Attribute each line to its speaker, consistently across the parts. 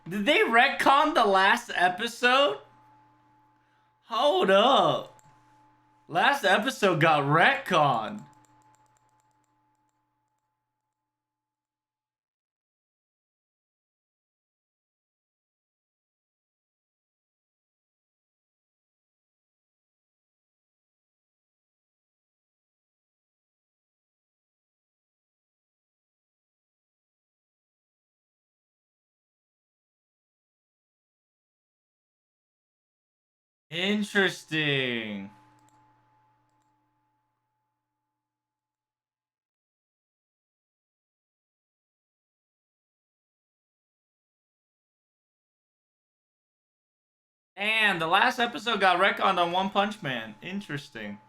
Speaker 1: Did they retcon the last episode? Hold up. Last episode got retconned. Interesting. And the last episode got retconned on One Punch Man. Interesting.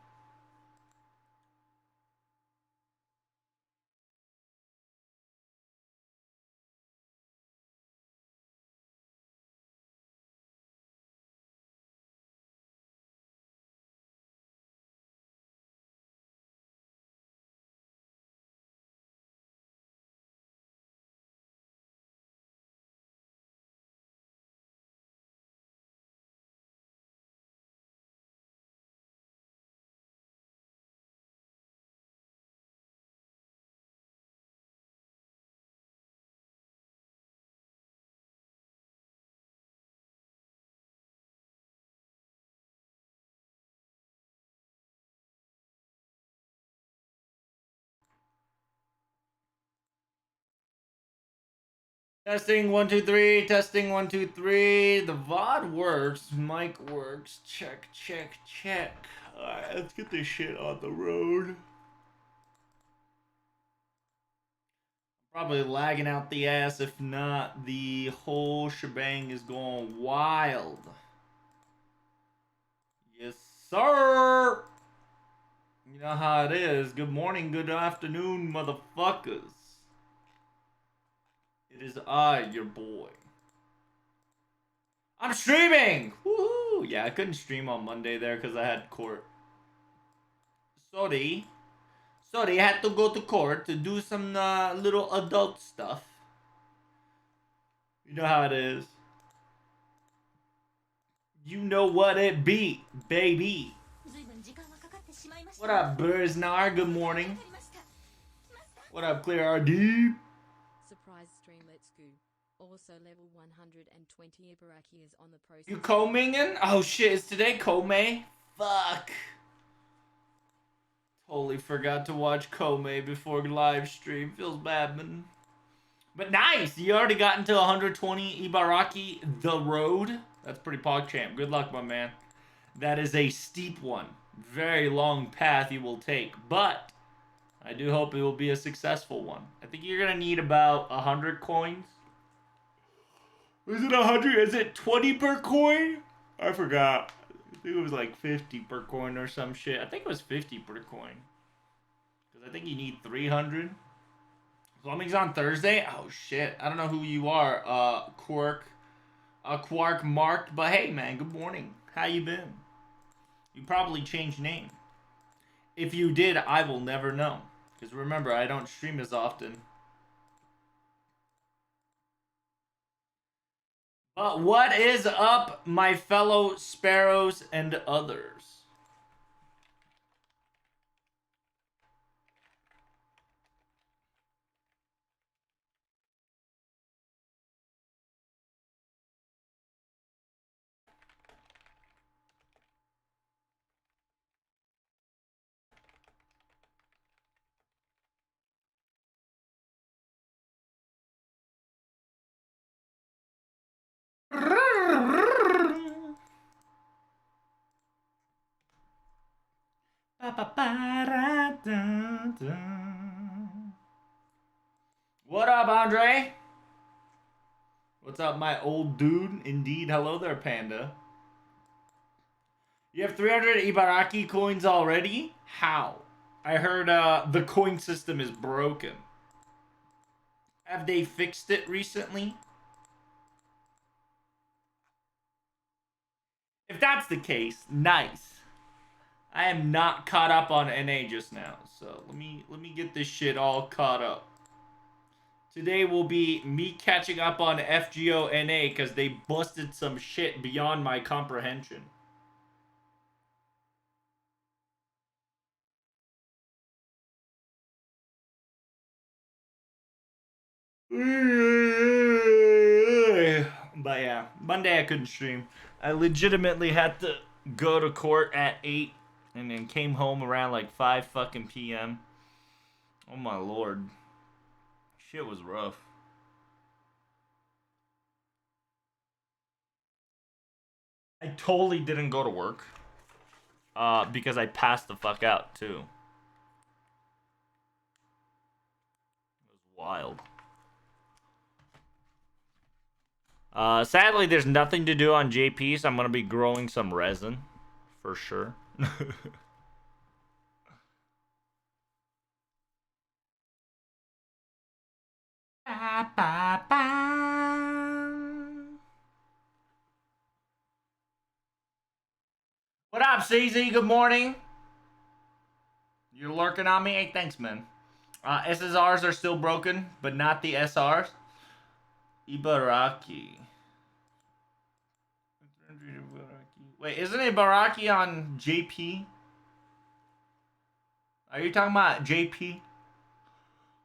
Speaker 1: Testing 1 2 3. Testing 1 2 3. The VOD works. Mic works. Check, check, check. Alright, let's get this shit on the road. Probably lagging out the ass. If not, the whole shebang is going wild. Yes, sir. You know how it is. Good morning, good afternoon, motherfuckers. It is I, your boy. I'm streaming! Woohoo! Yeah, I couldn't stream on Monday there because I had court. Sorry. Sorry, I had to go to court to do some little adult stuff. You know how it is. You know what it be, baby. What up, Burznar? Good morning. What up, Clear RD?
Speaker 2: Surprise stream, let's go. Also, level 120 Ibaraki is on the process.
Speaker 1: You combing? Oh shit, is today Kome? Fuck. Totally forgot to watch Kome before live stream. Feels bad, man. But nice! You already got into 120 Ibaraki the road. That's pretty PogChamp. Good luck, my man. That is a steep one. Very long path you will take. But I do hope it will be a successful one. I think you're going to need about 100 coins. Is it 100? Is it 20 per coin? I forgot. I think it was like 50 per coin or some shit. I think it was 50 per coin. Because I think you need 300. Plumbing's on Thursday? Oh, shit. I don't know who you are, Quark. Quark marked. But hey, man, good morning. How you been? You probably changed name. If you did, I will never know. Because remember, I don't stream as often. But what is up, my fellow sparrows and others? What up, Andre? What's up, my old dude? Indeed, hello there, Panda. You have 300 Ibaraki coins already? How? I heard the coin system is broken. Have they fixed it recently? If that's the case, nice. I am not caught up on NA just now, so let me get this shit all caught up. Today will be me catching up on FGONA because they busted some shit beyond my comprehension. But yeah, Monday I couldn't stream. I legitimately had to go to court at 8 and then came home around like 5 fucking p.m. Oh my lord. Shit was rough. I totally didn't go to work. Because I passed the fuck out too. It was wild. Sadly, there's nothing to do on JP, so I'm gonna be growing some resin, for sure. Ba, ba, ba. What up, CZ? Good morning. You're lurking on me? Hey, thanks, man. SSRs are still broken, but not the SRs. Ibaraki. Wait, isn't Ibaraki on JP? Are you talking about JP?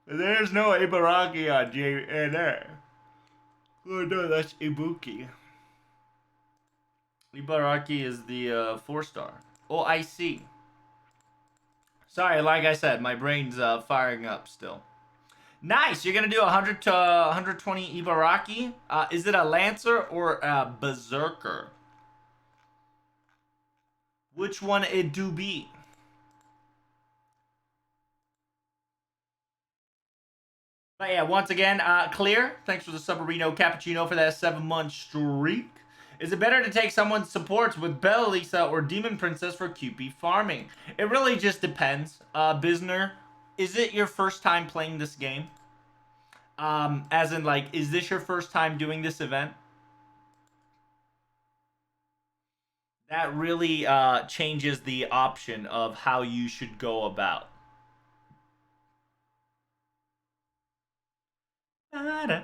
Speaker 1: There's no Ibaraki on JNA. Oh no, that's Ibuki. Ibaraki is the 4-star. Oh, I see. Sorry, like I said, my brain's firing up still. Nice. You're gonna do 100 to 120 Ibaraki. Is it a Lancer or a Berserker? Which one it do be? But yeah, once again, Clear. Thanks for the Submarino Cappuccino for that 7-month streak. Is it better to take someone's supports with Bella Lisa or Demon Princess for QP farming? It really just depends. Bisner, is it your first time playing this game? As in, like, is this your first time doing this event? That really changes the option of how you should go about. I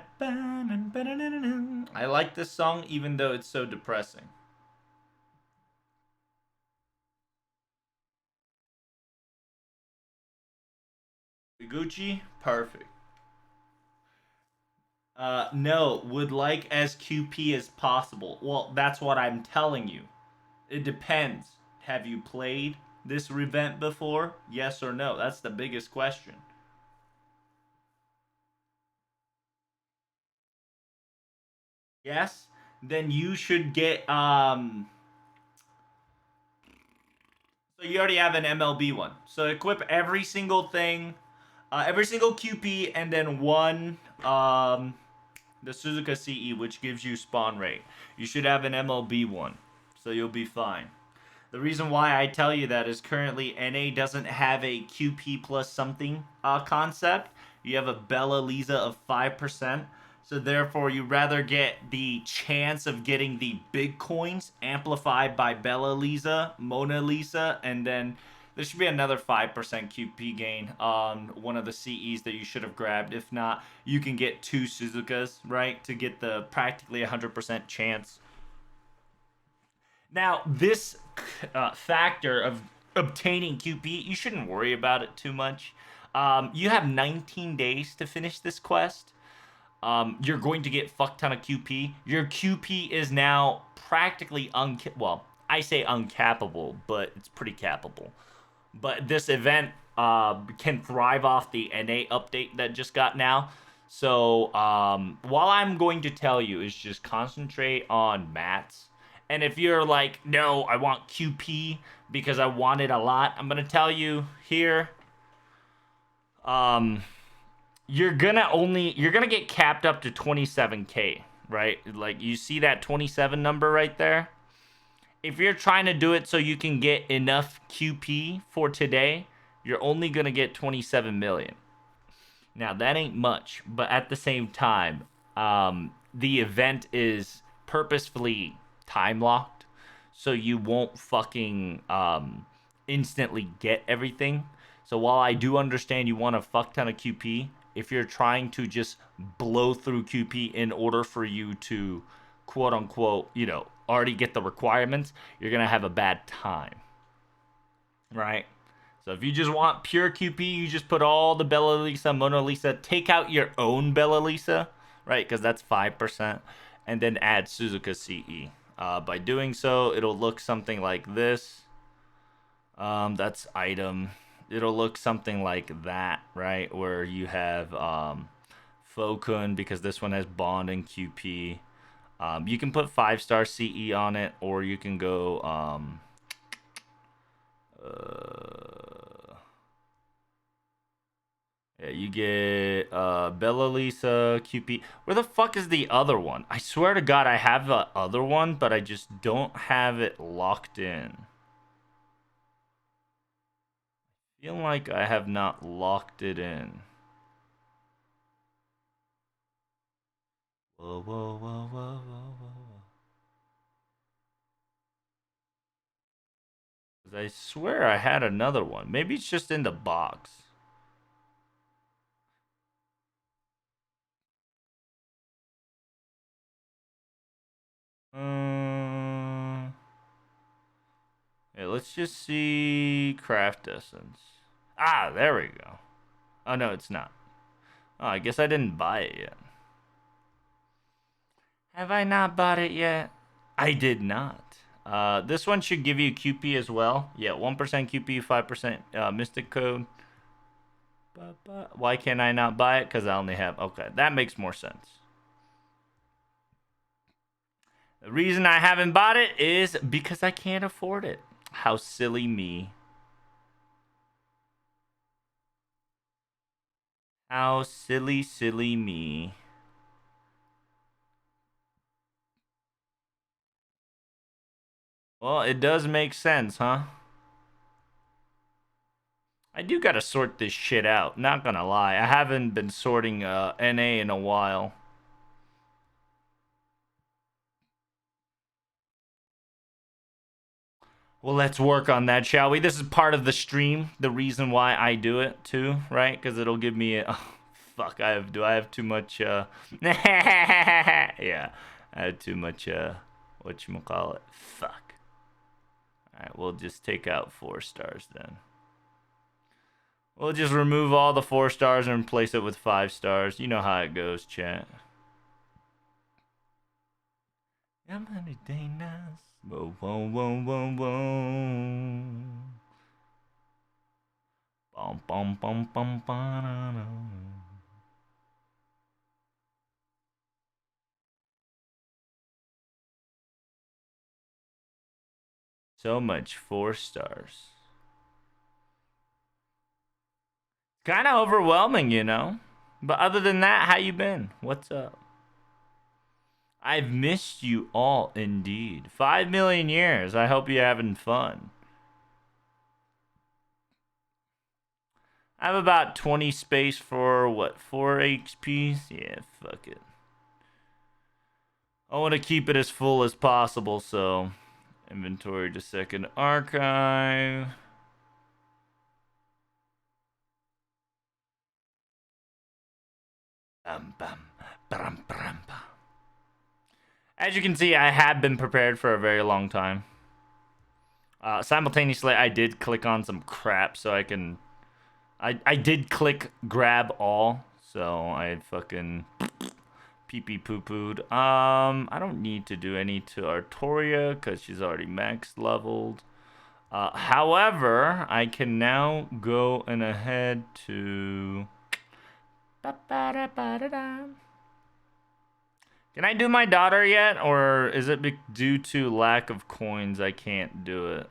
Speaker 1: like this song even though it's so depressing. Gucci, perfect. No, would like as QP as possible. Well, that's what I'm telling you. It depends. Have you played this event before? Yes or no? That's the biggest question. Yes? Then you should get so you already have an MLB one. So equip every single thing, every single QP, and then one the Suzuka CE, which gives you spawn rate. You should have an MLB one, so you'll be fine. The reason why I tell you that is currently NA doesn't have a QP plus something concept. You have a Bella Lisa of 5%. So therefore, you rather get the chance of getting the big coins amplified by Bella Lisa, Mona Lisa, and then there should be another 5% QP gain on one of the CEs that you should have grabbed. If not, you can get 2 Suzukas, right, to get the practically 100% chance. Now, this factor of obtaining QP, you shouldn't worry about it too much. You have 19 days to finish this quest. You're going to get fuck ton of QP. Your QP is now practically well, I say uncappable, but it's pretty cappable. But this event can thrive off the NA update that just got now. So while I'm going to tell you is just concentrate on mats. And if you're like, no, I want QP because I want it a lot, I'm gonna tell you here. You're gonna get capped up to 27k, right? Like you see that 27 number right there. If you're trying to do it so you can get enough QP for today, you're only gonna get 27 million. Now that ain't much, but at the same time, the event is purposefully time locked, so you won't fucking instantly get everything. So while I do understand you want a fuck ton of QP, if you're trying to just blow through QP in order for you to quote unquote, already get the requirements, you're going to have a bad time. Right? So if you just want pure QP, you just put all the Bella Lisa, Mona Lisa, take out your own Bella Lisa, right? Because that's 5%, and then add Suzuka CE. By doing so, it'll look something like this. That's item. It'll look something like that, right? Where you have Fokun, because this one has Bond and QP. You can put 5-star CE on it, or you can go yeah, you get Bella Lisa, QP. Where the fuck is the other one? I swear to God, I have the other one, but I just don't have it locked in. I feel like I have not locked it in. Whoa, whoa, whoa, whoa, whoa, whoa. I swear I had another one. Maybe it's just in the box. Yeah, let's just see craft essence. Ah, there we go. Oh no, it's not. Oh, I guess I didn't buy it yet. Have I not bought it yet? I did not. This one should give you QP as well. Yeah, 1% QP, 5% Mystic Code. Why can't I not buy it? Because I only have... Okay, that makes more sense. The reason I haven't bought it is because I can't afford it. How silly me. How silly, silly me. Well, it does make sense, huh? I do gotta sort this shit out. Not gonna lie. I haven't been sorting NA in a while. Well, let's work on that, shall we? This is part of the stream. The reason why I do it too, right? Because it'll give me. Oh, fuck! Do I have too much? Yeah, I have too much. Whatchamacallit? Fuck. All right, we'll just take out 4 stars then. We'll just remove all the 4 stars and replace it with 5 stars. You know how it goes, chat. Whoa, whoa, whoa, whoa, whoa. Bum, bum, bum, bum, ba-da-da. So much 4 stars. Kind of overwhelming, But other than that, how you been? What's up? I've missed you all indeed. 5 million years. I hope you're having fun. I have about 20 space for, 4 HPs? Yeah, fuck it. I want to keep it as full as possible, so... Inventory to second archive. Bum, bum, bum, bum, bum. As you can see, I have been prepared for a very long time. Simultaneously, I did click on some crap so I can... I did click grab all, so I fucking pee-pee poo-pooed. I don't need to do any to Artoria because she's already max leveled. However, I can now go and ahead to... Can I do my daughter yet, or is it due to lack of coins I can't do it?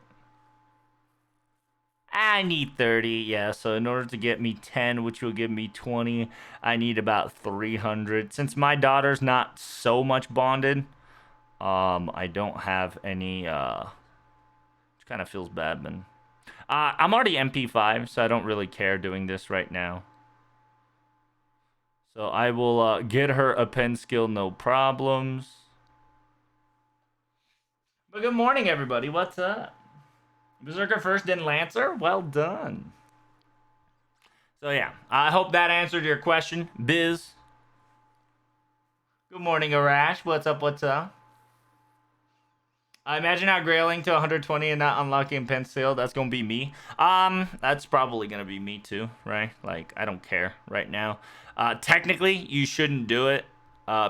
Speaker 1: I need 30, yeah, so in order to get me 10, which will give me 20, I need about 300. Since my daughter's not so much bonded, I don't have any, which kind of feels bad, man. I'm already MP5, so I don't really care doing this right now. So I will get her a pen skill, no problems. But good morning, everybody. What's up? Berserker first, then Lancer? Well done. So yeah, I hope that answered your question, Biz. Good morning, Arash. What's up? What's up? I imagine not grailing to 120 and not unlocking pen seal. That's gonna be me. That's probably gonna be me too, right? Like I don't care right now. Technically, you shouldn't do it.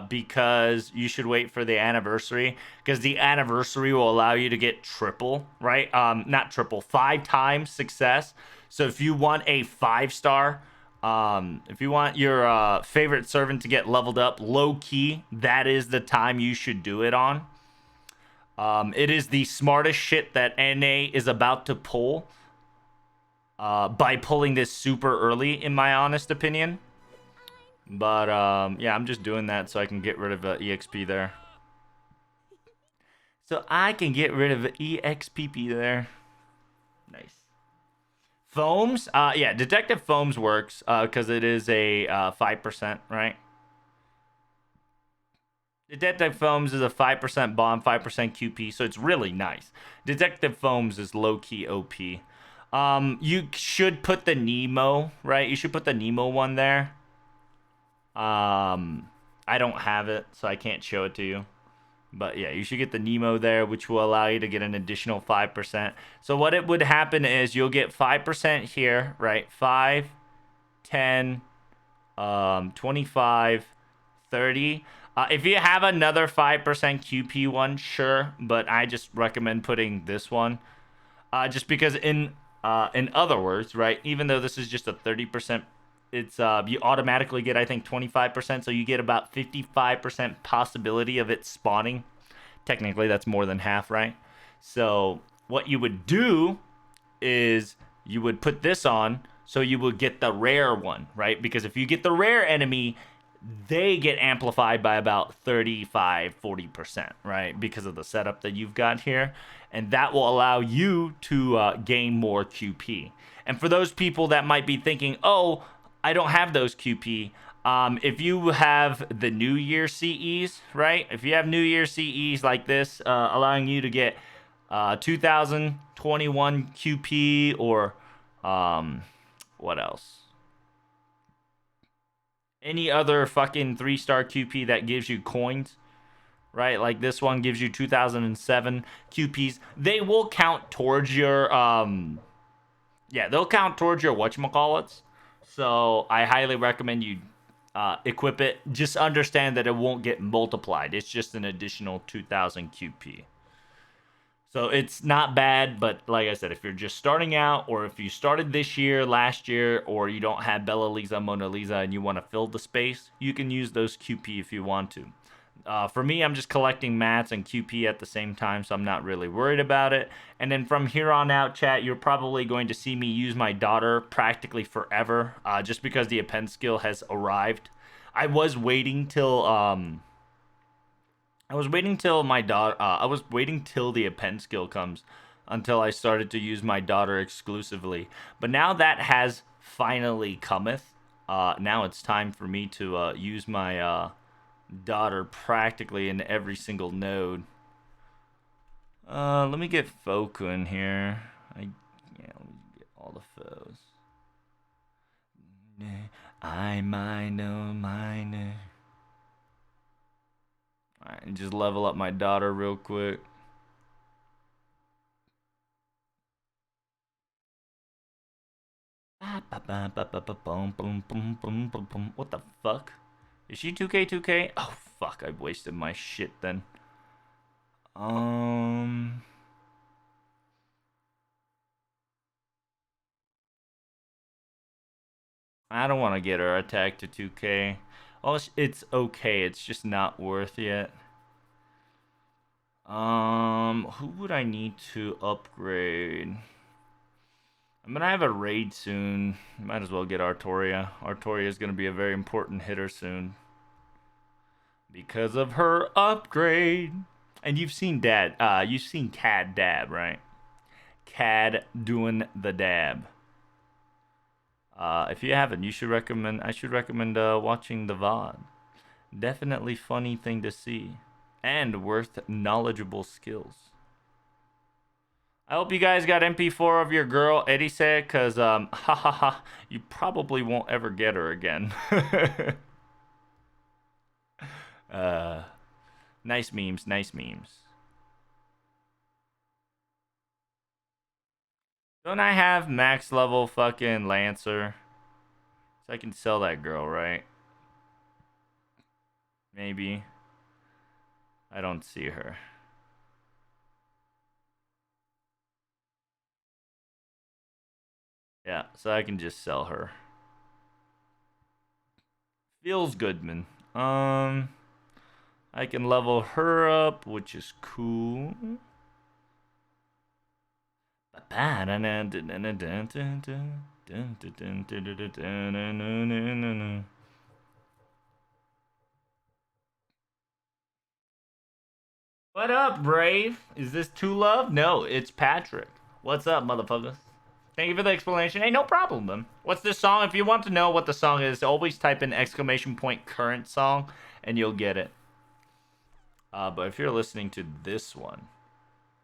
Speaker 1: Because you should wait for the anniversary because the anniversary will allow you to get triple, right? Not triple, 5 times success. So if you want a 5 star, if you want your favorite servant to get leveled up low key, that is the time you should do it on. It is the smartest shit that NA is about to pull by pulling this super early, in my honest opinion. But yeah, I'm just doing that so I can get rid of EXP there. So I can get rid of EXPP there. Nice. Foams? Yeah, Detective Foams works because it is a 5%, right? Detective Foams is a 5% bomb, 5% QP, so it's really nice. Detective Foams is low-key OP. You should put the Nemo, right? You should put the Nemo one there. I don't have it, so I can't show it to you. But yeah, you should get the Nemo there, which will allow you to get an additional 5%. So what it would happen is you'll get 5% here, right? 5, 10, 25, 30. If you have another 5% QP one, sure, but I just recommend putting this one. Just because in other words, right, even though this is just a 30%, it's you automatically get I think 25%, so you get about 55% possibility of it spawning. Technically that's more than half, right? So what you would do is you would put this on so you would get the rare one, right? Because if you get the rare enemy, they get amplified by about 35-40%, right? Because of the setup that you've got here. And that will allow you to gain more QP. And for those people that might be thinking, oh, I don't have those QP. If you have the New Year CEs, right? If you have New Year CEs like this, allowing you to get 2021 QP or what else? Any other fucking 3-star QP that gives you coins, right? Like this one gives you 2007 QPs. They will count towards your yeah, they'll count towards your whatchamacallits. So I highly recommend you equip it. Just understand that it won't get multiplied. It's just an additional 2000 QP. So it's not bad, but like I said, if you're just starting out, or if you started this year, last year, or you don't have Bella Lisa, Mona Lisa, and you want to fill the space, you can use those QP if you want to. For me, I'm just collecting mats and QP at the same time, so I'm not really worried about it. And then from here on out, chat, you're probably going to see me use my daughter practically forever, just because the append skill has arrived. I was waiting till my daughter. I was waiting till the append skill comes until I started to use my daughter exclusively. But now that has finally cometh. Now it's time for me to use my daughter practically in every single node. Let me get Foku in here. Let me get all the foes. I mind, oh mine. Alright, and just level up my daughter real quick. What the fuck? Is she 2K 2K? Oh fuck, I wasted my shit then. I don't want to get her attack to 2K. Oh, it's okay. It's just not worth yet. Who would I need to upgrade? I'm gonna have a raid soon. Might as well get Artoria. Artoria is gonna be a very important hitter soon because of her upgrade. And you've seen you've seen Cad dab, right? Cad doing the dab. If you haven't, you should recommend. I should recommend watching the VOD. Definitely funny thing to see, and worth knowledgeable skills. I hope you guys got MP4 of your girl, Eddie said, because, ha ha ha, you probably won't ever get her again. uh, nice memes, nice memes. Don't I have max level fucking Lancer? So I can sell that girl, right? Maybe. I don't see her. Yeah, so I can just sell her. Feels good, man. I can level her up, which is cool. What up, Brave? Is this Two Love? No, it's Patrick. What's up, motherfuckers? Thank you for the explanation. Hey, no problem, then. What's this song? If you want to know what the song is, always type in exclamation point current song, and you'll get it. But if you're listening to this one,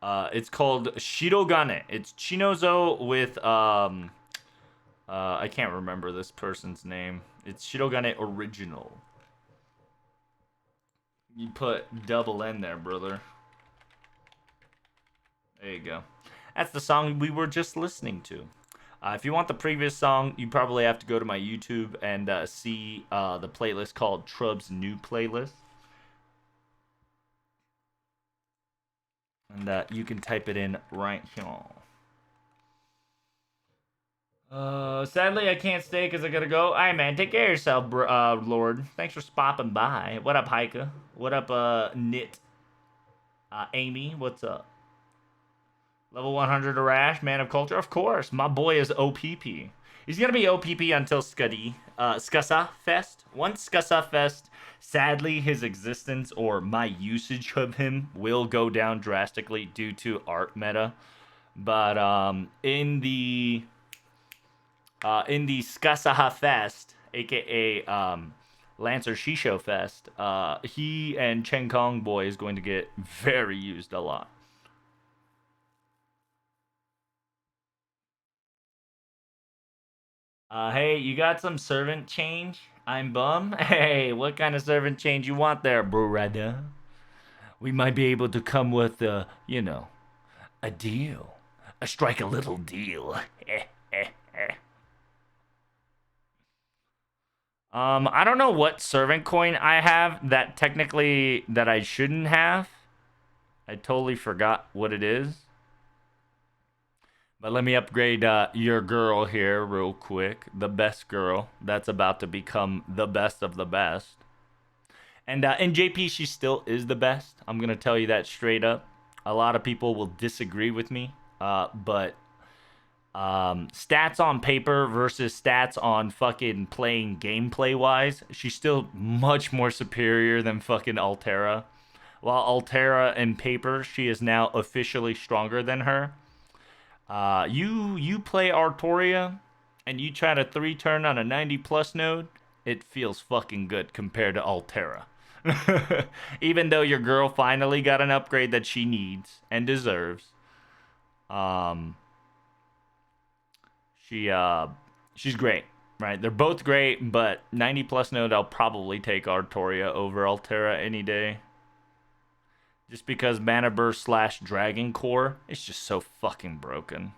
Speaker 1: it's called Shirogane. It's Chinozo with I can't remember this person's name. It's Shirogane Original. You put double N there, brother. There you go. That's the song we were just listening to. If you want the previous song, you probably have to go to my YouTube and see the playlist called Trub's New Playlist. And you can type it in right here. Sadly, I can't stay because I gotta go. Alright, man, take care of yourself, Lord. Thanks for stopping by. What up, Hiker? What up, Knit? Amy, what's up? Level 100 Arash, Man of Culture? Of course, my boy is OPP. He's gonna be OPP until Scassa Fest. Once Scassa Fest, sadly, his existence or my usage of him will go down drastically due to art meta. But in the Skasaha Fest, aka Lancer Shisho Fest, he and Chen Kong Boy is going to get very used a lot. Hey, you got some servant change? I'm bum. Hey, what kind of servant change you want there, brother? We might be able to come with a deal. Strike a little deal. I don't know what servant coin I have that technically that I shouldn't have. I totally forgot what it is. But let me upgrade your girl here real quick. The best girl that's about to become the best of the best. And in JP, she still is the best. I'm going to tell you that straight up. A lot of people will disagree with me. But stats on paper versus stats on fucking playing gameplay wise, she's still much more superior than fucking Altera. While Altera in paper, she is now officially stronger than her. You play Artoria and you try to 3-turn on a 90 plus node, it feels fucking good compared to Altera. Even though your girl finally got an upgrade that she needs and deserves. She's great, right? They're both great, but 90 plus node I'll probably take Artoria over Altera any day. Just because Mana Burst / Dragon Core, it's just so fucking broken.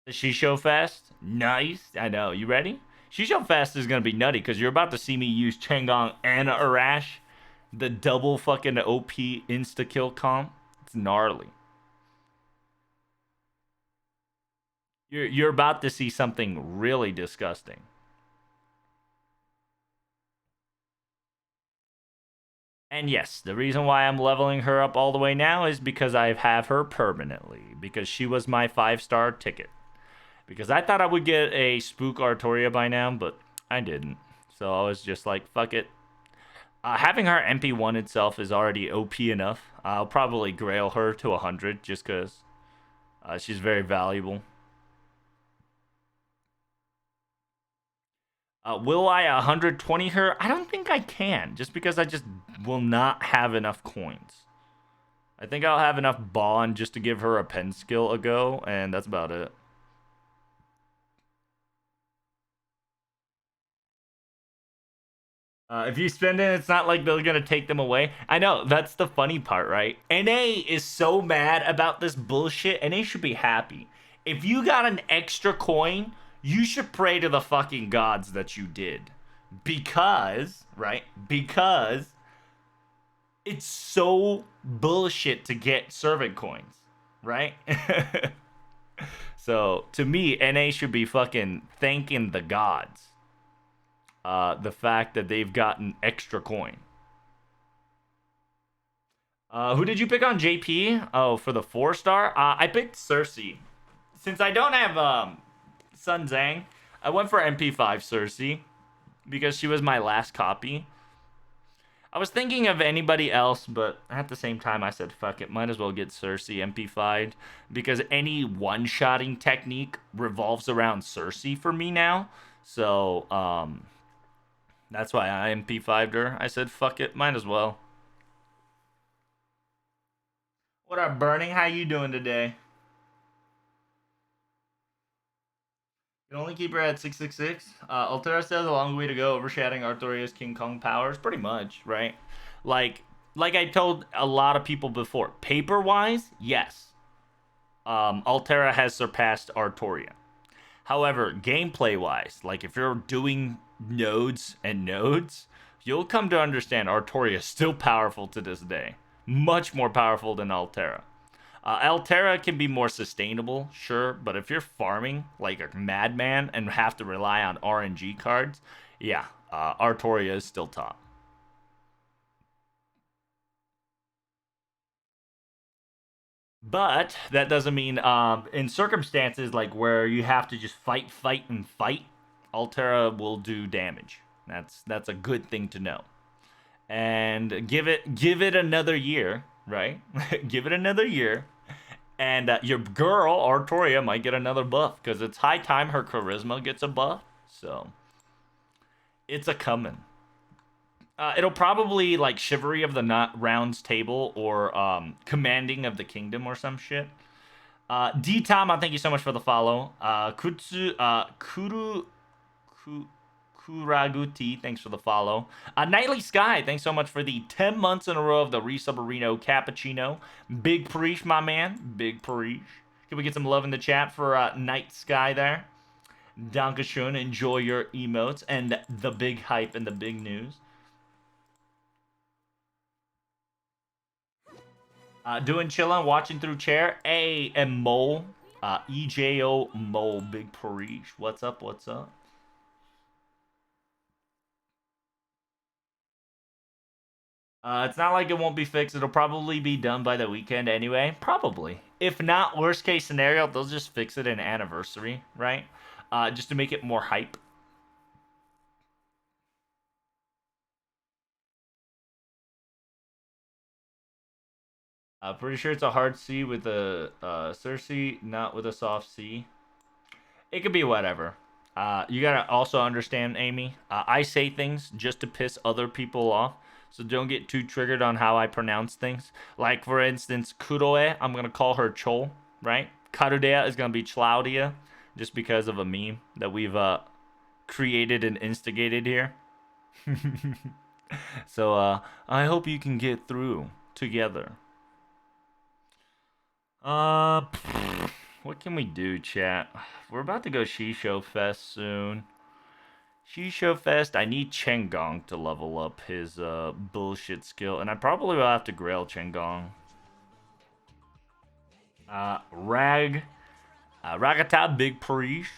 Speaker 1: The Shisho Fest? Nice. I know. You ready? Shisho Fest is going to be nutty because you're about to see me use Chang'ong and Arash. The double fucking OP insta-kill comp. It's gnarly. You're about to see something really disgusting. And yes, the reason why I'm leveling her up all the way now is because I have her permanently. Because she was my 5-star ticket. Because I thought I would get a Spook Artoria by now, but I didn't. So I was just like, fuck it. Having her MP1 itself is already OP enough. I'll probably grail her to 100 just because she's very valuable. Will I 120 her? I don't think I can, just because I just will not have enough coins. I think I'll have enough bond just to give her a pen skill a go, and that's about it. If you spend it, it's not like they're gonna take them away. I know, that's the funny part, right? NA is so mad about this bullshit. NA should be happy. If you got an extra coin, you should pray to the fucking gods that you did. Because, right? Because it's so bullshit to get servant coins, right? So to me, NA should be fucking thanking the gods. The fact that they've gotten extra coin. Who did you pick on JP? Oh, for the 4-star? I picked Cersei. Since I don't have Sun Zhang, I went for MP5 Cersei because she was my last copy. I was thinking of anybody else, but at the same time, I said, fuck it. Might as well get Cersei MP5'd because any one-shotting technique revolves around Cersei for me now. So, that's why I MP5'd her. I said, fuck it. Might as well. What up, Burning? How you doing today? You can only keep her at 666. Altera says a long way to go, overshadowing Arthuria's King Kong powers. Pretty much, right? Like, like I told a lot of people before, paper-wise, yes. Altera has surpassed Artoria. However, gameplay-wise, like if you're doing nodes and nodes, you'll come to understand Artoria is still powerful to this day. Much more powerful than Altera. Altera can be more sustainable, sure, but if you're farming like a madman and have to rely on RNG cards, yeah, Artoria is still top. But that doesn't mean in circumstances like where you have to just fight, fight, and fight, Altera will do damage. That's a good thing to know. And give it another year, right? Give it another year, and your girl Artoria might get another buff because it's high time her charisma gets a buff. So it's a coming. It'll probably like Chivalry of the Rounds Table or Commanding of the Kingdom or some shit. D Tom, I thank you so much for the follow. Kuraguti, thanks for the follow. Nightly Sky, thanks so much for the 10 months in a row of the Resubmarino Cappuccino. Big Parish, my man. Big Parish. Can we get some love in the chat for Night Sky there? Dankeschön. Enjoy your emotes and the big hype and the big news. Doing chillin', watching through chair. A and Mole. EJO Mole, Big Parish. What's up? What's up? It's not like it won't be fixed. It'll probably be done by the weekend anyway. Probably. If not, worst case scenario, they'll just fix it in anniversary, right? Just to make it more hype. Pretty sure it's a hard C with a Cersei, not with a soft C. It could be whatever. You gotta also understand, Amy. I say things just to piss other people off, so don't get too triggered on how I pronounce things. Like for instance, Kuroe, I'm gonna call her Chol, right? Karudea is gonna be Claudia, just because of a meme that we've created and instigated here. So I hope you can get through together. Uh, what can we do, chat? We're about to go Shisho Fest soon. Shisho Fest, I need Chengong to level up his bullshit skill, and I probably will have to grail Chengong. Ragata, Big Parish.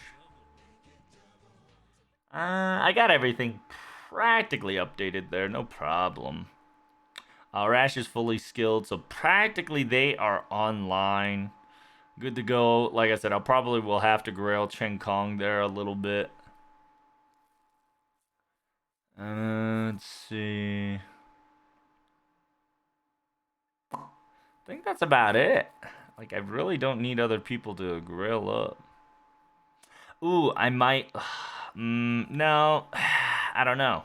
Speaker 1: I got everything practically updated there, no problem. Rash is fully skilled, so practically they are online. Good to go. Like I said, I'll probably will have to grail Chen Kong there a little bit. Let's see. I think that's about it. Like, I really don't need other people to grail up. Ooh, I might. No, I don't know.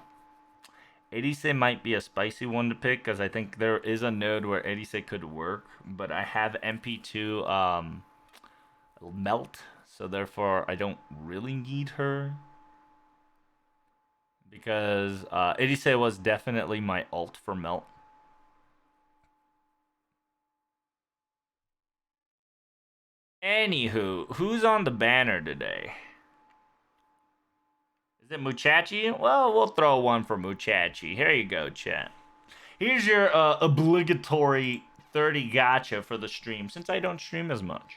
Speaker 1: 80 might be a spicy one to pick because I think there is a node where 80 could work, but I have MP2 melt, so therefore I don't really need her because 80 was definitely my ult for melt. Anywho, who's on the banner today? Is it Muchachi? Well, we'll throw one for Muchachi. Here you go, chat. Here's your obligatory 30 gacha for the stream, since I don't stream as much.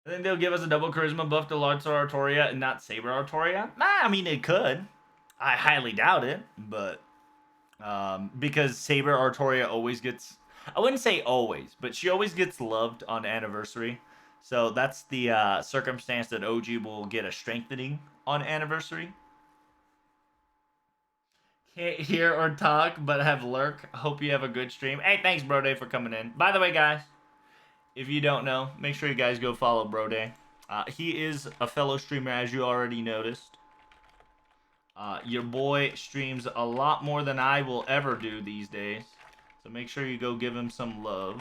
Speaker 1: I think they'll give us a double charisma buff to Lartsar Artoria and not Saber Artoria. Nah, I mean, it could. I highly doubt it, but because Saber Artoria always gets, I wouldn't say always, but she always gets loved on Anniversary. So that's the circumstance that OG will get a strengthening on Anniversary. Can't hear or talk, but have lurk. Hope you have a good stream. Hey, thanks, Brode, for coming in. By the way, guys, if you don't know, make sure you guys go follow Brode. He is a fellow streamer, as you already noticed. Your boy streams a lot more than I will ever do these days. So make sure you go give him some love.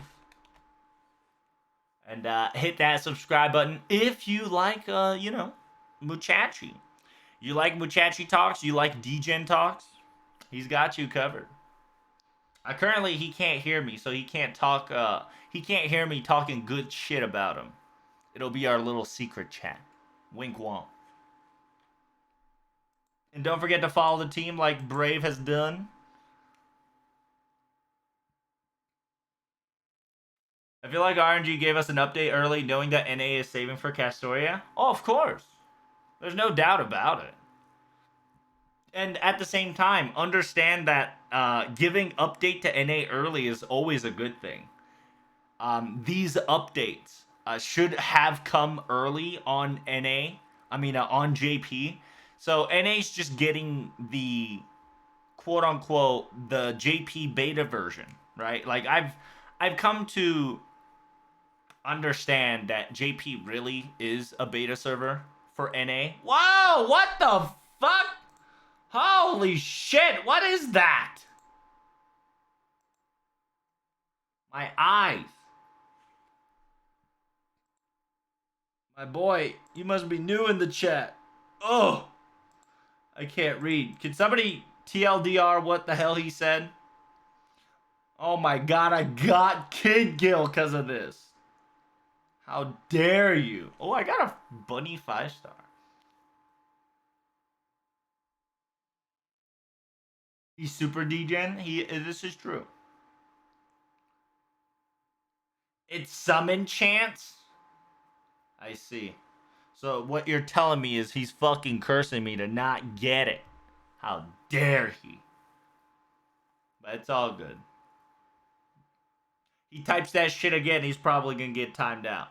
Speaker 1: And hit that subscribe button if you like, Muchachi. You like Muchachi Talks? You like DGen Talks? He's got you covered. Currently, he can't hear me, so he can't talk. He can't hear me talking good shit about him. It'll be our little secret chat. Wink wonk. And don't forget to follow the team like Brave has done. I feel like RNG gave us an update early knowing that NA is saving for Castoria. Oh, of course. There's no doubt about it. And at the same time, understand that giving update to NA early is always a good thing. These updates should have come early on NA. On JP. So NA's just getting the quote unquote the JP beta version, right? Like I've come to understand that JP really is a beta server for NA. Wow, what the fuck? Holy shit, what is that? My eyes. My boy, you must be new in the chat. Oh, I can't read. Can somebody TLDR what the hell he said? Oh my god, I got Kid Gill because of this. How dare you? Oh, I got a bunny 5-star. He's super degen. This is true. It's summon chance? I see. So what you're telling me is he's fucking cursing me to not get it. How dare he? But it's all good. He types that shit again, he's probably gonna get timed out.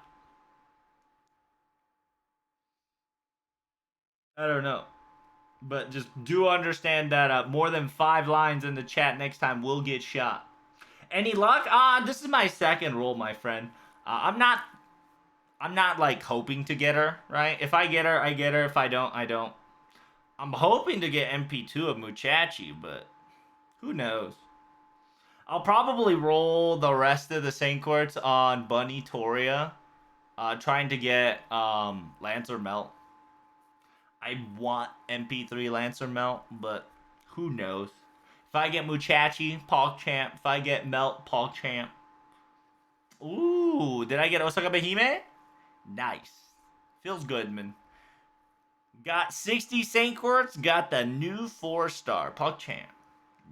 Speaker 1: I don't know. But just do understand that more than 5 lines in the chat next time will get shot. Any luck? This is my second roll, my friend. I'm not like hoping to get her, right? If I get her, I get her. If I don't, I don't. I'm hoping to get MP2 of Muchachi, but who knows? I'll probably roll the rest of the Saint Courts on Bunny Toria, trying to get Lancer Melt. I want MP3 Lancer Melt, but who knows? If I get Muchachi, PogChamp. If I get Melt, PogChamp. Ooh, did I get Osaka Behime? Nice. Feels good, man. Got 60 Saint Quartz, got the new 4-star PogChamp.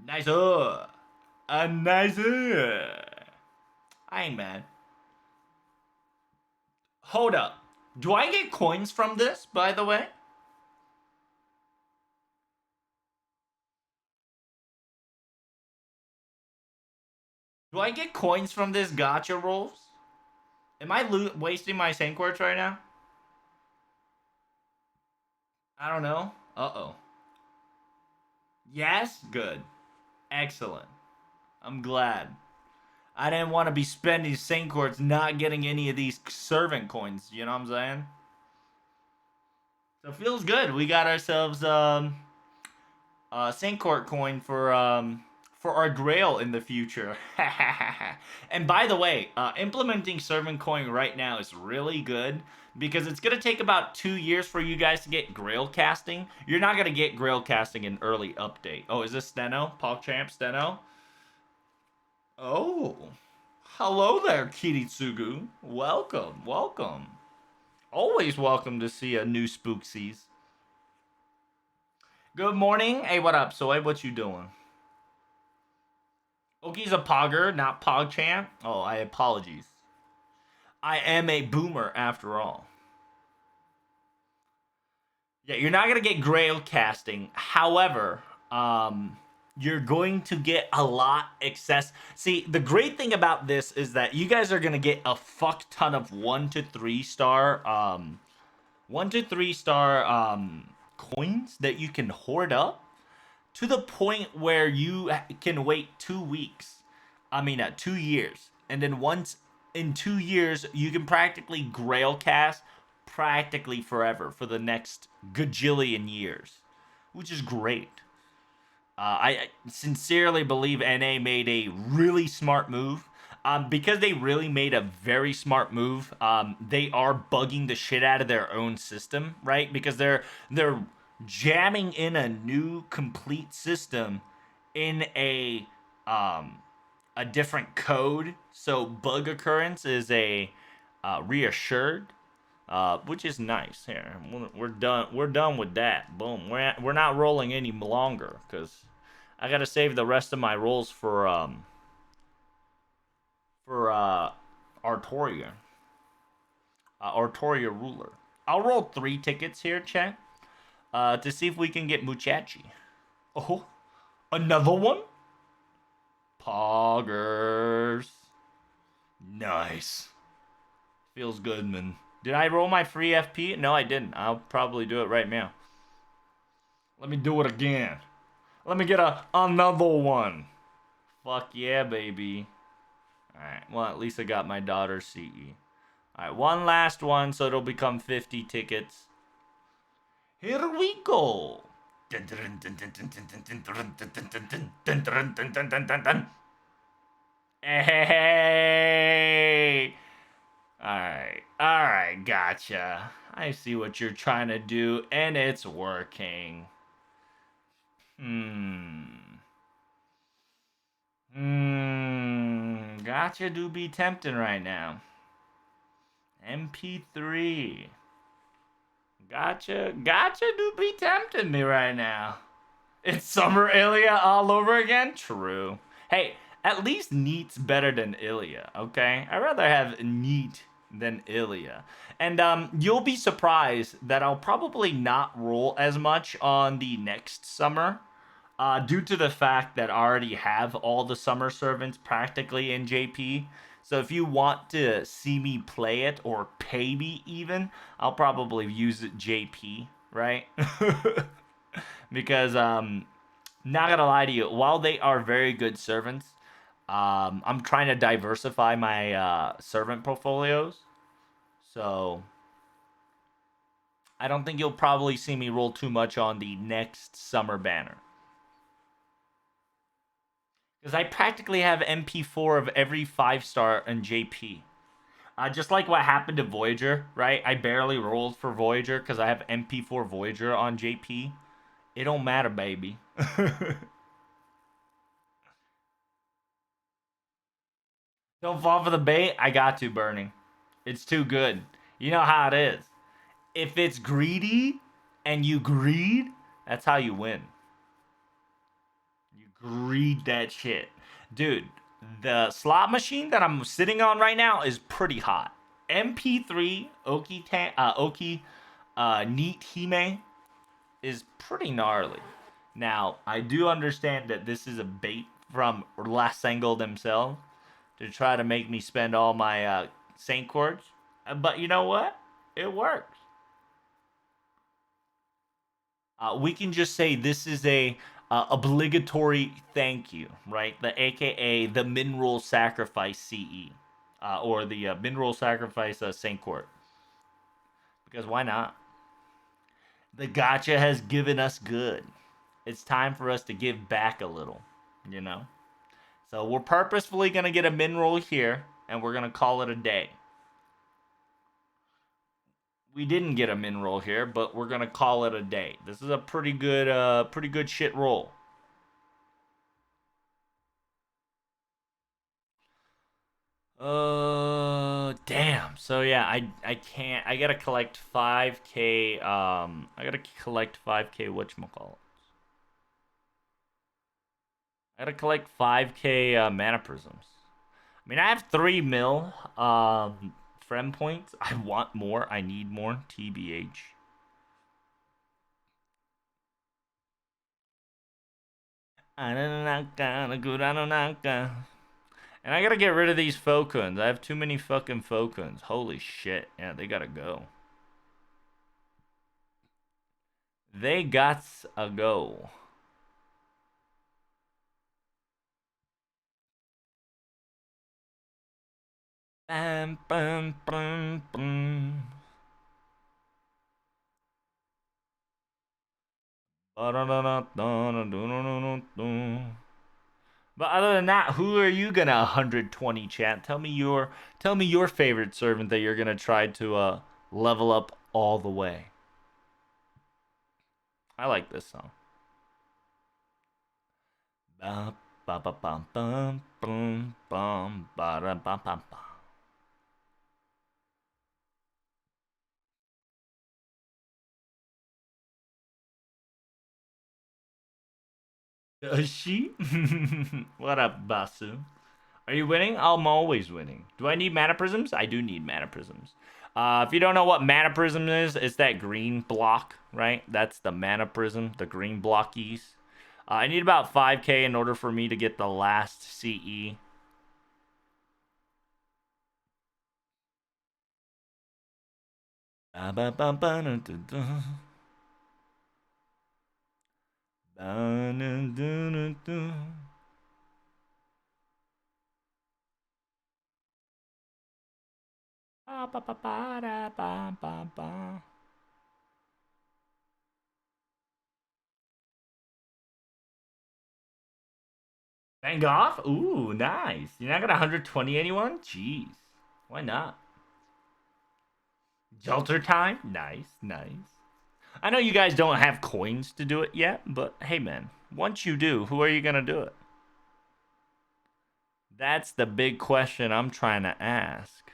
Speaker 1: Nice. A nice. I ain't mad. Hold up. Do I get coins from this, by the way? Do I get coins from this gacha rolls? Am I wasting my Saint Quartz right now? I don't know. Uh-oh. Yes? Good. Excellent. I'm glad. I didn't want to be spending Saint Courts not getting any of these servant coins. You know what I'm saying? So it feels good. We got ourselves Saint Court coin for our Grail in the future. And by the way, implementing servant coin right now is really good because it's gonna take about 2 years for you guys to get Grail casting. You're not gonna get Grail casting in early update. Oh, is this Steno? PogChamp Steno? Oh, hello there, Kiritsugu. Welcome, welcome. Always welcome to see a new Spooksies. Good morning. Hey, what up, Soy? What you doing? Oki's a pogger, not PogChamp. Oh, I apologies. I am a boomer after all. Yeah, you're not gonna get Grail casting. However, you're going to get a lot excess. See, the great thing about this is that you guys are gonna get a fuck ton of 1 to 3 star, 1 to 3 star coins that you can hoard up to the point where you can wait 2 weeks. I mean, 2 years, and then once in 2 years, you can practically Grail cast practically forever for the next gajillion years, which is great. I sincerely believe NA made a really smart move. Because they really made a very smart move. They are bugging the shit out of their own system, right? Because they're jamming in a new complete system in a different code. So bug occurrence is a reassured, which is nice. Here, we're done. We're done with that. Boom. We're not rolling any longer because I gotta save the rest of my rolls for Artoria. Artoria ruler. I'll roll 3 tickets here, chat, to see if we can get Muchachi. Oh, another one? Poggers. Nice. Feels good, man. Did I roll my free FP? No, I didn't. I'll probably do it right now. Let me do it again. Let me get another one. Fuck yeah, baby. Alright, well, at least I got my daughter's CE. Alright, one last one, so it'll become 50 tickets. Here we go. Hey! Alright, gotcha. I see what you're trying to do, and it's working. Gotcha do be tempting right now. MP3. Gotcha do be tempting me right now. It's Summer Ilya all over again? True. Hey, at least Neat's better than Ilya, okay? I'd rather have Neat than Ilya. And you'll be surprised that I'll probably not roll as much on the next summer. Due to the fact that I already have all the summer servants practically in JP. So if you want to see me play it or pay me even, I'll probably use it JP, right? Because not gonna lie to you, while they are very good servants, I'm trying to diversify my servant portfolios. So I don't think you'll probably see me roll too much on the next summer banner. Because I practically have MP4 of every 5-star in JP. Just like what happened to Voyager, right? I barely rolled for Voyager because I have MP4 Voyager on JP. It don't matter, baby. Don't fall for the bait. I got to, Burning. It's too good. You know how it is. If it's greedy and you greed, that's how you win. You greed that shit. Dude, the slot machine that I'm sitting on right now is pretty hot. MP3 Oki Neat Hime is pretty gnarly. Now, I do understand that this is a bait from Lassengle themselves to try to make me spend all my Saint Cords. But you know what? It works. We can just say this is a obligatory thank you, right? The AKA the mineral sacrifice CE, or the mineral sacrifice Saint Court. Because why not? The gotcha has given us good. It's time for us to give back a little, you know? So we're purposefully going to get a mineral here, and we're going to call it a day. We didn't get a mineral here, but we're going to call it a day. This is a pretty good shit roll. Damn. So yeah, I can't. I gotta collect 5k. I gotta collect 5k. Whatchamacallit? I gotta collect 5k mana prisms. I mean, I have 3 mil friend points. I want more. I need more. TBH. And I gotta get rid of these Fokuns. I have too many fucking Fokuns. Holy shit. Yeah, they gotta go. They gots a go. Bam, bam, bam, bam. But other than that, who are you gonna 120 chat? Tell me your favorite servant that you're gonna try to level up all the way. I like this song. Ba ba ba bum bum bum bum ba da bum bum bum. Does she? What up, Basu? Are you winning? I'm always winning. Do I need mana prisms? I do need mana prisms. If you don't know what mana prism is, it's that green block, right? That's the mana prism, the green blockies. I need about 5k in order for me to get the last CE. Thank off? Ooh, nice. You're not gonna 120 anyone? Jeez. Why not? Jelter time? Nice, nice. I know you guys don't have coins to do it yet, but hey, man, once you do, who are you gonna do it? That's the big question I'm trying to ask.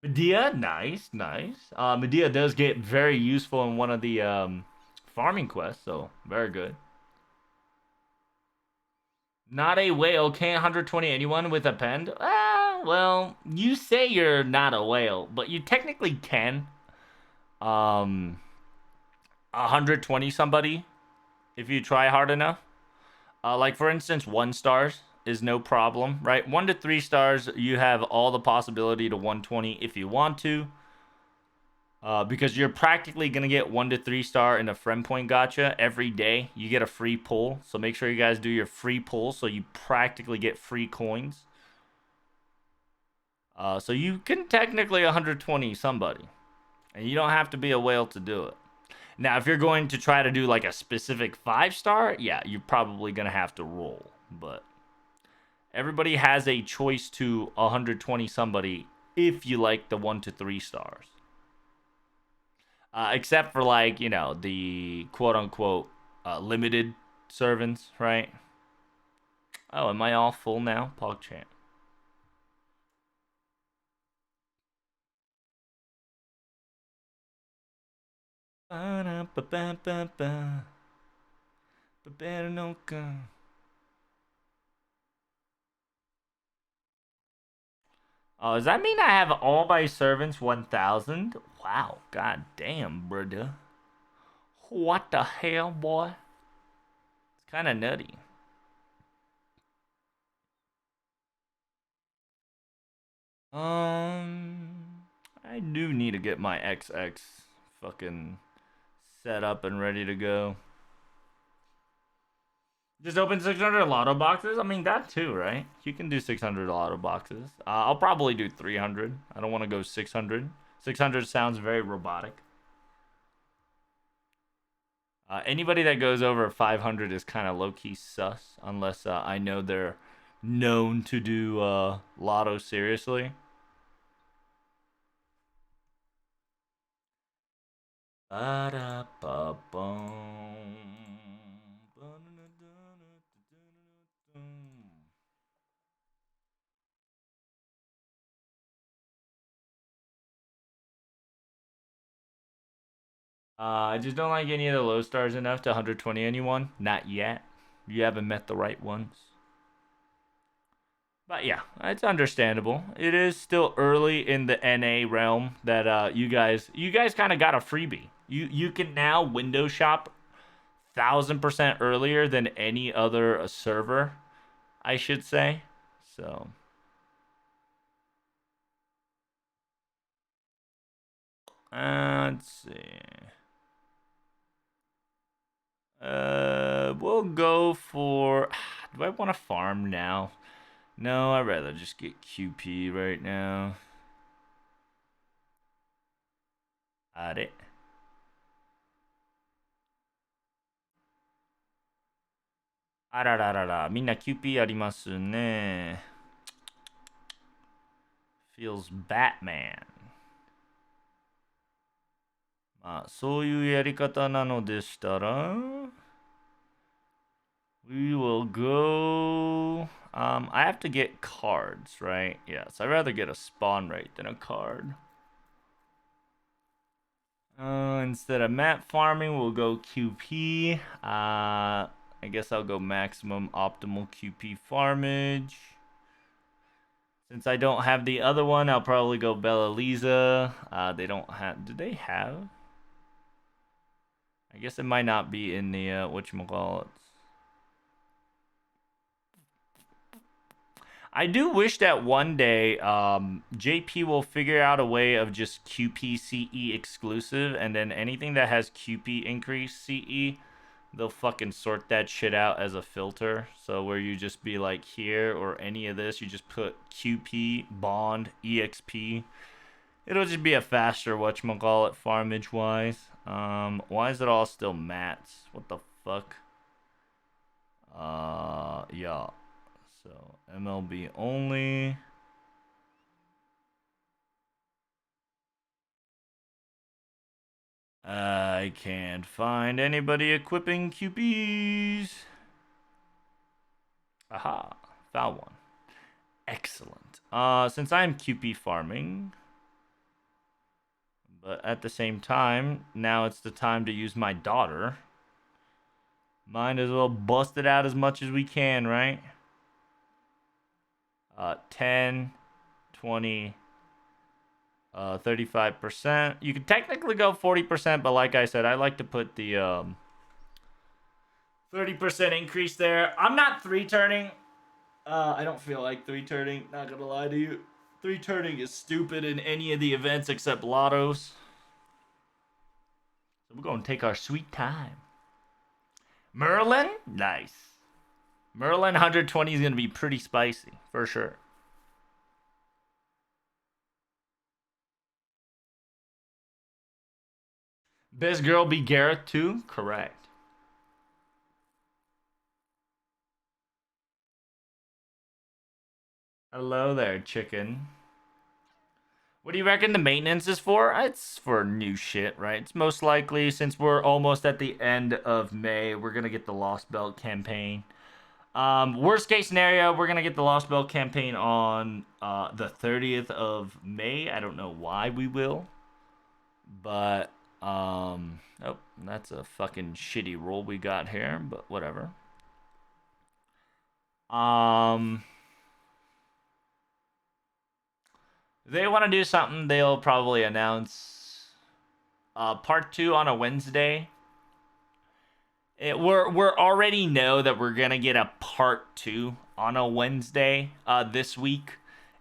Speaker 1: Medea, nice, nice. Medea does get very useful in one of the farming quests, so very good. Not a whale, can't 120 anyone with a pen? Ah, well, you say you're not a whale, but you technically can. 120 somebody if you try hard enough. Like for instance, 1 stars is no problem, right? 1 to 3 stars, you have all the possibility to 120 if you want to. Because you're practically gonna get 1 to 3 star in a friend point gotcha every day. You get a free pull, so make sure you guys do your free pull so you practically get free coins. So you can technically 120 somebody, and you don't have to be a whale to do it. Now, if you're going to try to do like a specific 5 star, yeah, you're probably gonna have to roll. But everybody has a choice to 120 somebody if you like the 1 to 3 stars. Except for like, you know, the quote unquote limited servants, right? Oh, am I all full now? PogChamp. Oh, does that mean I have all my servants 1,000? Wow, god damn, brother. What the hell, boy? It's kind of nutty. I do need to get my XX fucking set up and ready to go. Just open 600 lotto boxes? I mean, that too, right? You can do 600 lotto boxes. I'll probably do 300. I don't want to go 600. 600 sounds very robotic. Anybody that goes over 500 is kind of low-key sus, unless I know they're known to do lotto seriously. I just don't like any of the low stars enough to 120 anyone. Not yet. You haven't met the right ones. But yeah, it's understandable. It is still early in the NA realm that you guys kind of got a freebie. You can now window shop 1000% earlier than any other server, I should say. So let's see. We'll go for. Do I want to farm now? No, I'd rather just get QP right now. あれあらららら、みんな QP ありますね。Feels Batman。まあ、そういうやり方なのでしたら、we will go. I have to get cards, right? Yes, I'd rather get a spawn rate than a card. Instead of map farming, we'll go QP. I guess I'll go maximum optimal QP farmage. Since I don't have the other one, I'll probably go Bella Lisa. They don't have. Do they have? I guess it might not be in the whatchamacallits. I do wish that one day JP will figure out a way of just QP CE exclusive, and then anything that has QP increase CE, they'll fucking sort that shit out as a filter. So where you just be like here or any of this, you just put QP, bond, EXP. It'll just be a faster whatchamacallit farmage wise. Why is it all still mats? What the fuck? Yeah. So MLB only. I can't find anybody equipping QPs. Aha, found one. Excellent. Since I'm QP farming, but at the same time, now it's the time to use my daughter. Might as well bust it out as much as we can, right? 10, 20, 35%. You could technically go 40%, but like I said, I like to put the 30% increase there. I'm not 3-turning. I don't feel like 3-turning, not gonna lie to you. 3-turning is stupid in any of the events except lottos. So we're gonna take our sweet time. Merlin? Nice. Merlin 120 is gonna be pretty spicy, for sure. Best girl be Gareth too? Correct. Hello there, chicken. What do you reckon the maintenance is for? It's for new shit, right? It's most likely, since we're almost at the end of May, we're gonna get the Lost Belt campaign. Worst case scenario, we're gonna get the Lost Belt campaign on the 30th of May. I don't know why we will, but oh, that's a fucking shitty roll we got here, but whatever. If they want to do something, they'll probably announce part 2 on a Wednesday. We're already know that we're gonna get a part 2 on a Wednesday this week.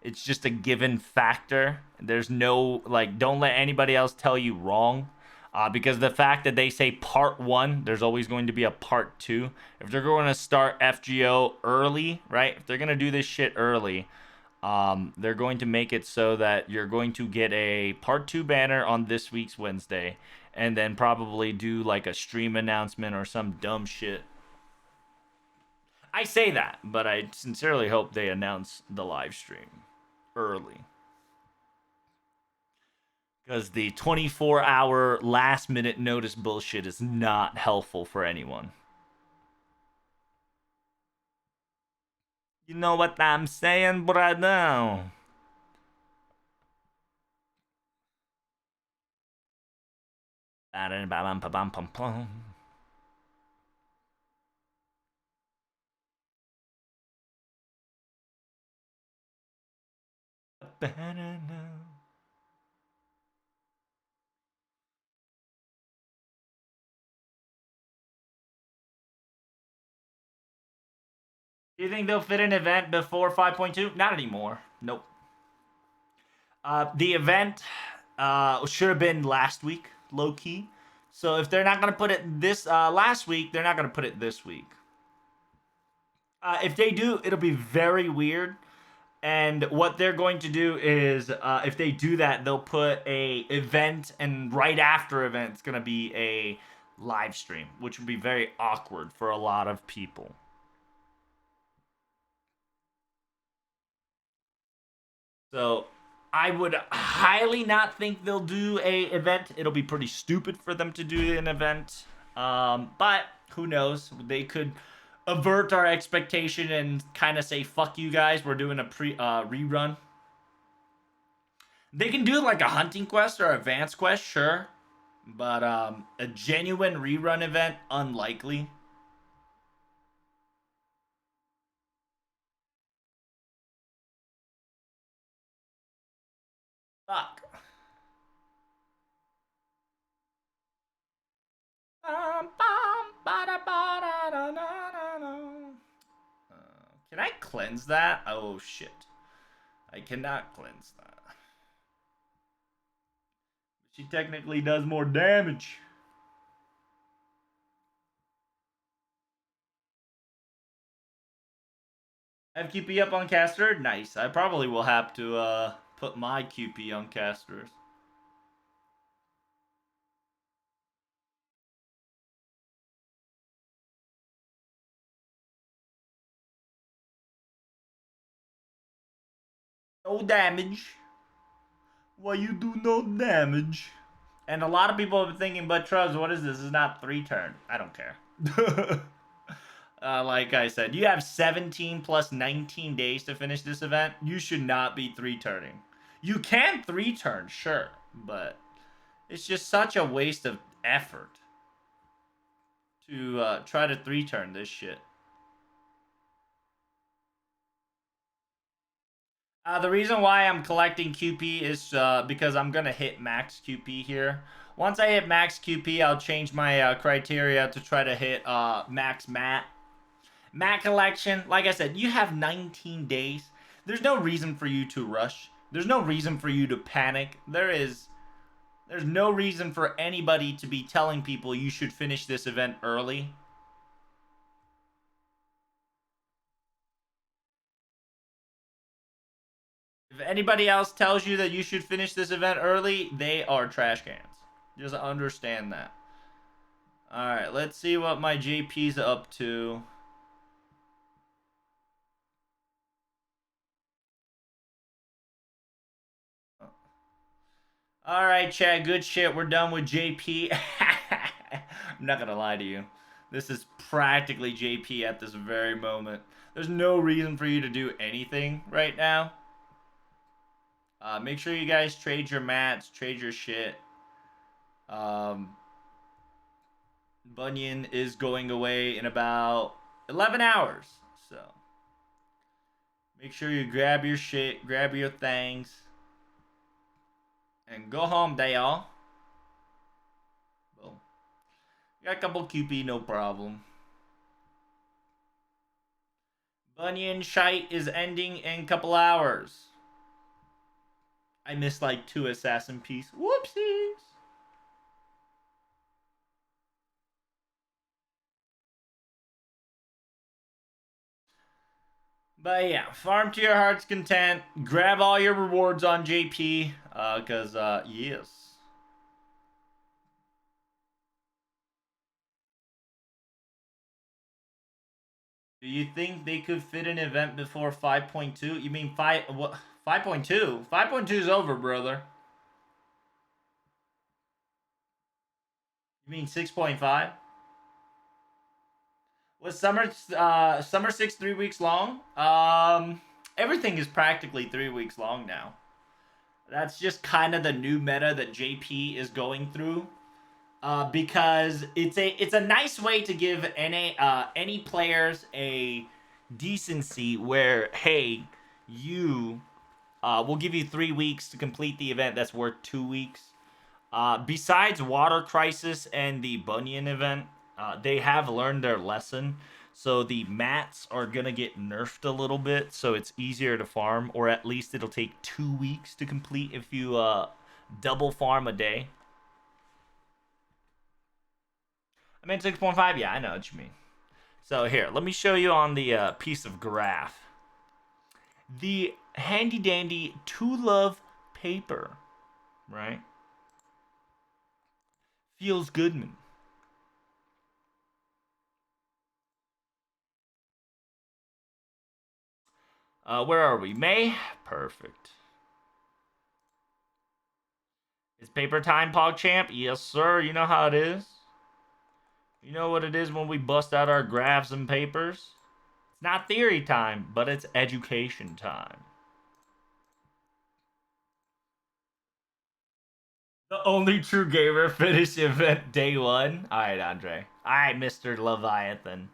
Speaker 1: It's just a given factor. There's no, like, don't let anybody else tell you wrong. Because the fact that they say part one, there's always going to be a part two. If they're going to start FGO early, right? If they're going to do this shit early, they're going to make it so that you're going to get a part two banner on this week's Wednesday, and then probably do like a stream announcement or some dumb shit. I say that, but I sincerely hope they announce the live stream early. Because the 24-hour last minute notice bullshit is not helpful for anyone. You know what I'm saying, brother? Do you think they'll fit an event before 5.2? Not anymore. Nope. The event should have been last week, low key. So if they're not gonna put it this last week, they're not gonna put it this week. If they do, it'll be very weird. And what they're going to do is, if they do that, they'll put a event, and right after event, it's gonna be a live stream, which would be very awkward for a lot of people. So I would highly not think they'll do a event. It'll be pretty stupid for them to do an event. But who knows? They could avert our expectation and kind of say, "Fuck you guys, we're doing a rerun." They can do like a hunting quest or advanced quest, sure, but a genuine rerun event, unlikely. Fuck. Can I cleanse that? Oh shit. I cannot cleanse that. She technically does more damage. Have QP up on caster? Nice. I probably will have to put my QP on casters. No damage. Why you do no damage? And a lot of people have been thinking, but Trubs, what is this? This is not 3-turn. I don't care. Like I said, you have 17 plus 19 days to finish this event. You should not be 3-turning. You can 3-turn, sure, but it's just such a waste of effort to try to 3-turn this shit. The reason why I'm collecting QP is because I'm going to hit max QP here. Once I hit max QP, I'll change my criteria to try to hit max mat. Mat collection, like I said, you have 19 days. There's no reason for you to rush. There's no reason for you to panic. There's no reason for anybody to be telling people you should finish this event early. If anybody else tells you that you should finish this event early, they are trash cans. Just understand that. Alright, let's see what my JP's up to. Alright, Chad, good shit. We're done with JP. I'm not gonna lie to you. This is practically JP at this very moment. There's no reason for you to do anything right now. Make sure you guys trade your mats, trade your shit. Bunyan is going away in about 11 hours. So make sure you grab your shit, grab your thangs, and go home, y'all. Boom. Got a couple QP, no problem. Bunyan shite is ending in a couple hours. I missed like 2 assassin piece. Whoopsies. But yeah, farm to your heart's content. Grab all your rewards on JP. Yes. Do you think they could fit an event before 5.2? You mean 5 what 5.2? 5.2 is over, brother. You mean 6.5? Was summer 6 3 weeks long? Everything is practically 3 weeks long now. That's just kind of the new meta that JP is going through. Because it's a nice way to give any players a decency where, hey, you we'll give you 3 weeks to complete the event that's worth 2 weeks. Besides Water Crisis and the Bunyan event, they have learned their lesson. So the mats are gonna get nerfed a little bit, so it's easier to farm, or at least it'll take 2 weeks to complete if you double farm a day. I mean 6.5. Yeah, I know what you mean. So here, let me show you on the piece of graph. The handy dandy To Love paper, right? Feels Goodman. Where are we? May? Perfect. It's paper time, PogChamp? Yes, sir. You know how it is. You know what it is when we bust out our graphs and papers? It's not theory time, but it's education time. The only true gamer finish event day one. All right, Andre. All right, Mr. Leviathan.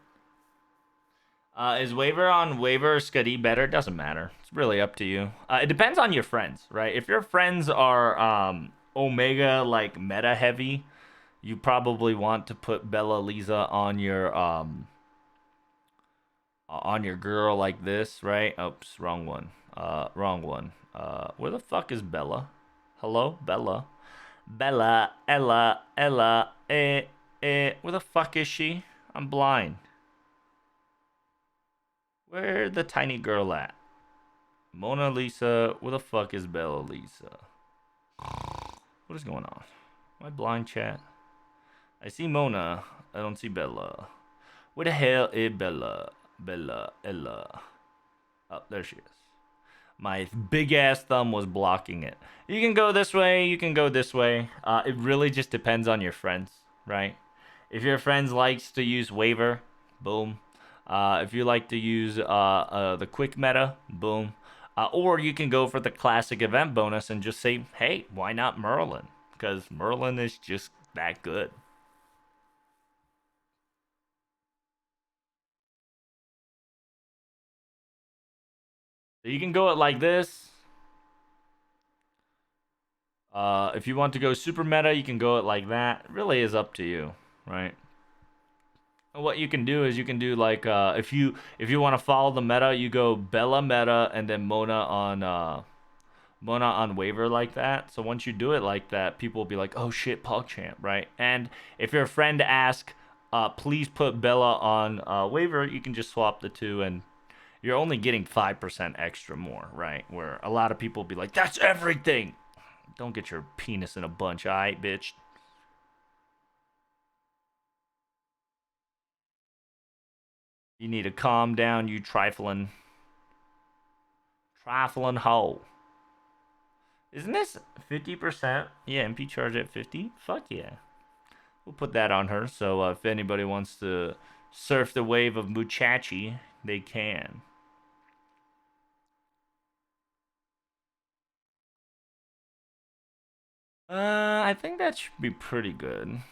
Speaker 1: Is waiver on waiver or Scuddy better? Doesn't matter. It's really up to you. It depends on your friends, right? If your friends are Omega like meta heavy, you probably want to put Bella Lisa on your girl like this, right? Oops, wrong one. Wrong one. Where the fuck is Bella? Hello, Bella. Bella, Ella, Ella, Where the fuck is she? I'm blind. Where the tiny girl at? Mona Lisa. Where the fuck is Bella Lisa? What is going on? My blind chat. I see Mona. I don't see Bella. Where the hell is Bella? Bella, Ella. Oh, there she is. My big ass thumb was blocking it. You can go this way. You can go this way. It really just depends on your friends, right? If your friends likes to use waiver, boom. If you like to use the quick meta, boom. Or you can go for the classic event bonus and just say, hey, why not Merlin? Because Merlin is just that good. So you can go it like this. If you want to go super meta, you can go it like that. It really is up to you, right? What you can do is you can do like if you want to follow the meta, you go Bella meta and then Mona on waiver like that. So once you do it like that, people will be like, "Oh shit, PogChamp," right? And if your friend asks, please put Bella on waiver, you can just swap the two, and you're only getting 5% extra more, right? Where a lot of people will be like, "That's everything." Don't get your penis in a bunch, alright, bitch. You need to calm down, you trifling hoe. Isn't this 50%? Yeah, MP charge at 50? Fuck yeah. We'll put that on her, so if anybody wants to surf the wave of Muchachi, they can. I think that should be pretty good.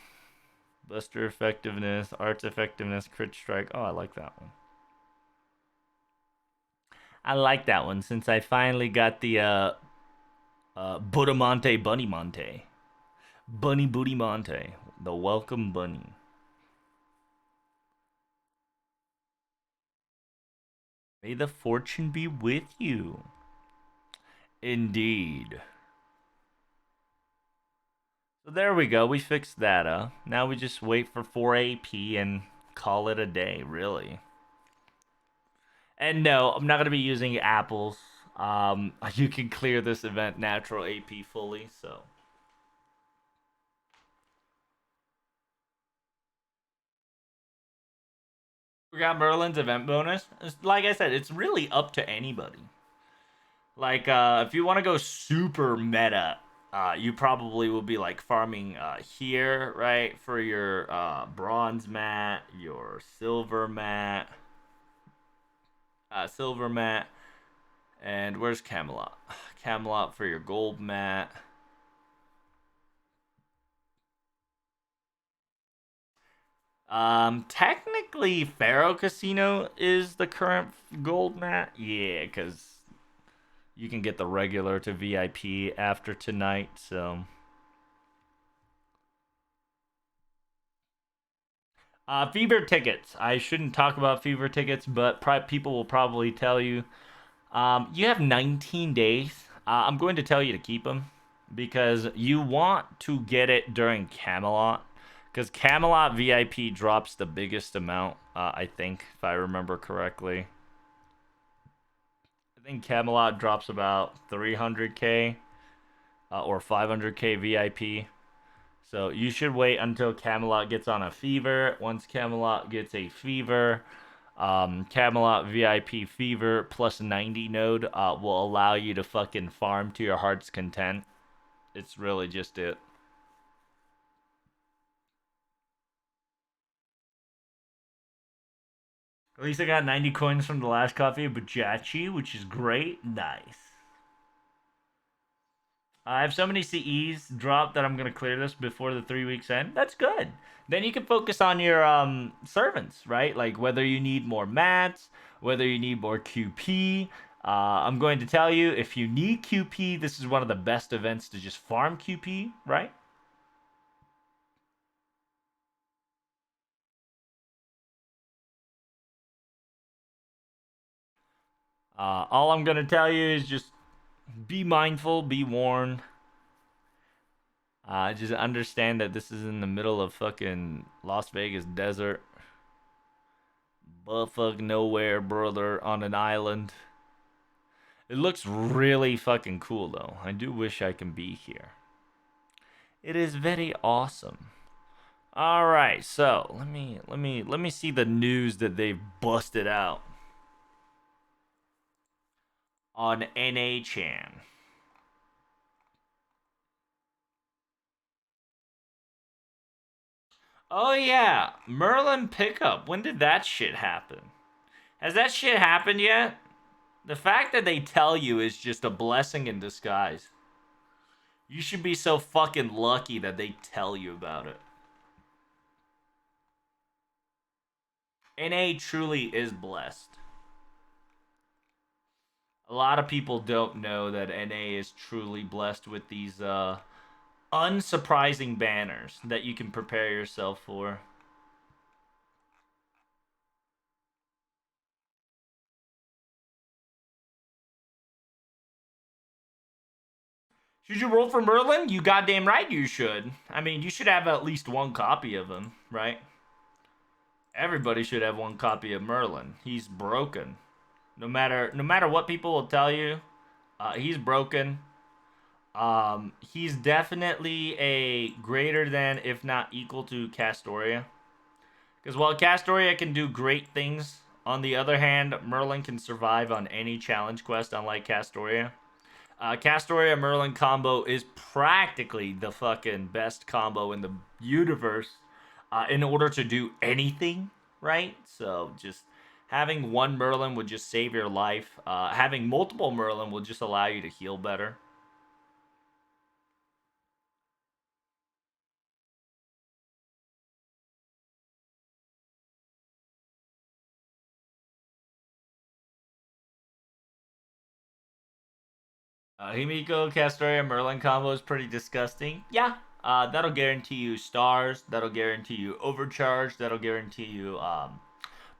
Speaker 1: Buster effectiveness, arts effectiveness, crit strike. Oh, I like that one. I like that one since I finally got the Buttamonte Bunny Monte. Bunny Booty Monte. The welcome bunny. May the fortune be with you. Indeed. So there we go. We fixed that up. Now we just wait for 4 AP and call it a day, really. And no, I'm not gonna be using apples. You can clear this event natural AP fully, so. We got Merlin's event bonus. Like I said, it's really up to anybody. Like, if you want to go super meta, you probably will be like farming here, right, for your bronze mat, your silver mat, and where's Camelot? Camelot for your gold mat. Technically, Pharaoh Casino is the current gold mat. Yeah, because you can get the regular to VIP after tonight. So, fever tickets. I shouldn't talk about fever tickets, but people will probably tell you. You have 19 days. I'm going to tell you to keep them because you want to get it during Camelot. Because Camelot VIP drops the biggest amount, I think, if I remember correctly. I think Camelot drops about 300k or 500k VIP. So you should wait until Camelot gets on a fever. Once Camelot gets a fever, Camelot VIP fever plus 90 node will allow you to fucking farm to your heart's content. It's really just it. At least I got 90 coins from the last copy of Bajachi, which is great. Nice. I have so many CEs dropped that I'm gonna clear this before the 3 weeks end. That's good. Then you can focus on your servants, right? Like whether you need more mats, whether you need more QP. I'm going to tell you, if you need QP, this is one of the best events to just farm QP, right? All I'm gonna tell you is just be mindful, be warned. Just understand that this is in the middle of fucking Las Vegas desert. Buttfuck nowhere, brother, on an island. It looks really fucking cool though. I do wish I can be here. It is very awesome. All right, so let me see the news that they've busted out on NA-chan. Oh yeah, Merlin pickup. When did that shit happen? Has that shit happened yet? The fact that they tell you is just a blessing in disguise. You should be so fucking lucky that they tell you about it. NA truly is blessed. A lot of people don't know that NA is truly blessed with these unsurprising banners that you can prepare yourself for. Should you roll for Merlin? You goddamn right you should. I mean, you should have at least one copy of him, right? Everybody should have one copy of Merlin. He's broken. No matter what people will tell you, he's broken. He's definitely a greater than, if not equal to, Castoria. Because while Castoria can do great things, on the other hand, Merlin can survive on any challenge quest, unlike Castoria. Castoria Merlin combo is practically the fucking best combo in the universe in order to do anything, right? So just having one Merlin would just save your life. Having multiple Merlin will just allow you to heal better. Himiko Castoria Merlin combo is pretty disgusting. Yeah, that'll guarantee you stars. That'll guarantee you overcharge. That'll guarantee you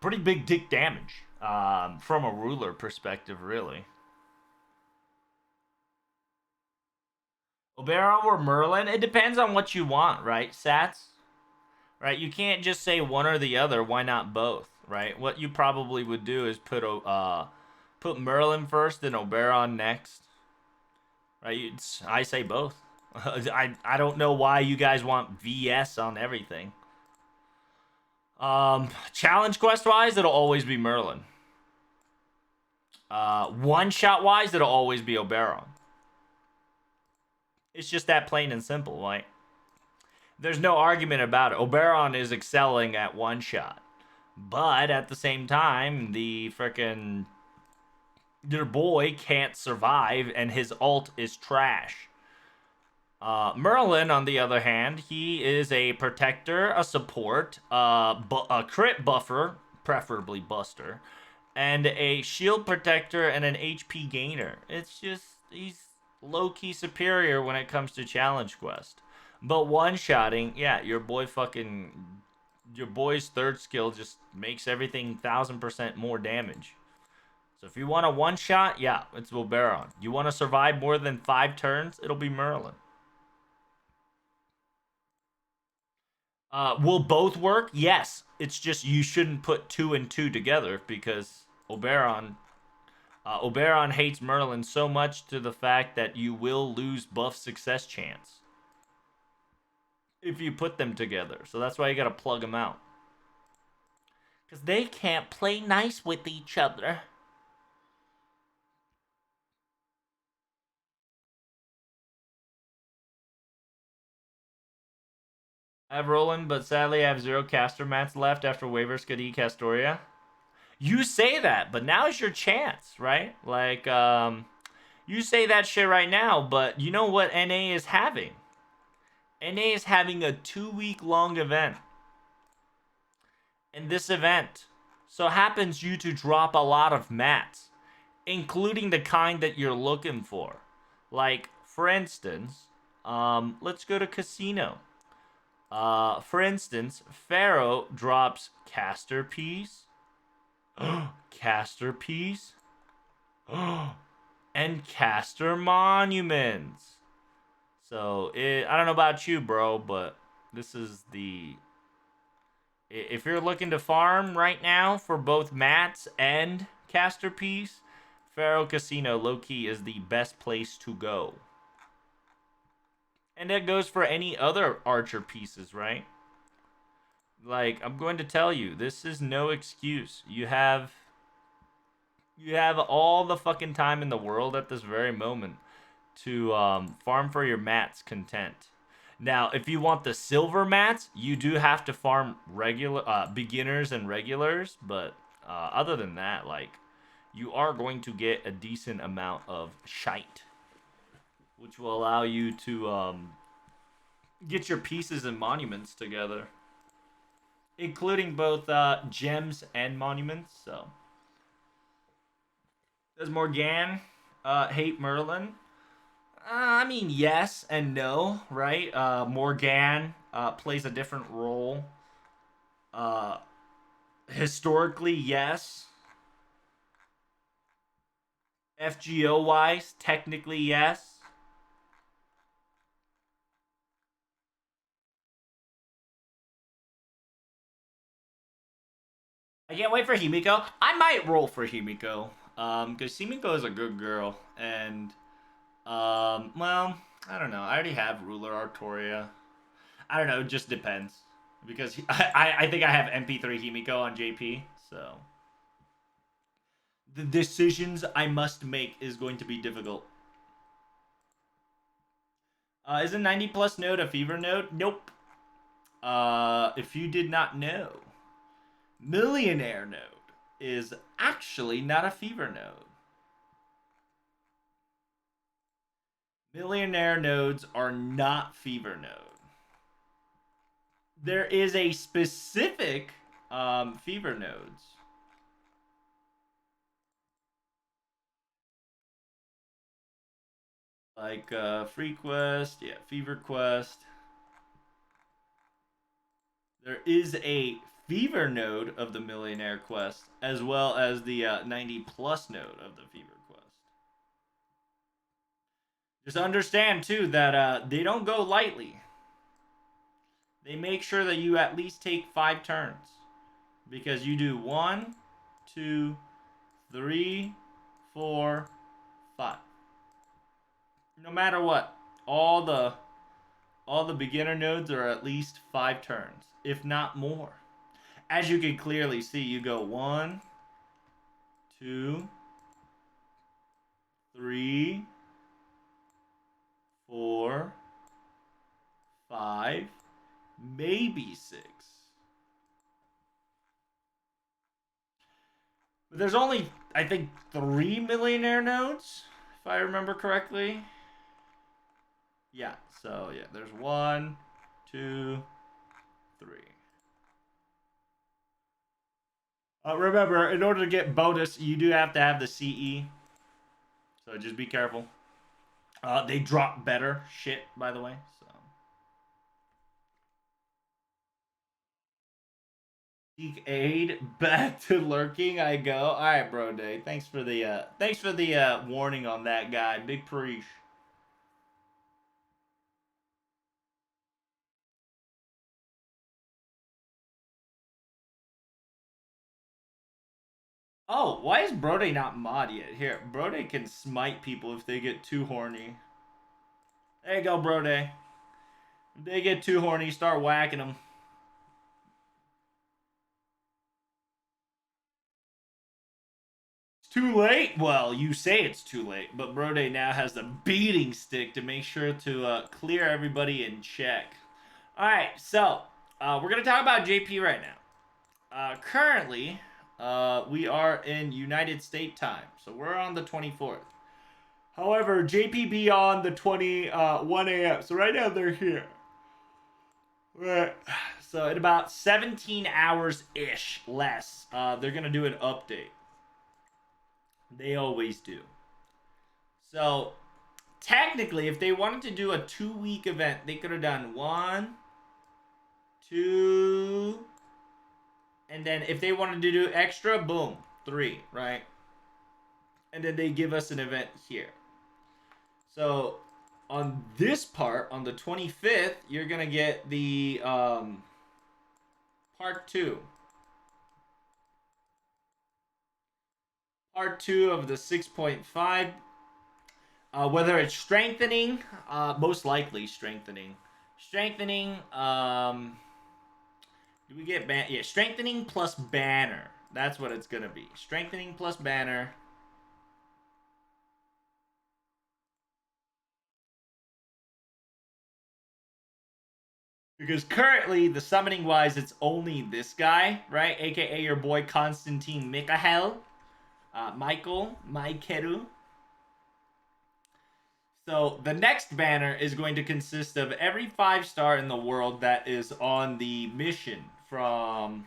Speaker 1: pretty big dick damage from a ruler perspective, really. Obera or Merlin? It depends on what you want, right, Sats? Right? You can't just say one or the other. Why not both? right? What you probably would do is put Merlin first, then Oberon next, right? I say both. I don't know why you guys want VS on everything. Challenge quest wise, it'll always be Merlin. One shot wise, it'll always be Oberon. It's just that plain and simple. Like, there's no argument about it. Oberon is excelling at one shot, but at the same time, the frickin' your boy can't survive, and his ult is trash. Merlin, on the other hand, he is a protector, a support, a crit buffer, preferably buster, and a shield protector and an HP gainer. It's just, he's low-key superior when it comes to challenge quest. But one-shotting, yeah, your boy's third skill just makes everything 1000% more damage. So if you want a one-shot, yeah, it's Oberon. You want to survive more than 5 turns, it'll be Merlin. Will both work? Yes. It's just you shouldn't put 2 and 2 together because Oberon hates Merlin so much to the fact that you will lose buff success chance if you put them together. So that's why you gotta plug them out. Because they can't play nice with each other. I have Roland, but sadly I have 0 caster mats left after Waver Skadi Castoria. You say that, but now's your chance, right? Like, you say that shit right now, but you know what NA is having? NA is having a 2-week long event. And this event so happens you to drop a lot of mats, including the kind that you're looking for. Like, for instance, let's go to Casino. For instance, Pharaoh drops Caster Piece, Caster Piece, and Caster Monuments. So, I don't know about you, bro, but this is the... If you're looking to farm right now for both mats and Caster Piece, Pharaoh Casino low-key is the best place to go. And that goes for any other archer pieces, right? Like, I'm going to tell you, this is no excuse. You have all the fucking time in the world at this very moment to farm for your mats content. Now, if you want the silver mats, you do have to farm regular beginners and regulars, but other than that, like, you are going to get a decent amount of shite, which will allow you to get your pieces and monuments together, including both gems and monuments. So, does Morgan hate Merlin? I mean, yes and no, right? Morgan plays a different role. Uh, Historically, yes. FGO wise, technically, yes. I can't wait for Himiko. I might roll for Himiko. Because Himiko is a good girl. And, well, I don't know. I already have Ruler Artoria. I don't know. It just depends. Because I think I have MP3 Himiko on JP. So, the decisions I must make is going to be difficult. Is a 90 plus node a fever node? Nope. If you did not know, Millionaire node is actually not a fever node. Millionaire nodes are not fever node. There is a specific fever nodes. Like Free Quest, yeah, Fever Quest. There is a Fever node of the Millionaire Quest, as well as the 90 plus node of the Fever Quest. Just understand, too, that they don't go lightly. They make sure that you at least take 5 turns. because you do 1, 2, 3, 4, 5. No matter what, all the beginner nodes are at least 5 turns, if not more. As you can clearly see, you go 1, 2, 3, 4, 5, maybe 6. But there's only, I think, 3 millionaire nodes, if I remember correctly. Yeah, so yeah, there's 1, 2, 3. Remember, in order to get bonus, you do have to have the CE. So just be careful. They drop better shit, by the way. So seek aid, back to lurking. I go. All right, bro. Day. Thanks for the warning on that guy. Big preach. Oh, why is Brode not mod yet? Here, Brode can smite people if they get too horny. There you go, Brode. If they get too horny, start whacking them. It's too late. Well, you say it's too late, but Brode now has the beating stick to make sure to clear everybody in check. All right, so we're gonna talk about JP right now. Currently, we are in United States time, so we're on the 24th. However, JP on the 21 a.m. So right now they're here. Right. So in about 17 hours ish less, they're gonna do an update. They always do. So technically, if they wanted to do a 2-week event, they could have done 1, 2, and then if they wanted to do extra, boom, 3, right? And then they give us an event here. So on this part, on the 25th, you're gonna get the part 2. Part 2 of the 6.5. Whether it's strengthening, most likely strengthening. Strengthening, do we get yeah, strengthening plus banner. That's what it's gonna be. Strengthening plus banner. Because currently, the summoning wise, it's only this guy, right? AKA your boy Constantine Mikhael. Michael, Maikeru. So the next banner is going to consist of every 5-star in the world that is on the mission from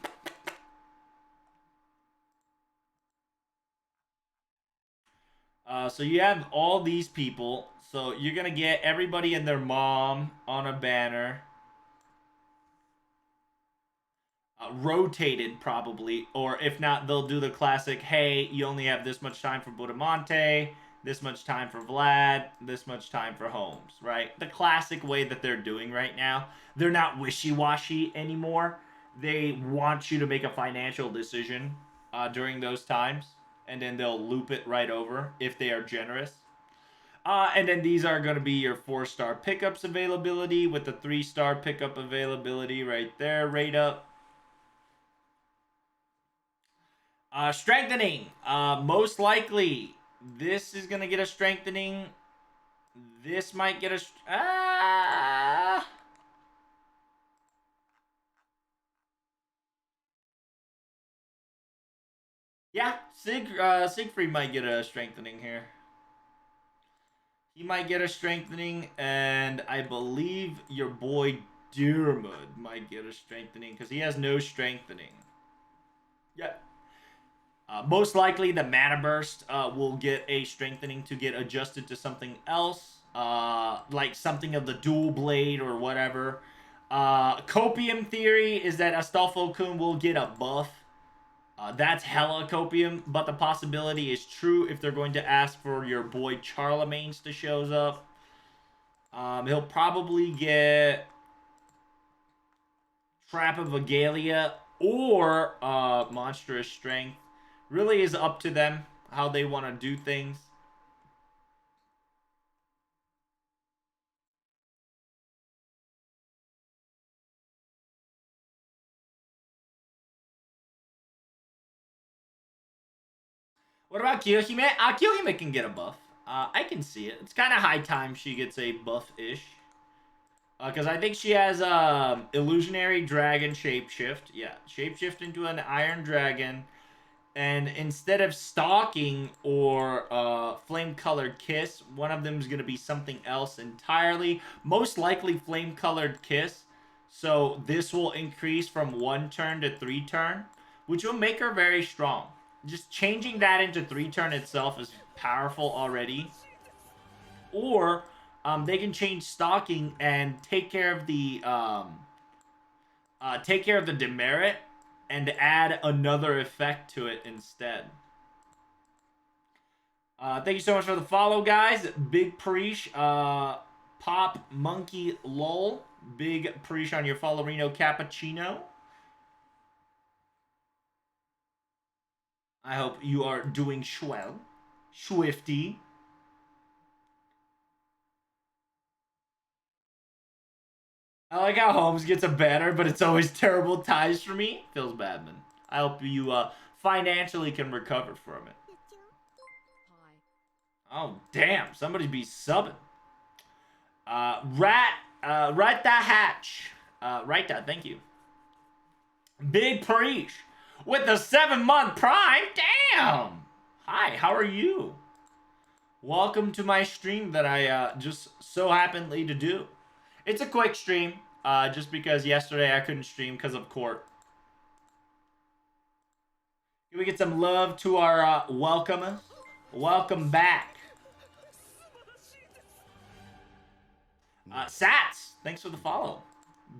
Speaker 1: so you have all these people. So you're gonna get everybody and their mom on a banner. Rotated probably, or if not, they'll do the classic. Hey, you only have this much time for Budamonte, this much time for Vlad, this much time for Holmes, right? The classic way that they're doing right now. They're not wishy-washy anymore. They want you to make a financial decision during those times, and then they'll loop it right over if they are generous. And then these are going to be your 4-star pickups availability with the 3-star pickup availability right there, right up. Strengthening. Most likely, this is going to get a strengthening. This might get a... Yeah, Siegfried might get a strengthening here. He might get a strengthening, and I believe your boy Diarmid might get a strengthening, because he has no strengthening. Yeah. Most likely, the Mana Burst will get a strengthening to get adjusted to something else, like something of the Dual Blade or whatever. Copium theory is that Astolfo-kun will get a buff. That's hella copium, but the possibility is true if they're going to ask for your boy Charlemagne's to shows up. He'll probably get Trap of Agalia or monstrous strength. Really is up to them how they want to do things. What about Kiyohime? Kiyohime can get a buff. I can see it. It's kind of high time she gets a buff-ish. Because I think she has illusionary dragon shapeshift. Yeah, shapeshift into an iron dragon. And instead of stalking or flame colored kiss, one of them is going to be something else entirely. Most likely flame colored kiss. So this will increase from 1 turn to 3 turn, which will make her very strong. Just changing that into 3 turn itself is powerful already. Or they can change stalking and take care of the demerit and add another effect to it instead. Thank you so much for the follow, guys. Big Preach, Pop Monkey Lol. Big Preach on your follow, Reno Cappuccino. I hope you are doing swell. Swifty. I like how Holmes gets a banner, but it's always terrible ties for me. Feels bad, man. I hope you financially can recover from it. Oh, damn. Somebody be subbing. Right that hatch. Right that, thank you. Big Preach with the 7-month prime. Damn. Hi, how are you? Welcome to my stream that I just so happened to do. It's a quick stream, just because yesterday I couldn't stream because of court. Can we get some love to our welcomers? Welcome back. Sats, thanks for the follow.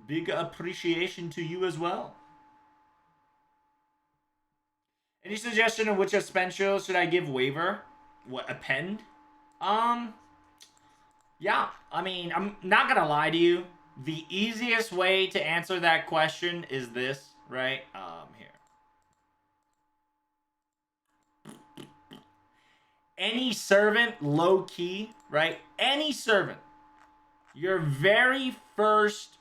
Speaker 1: Big appreciation to you as well. Any suggestion of which suspension should I give waiver? What, append? Yeah, I mean, I'm not gonna lie to you. The easiest way to answer that question is this, right? Here. Any servant, low key, right? Any servant. Your very first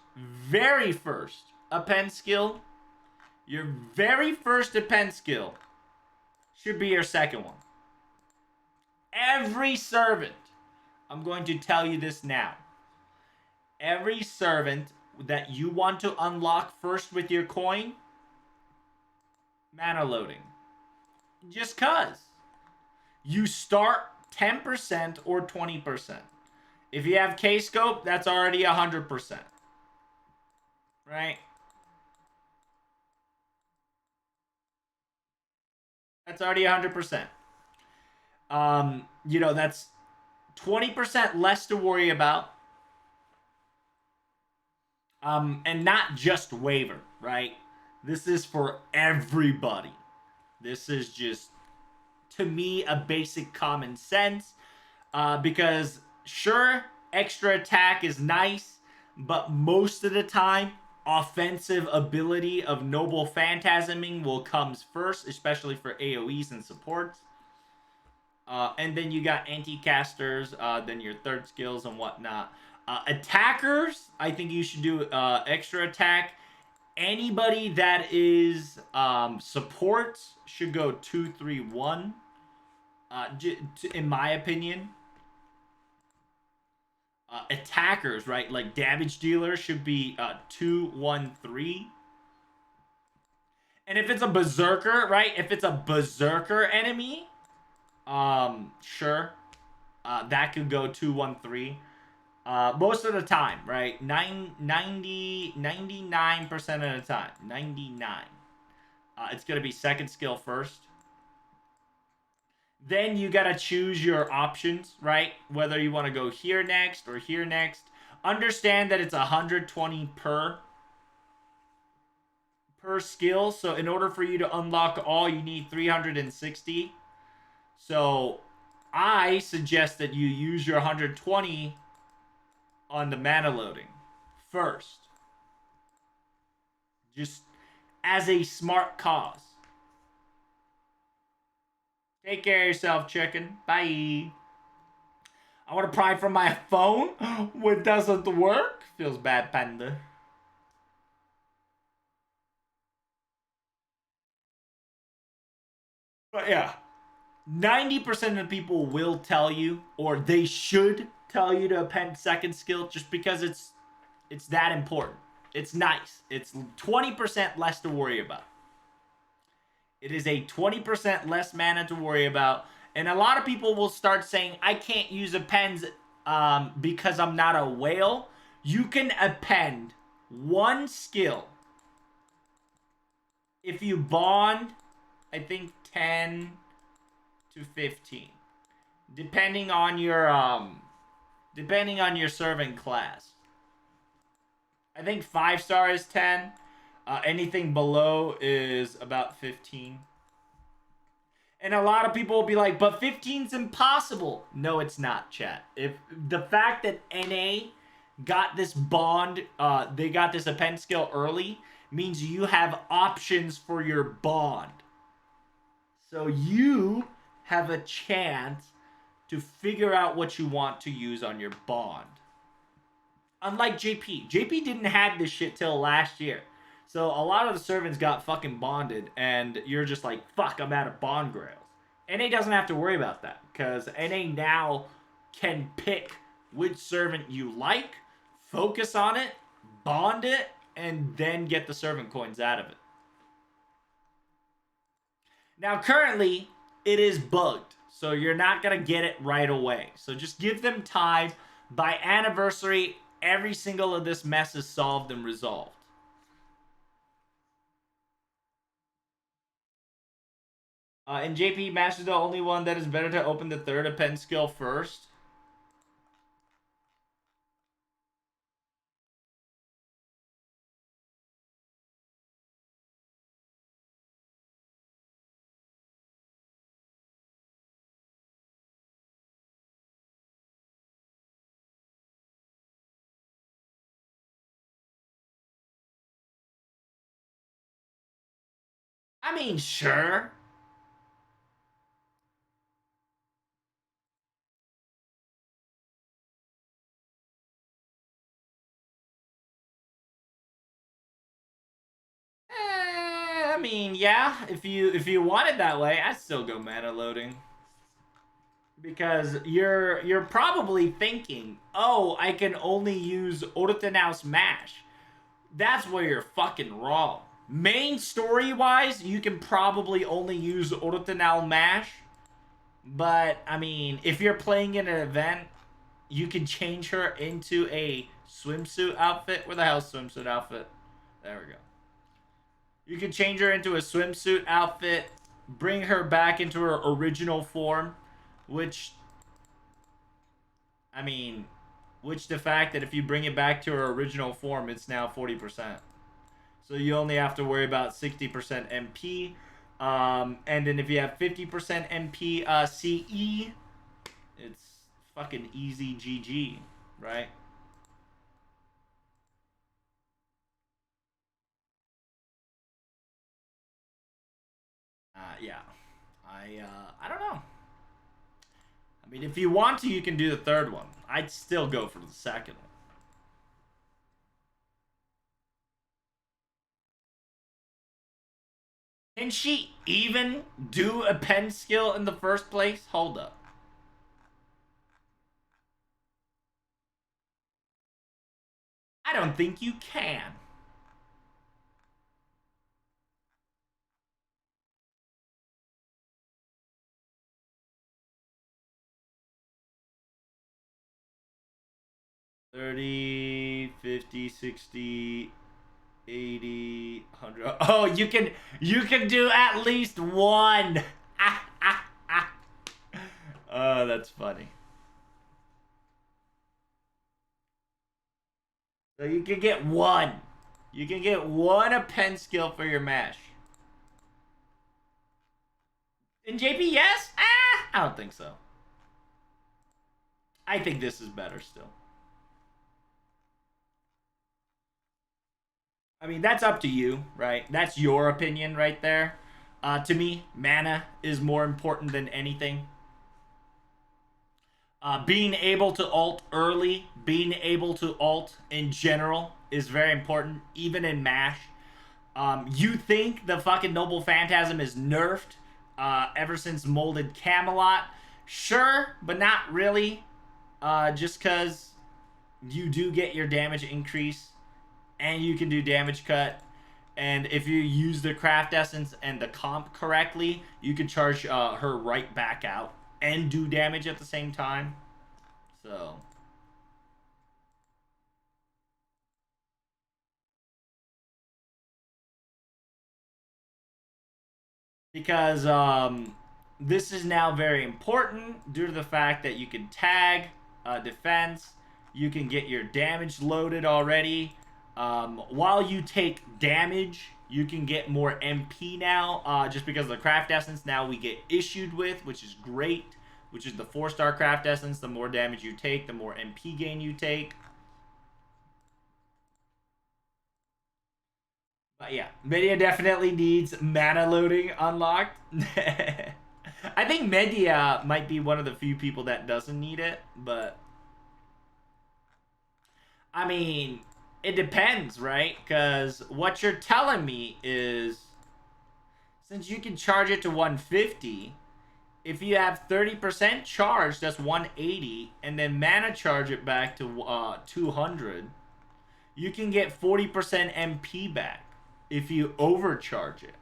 Speaker 1: append skill, your very first append skill should be your second one. Every servant, I'm going to tell you this now. Every servant that you want to unlock first with your coin, mana loading. Just cuz. You start 10% or 20%. If you have K-Scope, that's already 100%. Right? That's already 100%. You know, that's 20% less to worry about. And not just waiver, right? This is for everybody. This is just, to me, a basic common sense. Because, sure, extra attack is nice, but most of the time, offensive ability of Noble Phantasming will comes first, especially for AoEs and supports. And then you got anti-casters, then your third skills and whatnot. Attackers, I think you should do extra attack. Anybody that is support should go 2, 3, 1. In my opinion. Attackers, right? Like damage dealers should be 2, 1, 3. And if it's a berserker, right? If it's a berserker enemy, sure, that could go 2, 1, 3. Most of the time, right? 99% of the time. 99. It's going to be second skill first. Then you got to choose your options, right? Whether you want to go here next or here next. Understand that it's 120 per skill. So in order for you to unlock all, you need 360. So I suggest that you use your 120 on the mana loading first. Just as a smart cause. Take care of yourself, chicken. Bye. I want to pry from my phone. What doesn't work? Feels bad, panda. But yeah, 90% of the people will tell you, or they should tell you to append second skill just because it's that important. It's nice. It's 20% less to worry about. It is a 20% less mana to worry about. And a lot of people will start saying, I can't use appends because I'm not a whale. You can append one skill if you bond, I think 10 to 15. Depending on your serving class. I think 5-star is 10. Anything below is about 15. And a lot of people will be like, but 15's impossible. No, it's not, chat. If the fact that NA got this bond, they got this append skill early, means you have options for your bond. So you have a chance to figure out what you want to use on your bond. Unlike JP. JP didn't have this shit till last year. So a lot of the servants got fucking bonded, and you're just like, fuck, I'm out of bond grails. NA doesn't have to worry about that, because NA now can pick which servant you like, focus on it, bond it, and then get the servant coins out of it. Now, currently, it is bugged, so you're not going to get it right away. So just give them time. By anniversary, every single of this mess is solved and resolved. And JP, Master's the only one that is better to open the third append skill first. I mean, sure. I mean, yeah. If you want it that way, I'd still go mana loading. Because you're probably thinking, oh, I can only use Orotenaus Mash. That's where you're fucking wrong. Main story wise, you can probably only use Orotenal Mash. But I mean, if you're playing in an event, you can change her into a swimsuit outfit. Where the hell's swimsuit outfit? There we go. You can change her into a swimsuit outfit, bring her back into her original form, which, I mean, which the fact that if you bring it back to her original form, it's now 40%. So you only have to worry about 60% MP. And then if you have 50% MP CE, it's fucking easy GG, right? Yeah. I don't know. I mean, if you want to, you can do the third one. I'd still go for the second one. Can she even do a pen skill in the first place? Hold up. I don't think you can. $30, $50, $60, $80, $100. Oh, you can do at least one. Oh, that's funny. So you can get one. You can get one append skill for your mash. In JP, yes? I don't think so. I think this is better still. I mean, that's up to you, right? That's your opinion right there. To me, mana is more important than anything. Being able to ult early, being able to ult in general is very important, even in MASH. You think the fucking Noble Phantasm is nerfed ever since Molded Camelot? Sure, but not really. Just because you do get your damage increase and you can do damage cut. And if you use the craft essence and the comp correctly, you can charge her right back out and do damage at the same time. So because this is now very important due to the fact that you can tag defense, you can get your damage loaded already. While you take damage, you can get more MP now, just because of the craft essence. Now we get issued with, which is great. Which is the 4-star craft essence. The more damage you take, the more MP gain you take. But yeah, Media definitely needs mana loading unlocked. I think Media might be one of the few people that doesn't need it, but I mean, it depends, right? Because what you're telling me is since you can charge it to 150, if you have 30% charge, that's 180, and then mana charge it back to 200, you can get 40% MP back if you overcharge it.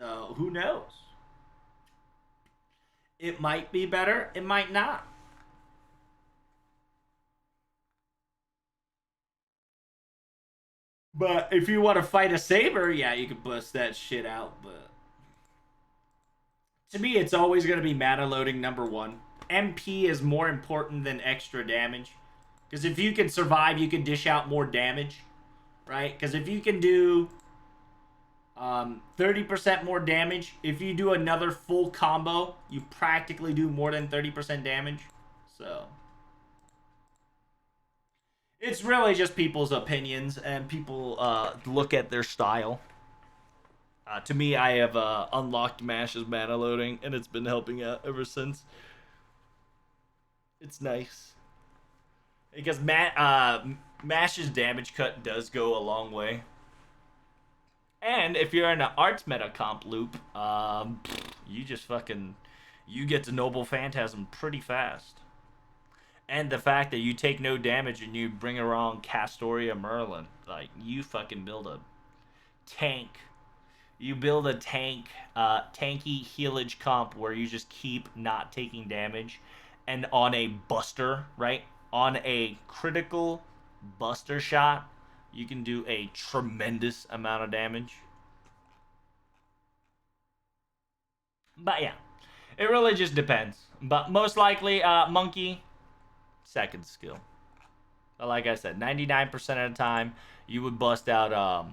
Speaker 1: So who knows? It might be better, it might not. But if you want to fight a saber, yeah, you can bust that shit out. But to me, it's always going to be mana loading number one. MP is more important than extra damage. Because if you can survive, you can dish out more damage, right? Because if you can do 30% more damage, if you do another full combo, you practically do more than 30% damage. So it's really just people's opinions and people look at their style. To me, I have unlocked Mash's mana loading, and it's been helping out ever since. It's nice because Mash's damage cut does go a long way. And if you're in an arts meta comp loop, you just fucking you get to Noble Phantasm pretty fast. And the fact that you take no damage and you bring around Castoria Merlin, like you fucking build a tank. You build a tanky healage comp where you just keep not taking damage, and on a buster, right? On a critical buster shot, you can do a tremendous amount of damage. But yeah, it really just depends. But most likely, Monkey, second skill. But like I said, 99% of the time, you would bust out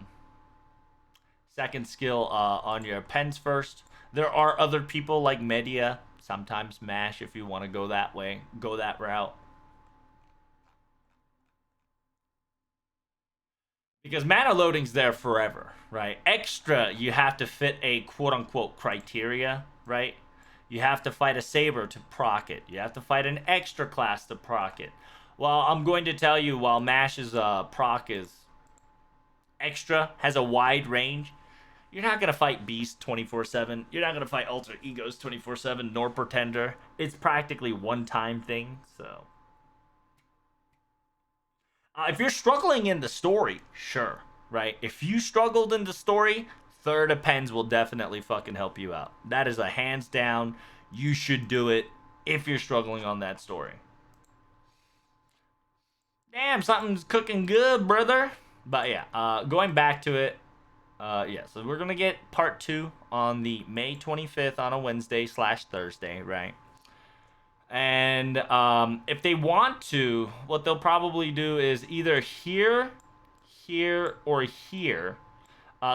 Speaker 1: second skill on your pens first. There are other people like Media, sometimes Mash if you want to go that way, go that route. Because mana loading's there forever, right? Extra, you have to fit a quote unquote criteria, right? You have to fight a saber to proc it. You have to fight an extra class to proc it. Well, I'm going to tell you, while Mash's proc is extra, has a wide range, you're not going to fight Beast 24/7. You're not going to fight Alter Egos 24/7, nor Pretender. It's practically one-time thing, so. If you're struggling in the story, sure, right? If you struggled in the story, Third of Pens will definitely fucking help you out. That is a hands down, you should do it if you're struggling on that story. Damn, something's cooking good, brother. But yeah, going back to it, yeah, so we're gonna get part 2 on the May 25th on a Wednesday / Thursday, right? And if they want to, what they'll probably do is either here, here, or here.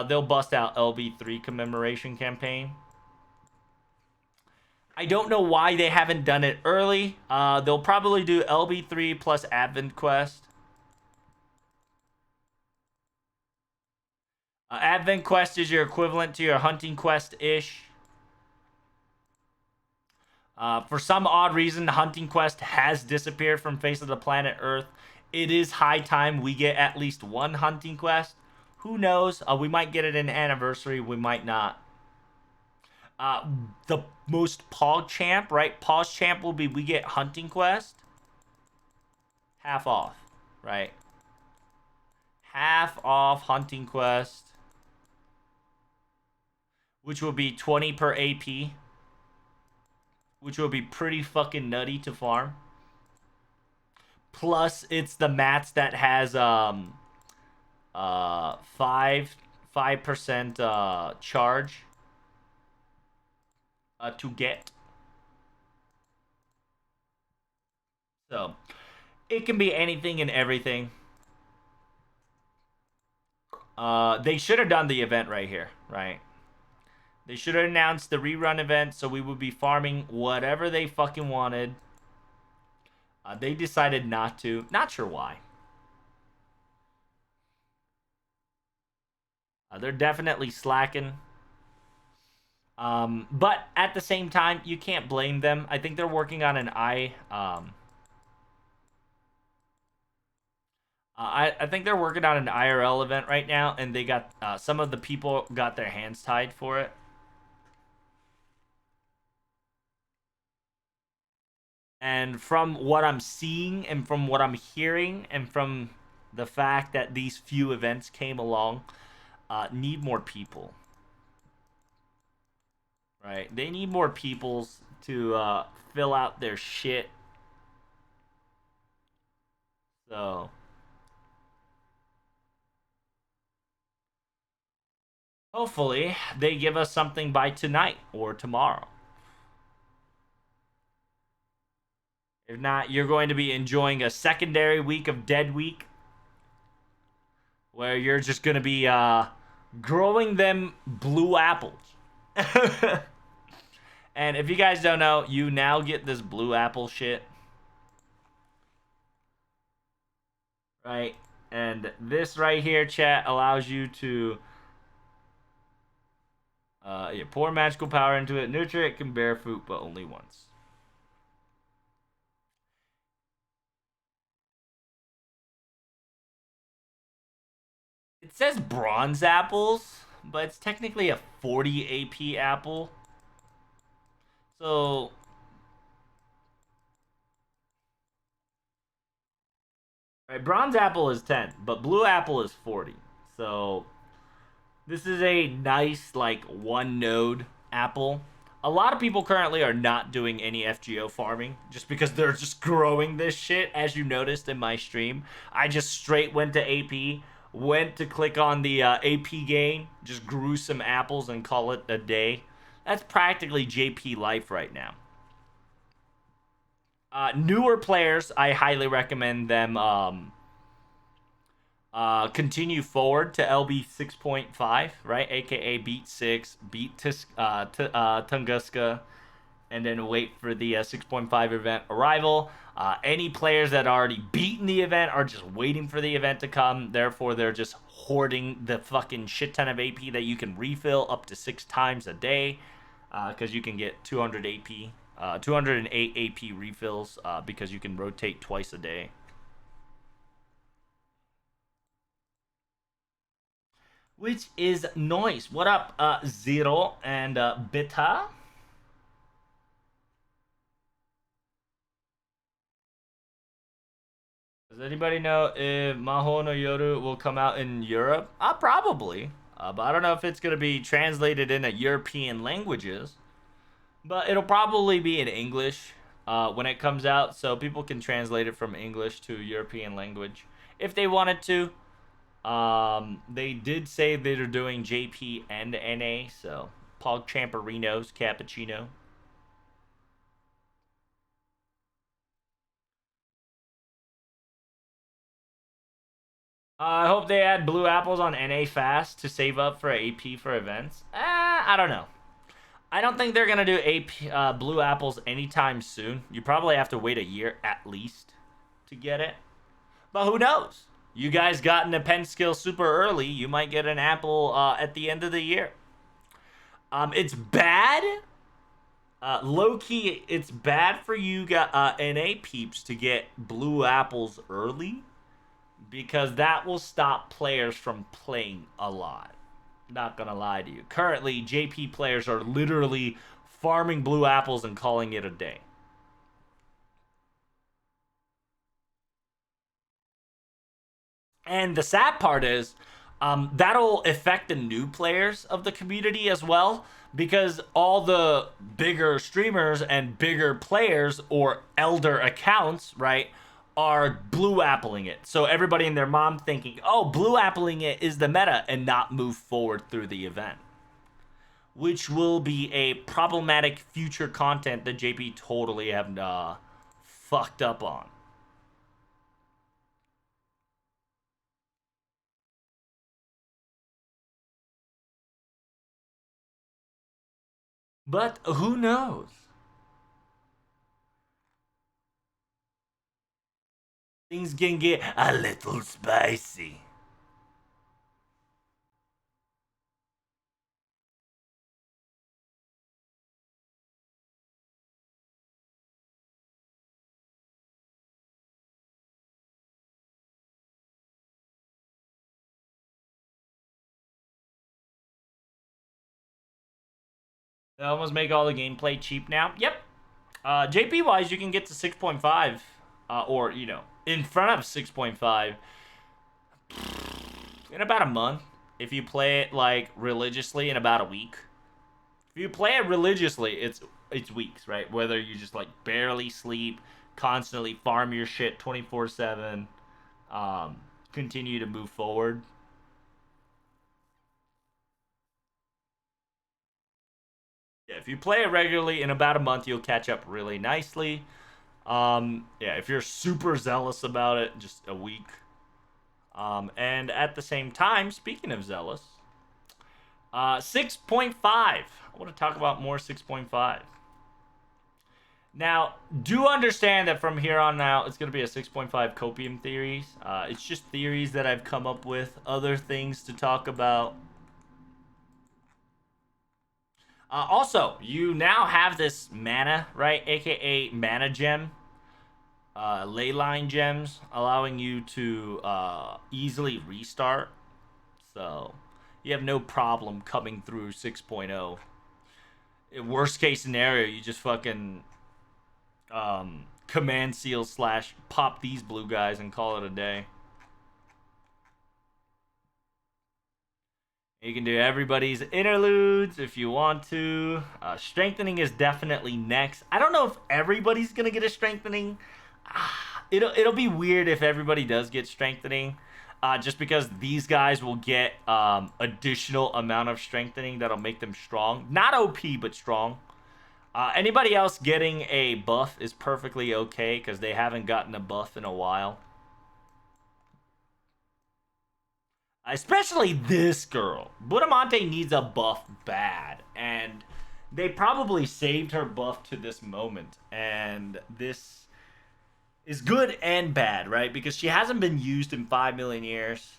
Speaker 1: They'll bust out LB3 commemoration campaign. I don't know why they haven't done it early. They'll probably do LB3 plus Advent Quest. Advent Quest is your equivalent to your Hunting Quest-ish. For some odd reason, the Hunting Quest has disappeared from face of the planet Earth. It is high time we get at least one Hunting Quest. Who knows? We might get it in Anniversary. We might not. The most PogChamp, right? PogChamp will be we get Hunting Quest. Half off, right? Half off Hunting Quest. Which will be 20 per AP. Which will be pretty fucking nutty to farm. Plus, it's the mats that has 5% charge to get. So it can be anything and everything. They should have done the event right here, right? They should have announced the rerun event so we would be farming whatever they fucking wanted. They decided not to. Not sure why. They're definitely slacking. But at the same time, you can't blame them. I think they're working on an I think they're working on an IRL event right now, and they got some of the people got their hands tied for it. And from what I'm seeing and from what I'm hearing and from the fact that these few events came along, need more people. Right? They need more peoples to fill out their shit. So hopefully they give us something by tonight or tomorrow. If not, you're going to be enjoying a secondary week of Dead Week where you're just going to be growing them blue apples. And if you guys don't know, you now get this blue apple shit. Right? And this right here, chat, allows you to pour magical power into it. Nurture it can bear fruit, but only once. It says bronze apples, but it's technically a 40 AP apple. So right, bronze apple is 10, but blue apple is 40. So this is a nice like one node apple. A lot of people currently are not doing any FGO farming just because they're just growing this shit. As you noticed in my stream, I just straight went to AP, went to click on the AP gain, just grew some apples and call it a day. That's practically JP life right now. Newer players, I highly recommend them continue forward to LB 6.5, right? AKA beat 6, beat Tunguska, and then wait for the 6.5 event arrival. Any players that already beaten the event are just waiting for the event to come. Therefore, they're just hoarding the fucking shit ton of AP that you can refill up to 6 times a day. Because you can get 200 AP, 208 AP refills because you can rotate twice a day. Which is nice. What up, Zero and Beta? Does anybody know if Maho no Yoru will come out in Europe? Probably. But I don't know if it's going to be translated into European languages. But it'll probably be in English when it comes out, so people can translate it from English to European language if they wanted to. They did say they're doing JP and NA, so Pog Champerinos, Cappuccino. I hope they add blue apples on NA fast to save up for AP for events. I don't know. I don't think they're gonna do blue apples anytime soon. You probably have to wait a year at least to get it. But who knows? You guys got into pen skill super early. You might get an apple at the end of the year. It's bad. Low key, it's bad for you NA peeps to get blue apples early because that will stop players from playing a lot. Not gonna lie to you. Currently, JP players are literally farming blue apples and calling it a day. And the sad part is, that'll affect the new players of the community as well, because all the bigger streamers and bigger players or elder accounts, right, are blue appling it. So everybody and their mom thinking, oh, blue appling it is the meta and not move forward through the event. Which will be a problematic future content that JP totally have fucked up on. But who knows? Things can get a little spicy. They almost make all the gameplay cheap now. Yep. JP wise, you can get to 6.5, or in front of 6.5 in about a month if you play it like religiously in about a week. If you play it religiously, it's weeks, right? Whether you just like barely sleep, constantly farm your shit 24/7, continue to move forward. Yeah, if you play it regularly in about a month, you'll catch up really nicely. Yeah, if you're super zealous about it, just a week. And at the same time, speaking of zealous, 6.5. I want to talk about more 6.5. Now, do understand that from here on out, it's going to be a 6.5 copium theories. It's just theories that I've come up with, other things to talk about. Also, you now have this mana, right? AKA mana gem. Ley line gems, allowing you to easily restart. So, you have no problem coming through 6.0. In worst case scenario, you just fucking command seal / pop these blue guys and call it a day. You can do everybody's interludes if you want to. Strengthening is definitely next. I don't know if everybody's gonna get a strengthening. It'll be weird if everybody does get strengthening, just because these guys will get additional amount of strengthening that'll make them strong. Not OP, but strong. Anybody else getting a buff is perfectly okay because they haven't gotten a buff in a while. Especially this girl. Budamante needs a buff bad, and they probably saved her buff to this moment. And this is good and bad, right? Because she hasn't been used in 5 million years.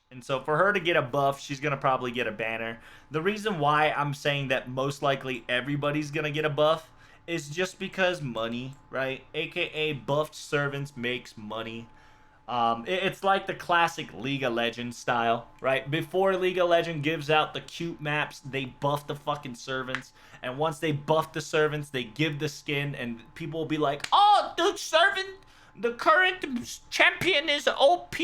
Speaker 1: And so for her to get a buff, she's going to probably get a banner. The reason why I'm saying that most likely everybody's going to get a buff is just because money, right? AKA buffed servants makes money. It's like the classic League of Legends style, right? Before League of Legends gives out the cute maps, they buff the fucking servants. And once they buff the servants, they give the skin, and people will be like, oh, the servant, the current champion is OP.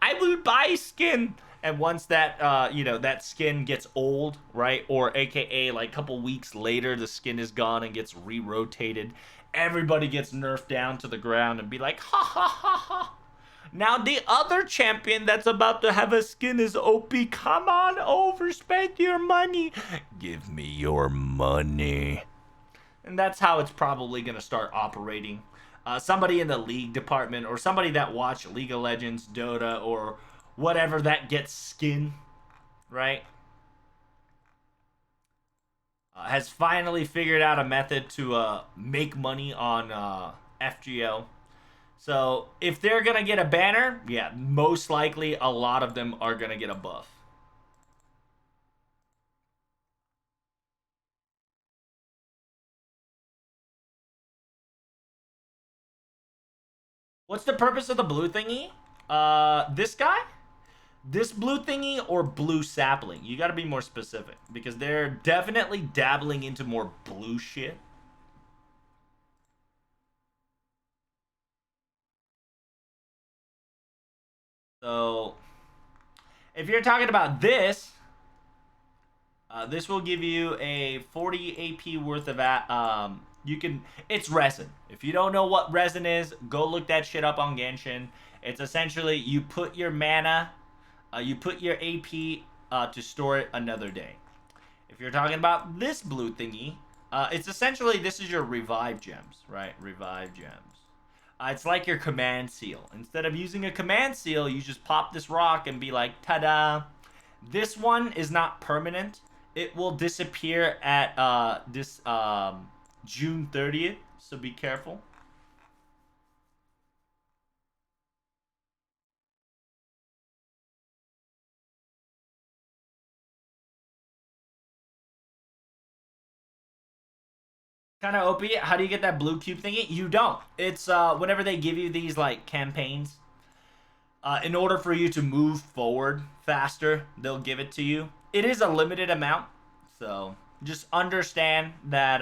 Speaker 1: I will buy skin. And once that, that skin gets old, right? Or AKA, like a couple weeks later, the skin is gone and gets re-rotated. Everybody gets nerfed down to the ground and be like, ha ha ha ha. Now the other champion that's about to have a skin is OP. Come on over, spend your money. Give me your money. And that's how it's probably going to start operating. Somebody in the league department or somebody that watch League of Legends, Dota, or whatever that gets skin, right? has finally figured out a method to make money on FGO. So if they're gonna get a banner, yeah, most likely a lot of them are gonna get a buff. What's the purpose of the blue thingy? This guy? This blue thingy or blue sapling? You gotta be more specific because they're definitely dabbling into more blue shit. So if you're talking about this, this will give you a 40 AP worth of you can. It's resin. If you don't know what resin is, go look that shit up on Genshin. It's essentially you put your mana, you put your AP to store it another day. If you're talking about this blue thingy, it's essentially this is your revive gems, right? Revive gems. It's like your command seal. Instead of using a command seal, you just pop this rock and be like, ta-da. This one is not permanent. It will disappear at this June 30th, so be careful. Kind of OP. How do you get that blue cube thingy? You don't. It's whenever they give you these like campaigns, in order for you to move forward faster, they'll give it to you. It is a limited amount, so just understand that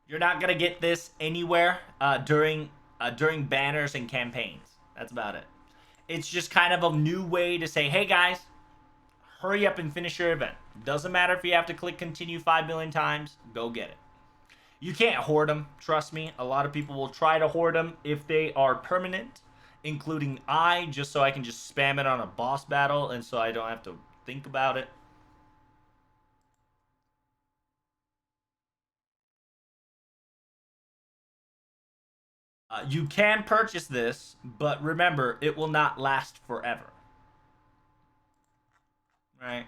Speaker 1: you're not gonna get this anywhere during banners and campaigns. That's about it. It's just kind of a new way to say, hey guys, hurry up and finish your event. Doesn't matter if you have to click continue 5 million times, go get it. You can't hoard them, trust me. A lot of people will try to hoard them if they are permanent, including I, just so I can just spam it on a boss battle and so I don't have to think about it. You can purchase this, but remember, it will not last forever. Right?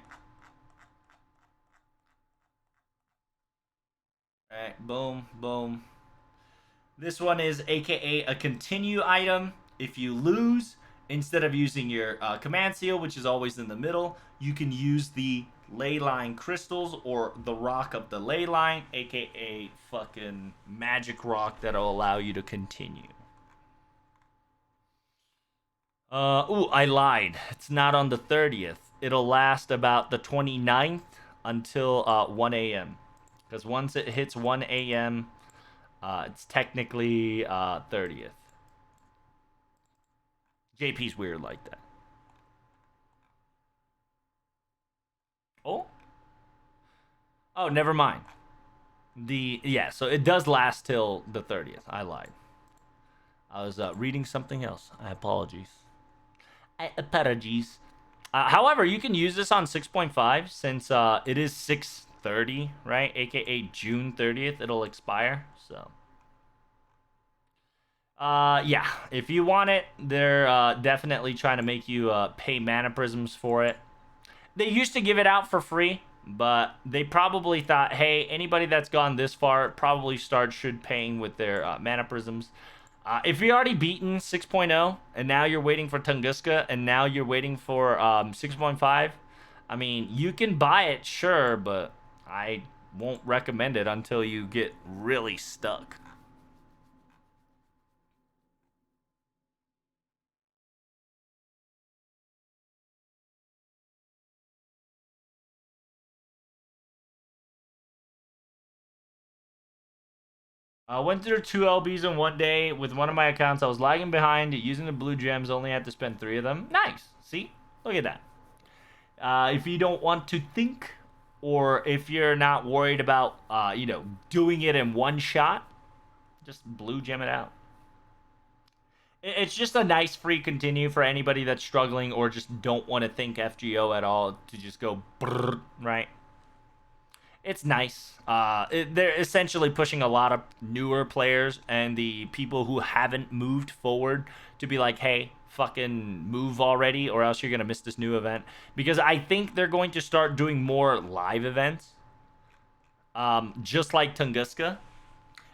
Speaker 1: Right, boom, boom. This one is aka a continue item. If you lose, instead of using your command seal, which is always in the middle, you can use the ley line crystals or the rock of the ley line, aka fucking magic rock that'll allow you to continue. Ooh, I lied. It's not on the 30th. It'll last about the 29th until 1 a.m. Because once it hits 1 a.m., it's technically 30th. JP's weird like that. Oh? Oh, never mind. So it does last till the 30th. I lied. I was reading something else. I apologies. Apologies. However, you can use this on 6.5 since it is 6:30, right? AKA June 30th. It'll expire. So, yeah. If you want it, they're definitely trying to make you pay mana prisms for it. They used to give it out for free, but they probably thought, hey, anybody that's gone this far probably should paying with their mana prisms. If you're already beaten 6.0 and now you're waiting for Tunguska and now you're waiting for 6.5, I mean, you can buy it, sure, but I won't recommend it until you get really stuck. I went through 2 LBs in one day with one of my accounts. I was lagging behind using the blue gems. Only had to spend 3 of them. Nice. See? Look at that. If you don't want to think, or if you're not worried about, doing it in one shot, just blue gem it out. It's just a nice free continue for anybody that's struggling or just don't want to think FGO at all to just go brrr, right? It's nice. They're essentially pushing a lot of newer players and the people who haven't moved forward to be like, hey, fucking move already, or else you're going to miss this new event. Because I think they're going to start doing more live events, just like Tunguska.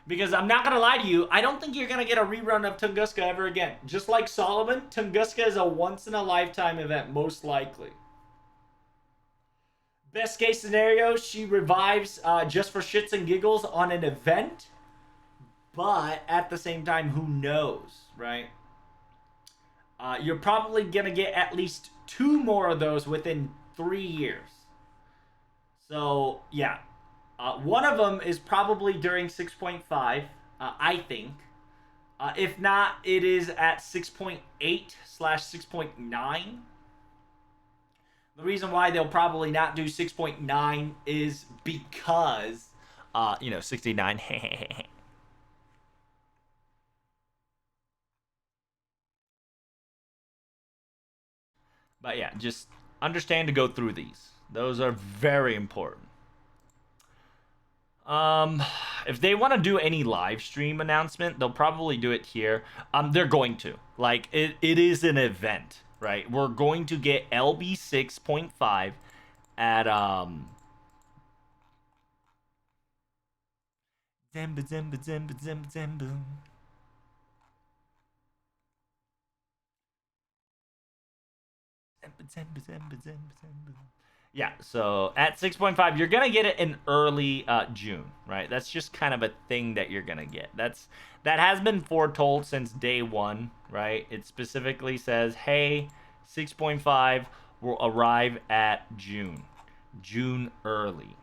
Speaker 1: Because I'm not going to lie to you, I don't think you're going to get a rerun of Tunguska ever again. Just like Solomon, Tunguska is a once-in-a-lifetime event, most likely. Best case scenario, she revives just for shits and giggles on an event. But at the same time, who knows, right? You're probably going to get at least 2 more of those within 3 years. So, yeah. One of them is probably during 6.5, I think. If not, it is at 6.8/6.9. The reason why they'll probably not do 6.9 is because, 69. But yeah, just understand to go through these. Those are very important. Um, if they want to do any live stream announcement, they'll probably do it here. They're going to. Like, it is an event, right? We're going to get LB 6.5 at Zemba Zemba Zemba Zemba Zemba. Yeah, so at 6.5, you're gonna get it in early June, right? That's just kind of a thing that you're gonna get. That has been foretold since day one, right? It specifically says, "Hey, 6.5 will arrive at June early."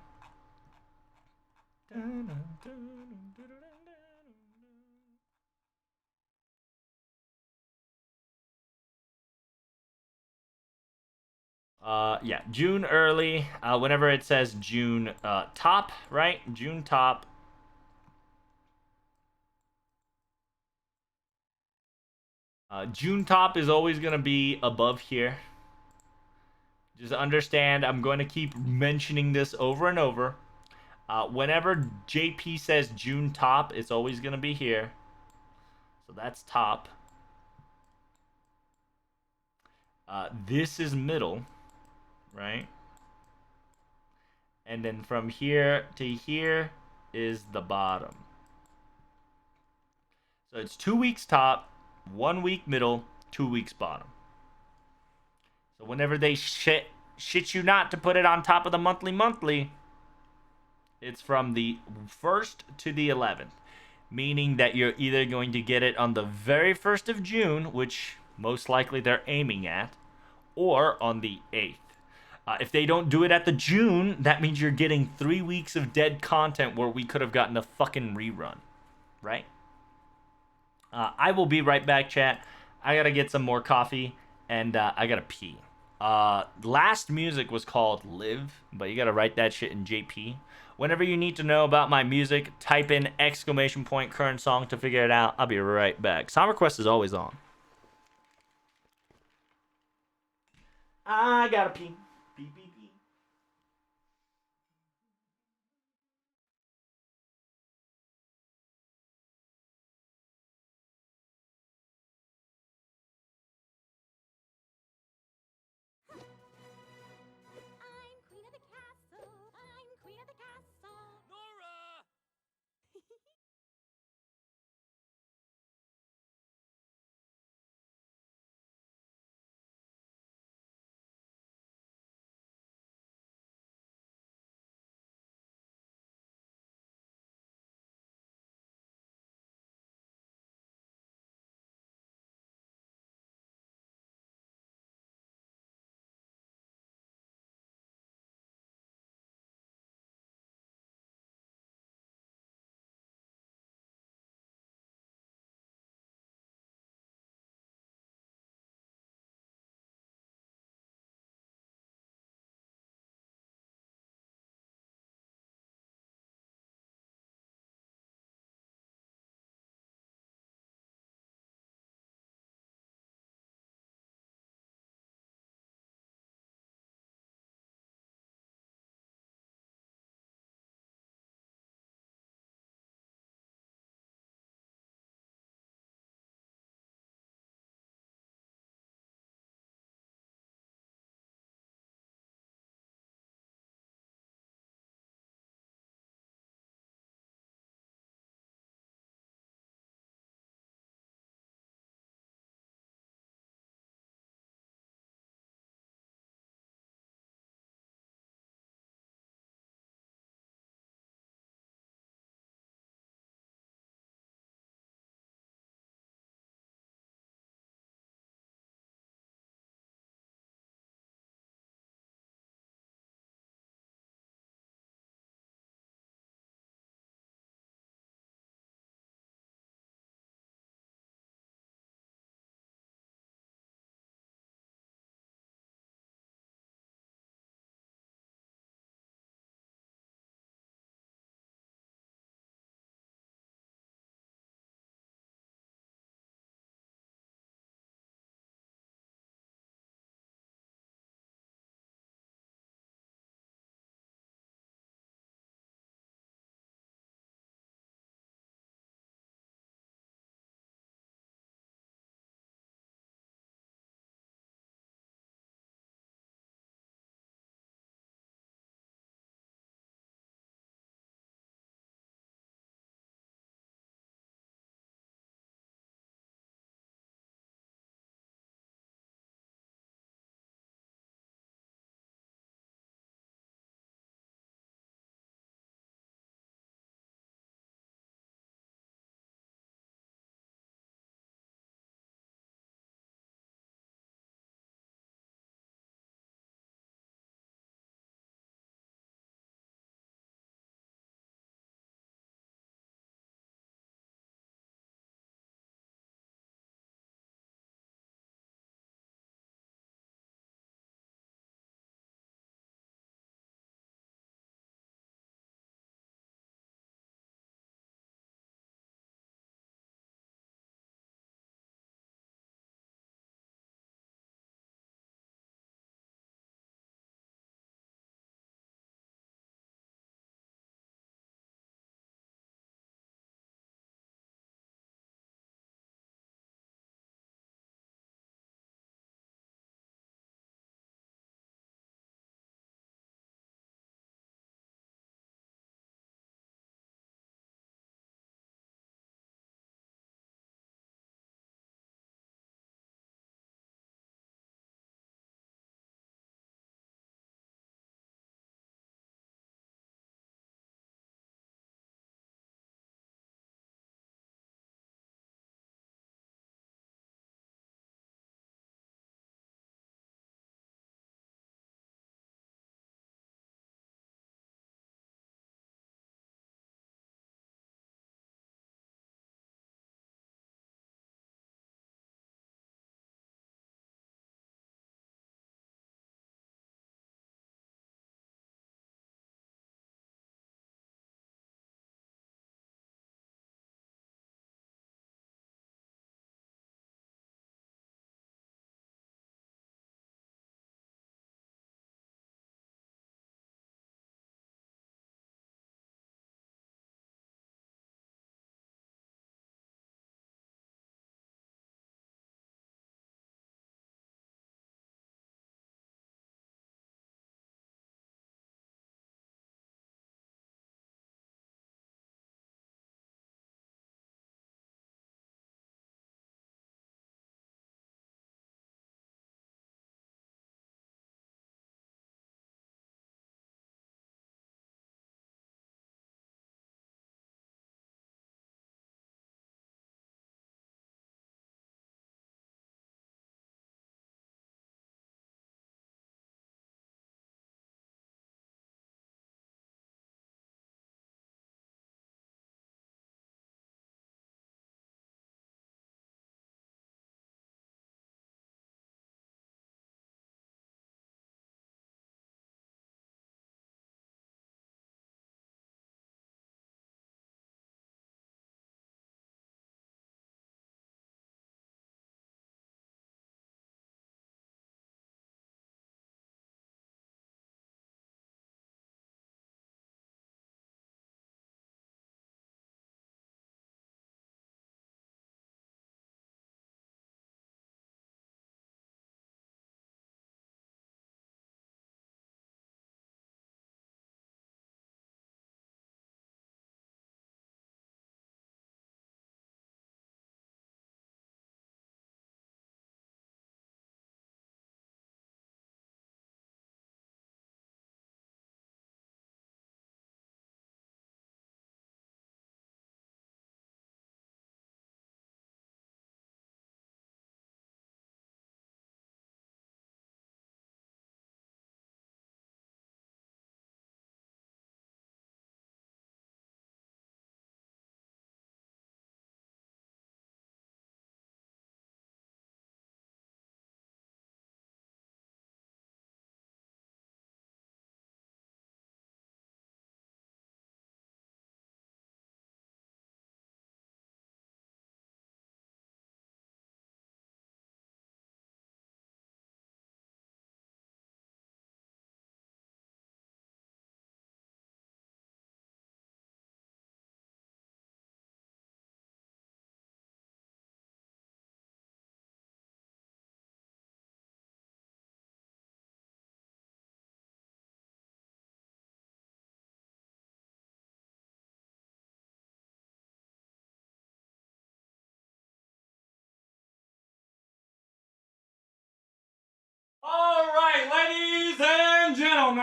Speaker 1: Yeah, June early. Whenever it says June top, right? June top. June top is always gonna be above here. Just understand, I'm going to keep mentioning this over and over. Whenever JP says June top, it's always gonna be here. So that's top. This is middle, right? And then from here to here is the bottom. So it's 2 weeks top, 1 week middle, 2 weeks bottom. So whenever they shit you not to put it on top of the monthly, it's from the 1st to the 11th. Meaning that you're either going to get it on the very 1st of June, which most likely they're aiming at, or on the 8th. If they don't do it at the June, that means you're getting 3 weeks of dead content where we could have gotten a fucking rerun, right? I will be right back, chat. I gotta get some more coffee, and I gotta pee. Last music was called Live, but you gotta write that shit in JP. Whenever you need to know about my music, type in !! current song to figure it out. I'll be right back. Song request is always on. I gotta pee. Pee, pee, pee.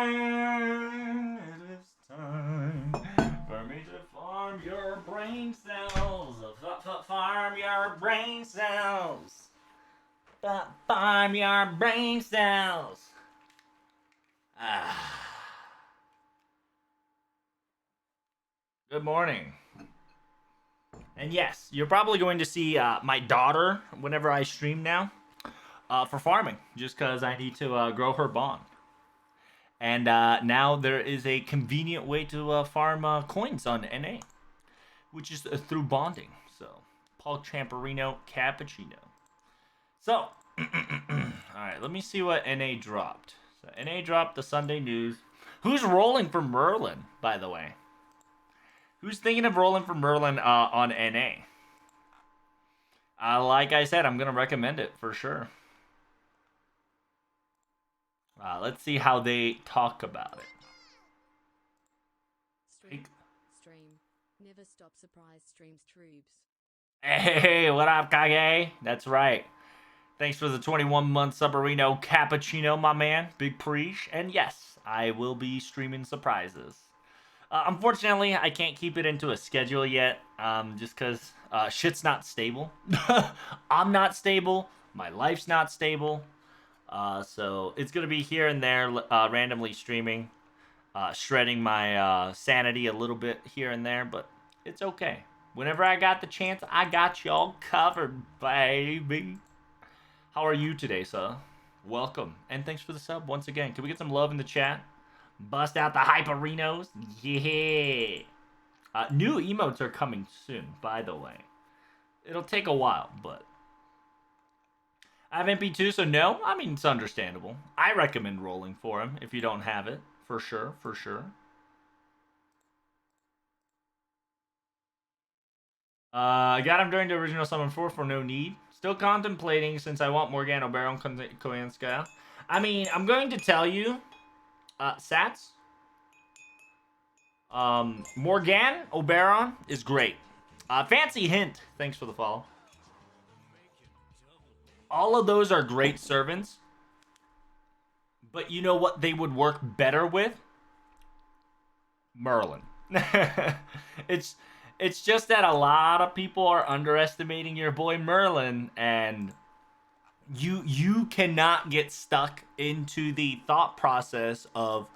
Speaker 1: time. It is time for me to farm your brain cells. Farm your brain cells. Farm your brain cells. Good morning. And yes, you're probably going to see my daughter whenever I stream now for farming, just because I need to grow her bond. And now there is a convenient way to farm coins on NA, which is through bonding. So, Paul Champerino Cappuccino. So, alright, let me see what NA dropped. So, NA dropped the Sunday news. Who's rolling for Merlin, by the way? Who's thinking of rolling for Merlin on NA? Like I said, I'm going to recommend it for sure. Let's see how they talk about it.
Speaker 2: Stream. Never stop surprise streams troops.
Speaker 1: Hey, what up, Kage? That's right. Thanks for the 21-month Subarino Cappuccino, my man. Big preach. And yes, I will be streaming surprises. Unfortunately, I can't keep it into a schedule yet, just because shit's not stable. I'm not stable. My life's not stable. So it's going to be here and there, randomly streaming, shredding my sanity a little bit here and there, but it's okay. Whenever I got the chance, I got y'all covered, baby. How are you today, sir? Welcome, and thanks for the sub once again. Can we get some love in the chat? Bust out the hyperinos. Yeah. New emotes are coming soon, by the way. It'll take a while, but I have MP2, so no. I mean, it's understandable. I recommend rolling for him if you don't have it. For sure, for sure. I got him during the original Summon 4 for no need. Still contemplating since I want Morgana Baron Koyanska. I mean, I'm going to tell you, Sats. Morgan Oberon is great. Fancy hint. Thanks for the follow. All of those are great servants. But you know what they would work better with? Merlin. It's just that a lot of people are underestimating your boy Merlin, and you cannot get stuck into the thought process of,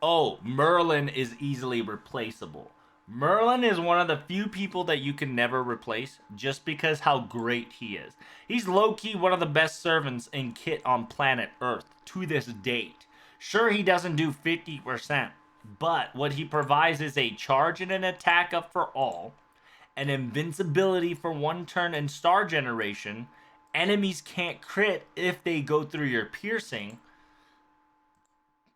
Speaker 1: oh, Merlin is easily replaceable. Merlin is one of the few people that you can never replace just because how great he is. He's low-key one of the best servants in kit on planet Earth to this date. Sure, he doesn't do 50%, but what he provides is a charge and an attack up for all, an invincibility for one turn and star generation. Enemies can't crit if they go through your piercing.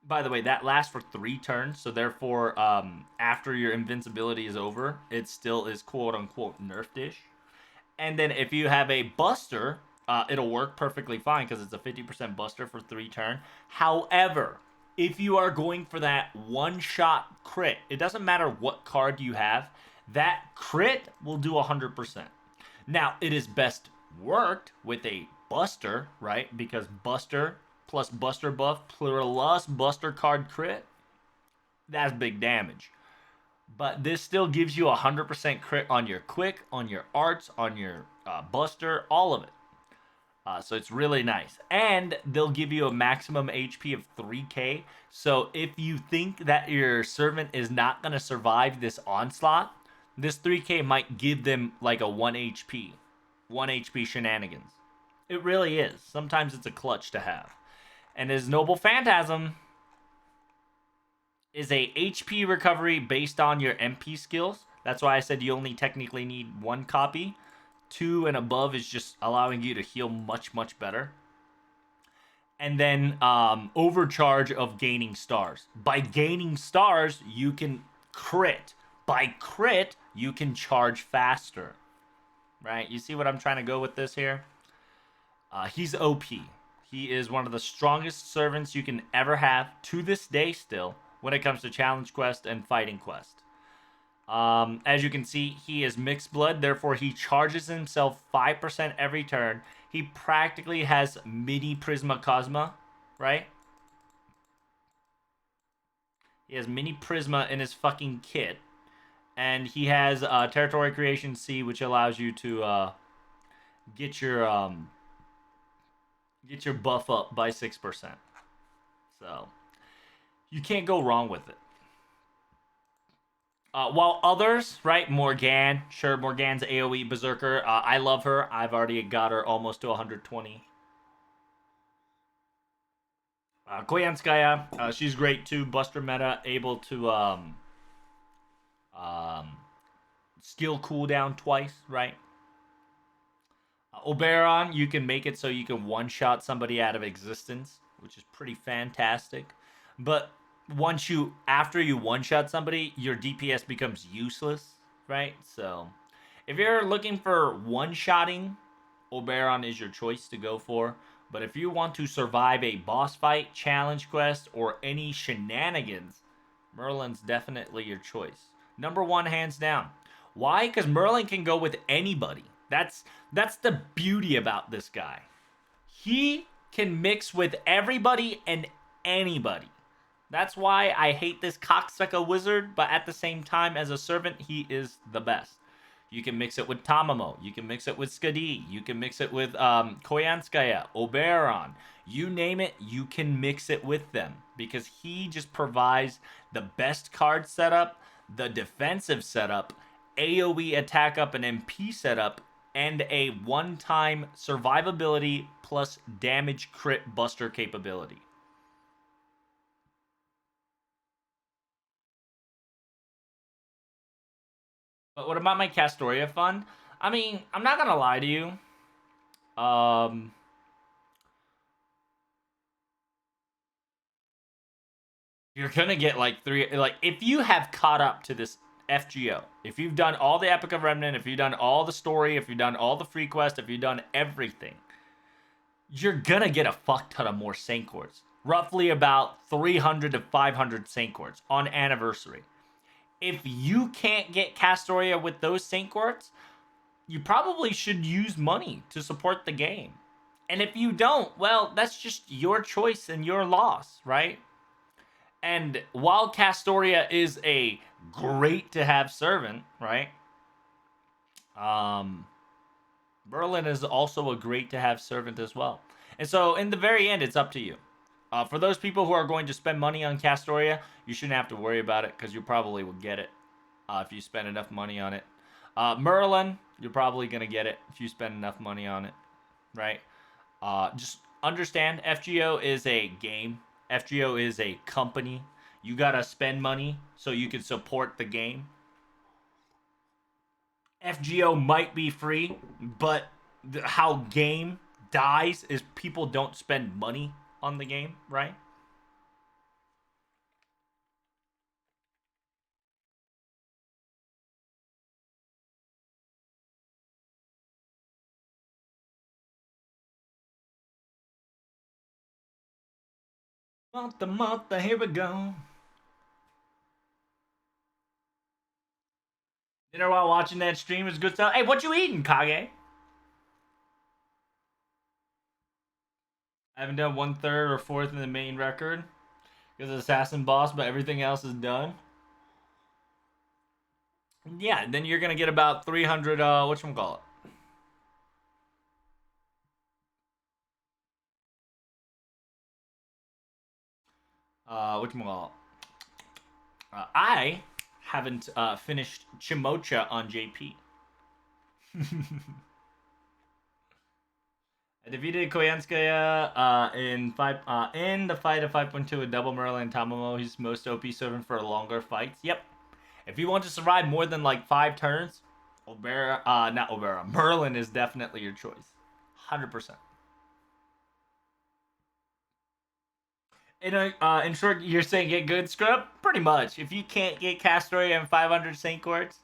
Speaker 1: By the way, that lasts for 3 turns, so therefore, after your invincibility is over, it still is quote-unquote nerfed-ish. And then if you have a buster, it'll work perfectly fine because it's a 50% buster for 3 turn. However, if you are going for that one-shot crit, it doesn't matter what card you have, that crit will do 100%. Now, it is best worked with a buster, right? Because buster plus buster buff plus buster card crit, that's big damage. But this still gives you 100% crit on your quick, on your arts, on your buster, all of it. So it's really nice. And they'll give you a maximum HP of 3k. So if you think that your servant is not going to survive this onslaught, this 3k might give them like a 1 HP. 1 HP shenanigans. It really is. Sometimes it's a clutch to have. And his Noble Phantasm is a HP recovery based on your MP skills. That's why I said you only technically need 1 copy. 2 and above is just allowing you to heal much, much better. And then overcharge of gaining stars. By gaining stars, you can crit. By crit, you can charge faster. Right? You see what I'm trying to go with this here? He's OP. He is one of the strongest servants you can ever have to this day still when it comes to challenge quest and fighting quest. As you can see, he is mixed blood, therefore he charges himself 5% every turn. He practically has mini Prisma Cosma, right? He has Mini Prisma in his fucking kit. And he has Territory Creation C, which allows you to get your get your buff up by 6%. So you can't go wrong with it. While others, right, Morgan, sure, Morgan's AoE Berserker. I love her. I've already got her almost to 120. Koyanskaya, she's great too. Buster meta, able to um, skill cooldown twice, right? Oberon, you can make it so you can one-shot somebody out of existence, which is pretty fantastic. But after you one-shot somebody, your DPS becomes useless, right? So, if you're looking for one-shotting, Oberon is your choice to go for. But if you want to survive a boss fight, challenge quest, or any shenanigans, Merlin's definitely your choice. Number one, hands down. Why? Because Merlin can go with anybody. That's the beauty about this guy. He can mix with everybody and anybody. That's why I hate this cocksucker wizard, but at the same time, as a servant, he is the best. You can mix it with Tamamo. You can mix it with Skadi. You can mix it with Koyanskaya, Oberon. You name it, you can mix it with them. Because he just provides the best card setup, the defensive setup, AoE attack up and MP setup, and a one-time survivability plus damage crit buster capability. But what about my Castoria fund? I mean, I'm not gonna lie to you. Um, you're gonna get like three. Like, if you have caught up to this FGO, if you've done all the Epic of Remnant, if you've done all the story, if you've done all the free quest, if you've done everything, you're gonna get a fuck ton of more Saint Cords. Roughly about 300 to 500 Saint Cords on anniversary. If you can't get Castoria with those Saint Cords, you probably should use money to support the game. And if you don't, well, that's just your choice and your loss, right? And while Castoria is a great to have servant, right? Um, Merlin is also a great to have servant as well. And so in the very end, it's up to you. For those people who are going to spend money on Castoria, you shouldn't have to worry about it because you probably will get it if you spend enough money on it. Merlin, you're probably going to get it if you spend enough money on it, right? Just understand FGO is a game. FGO is a company. You got to spend money so you can support the game. FGO might be free, but how game dies is people don't spend money on the game, right? Month, here we go. Dinner while watching that stream is good stuff. Hey, what you eating, Kage? I haven't done 1/3 or 4th in the main record because of Assassin Boss, but everything else is done. Yeah, then you're gonna get about 300. Whatchamacallit? Whatchamacallit? I haven't finished Chimocha on JP. I defeated Koyanskaya in the fight of 5.2 with Double Merlin and Tamamo. He's most OP servant for longer fights. Yep. If you want to survive more than like 5 turns, not Obera, Merlin is definitely your choice. 100%. In short, you're saying get good scrub? Pretty much. If you can't get Castoria and 500 Saint Cords,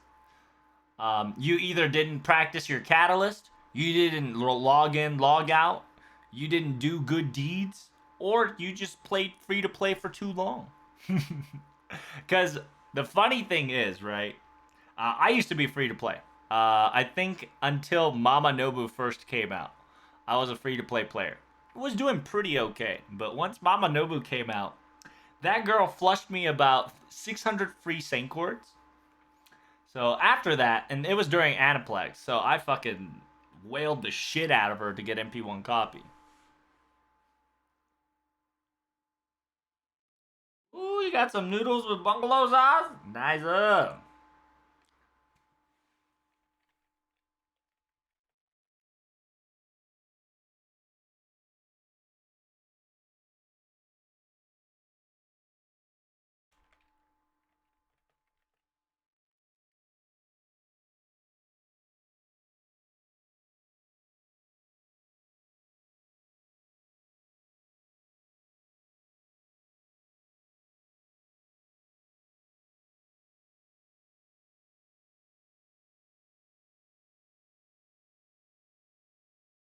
Speaker 1: you either didn't practice your catalyst, you didn't log in, log out, you didn't do good deeds, or you just played free to play for too long. Because the funny thing is, right? I used to be free to play. I think until Mama Nobu first came out, I was a free to play player. I was doing pretty okay, but once Mama Nobu came out, That girl flushed me about 600 free Saint chords. So after that, and it was during Aniplex, so I fucking wailed the shit out of her to get MP1 copy. Ooh, you got some noodles with bungalow sauce? Nice up.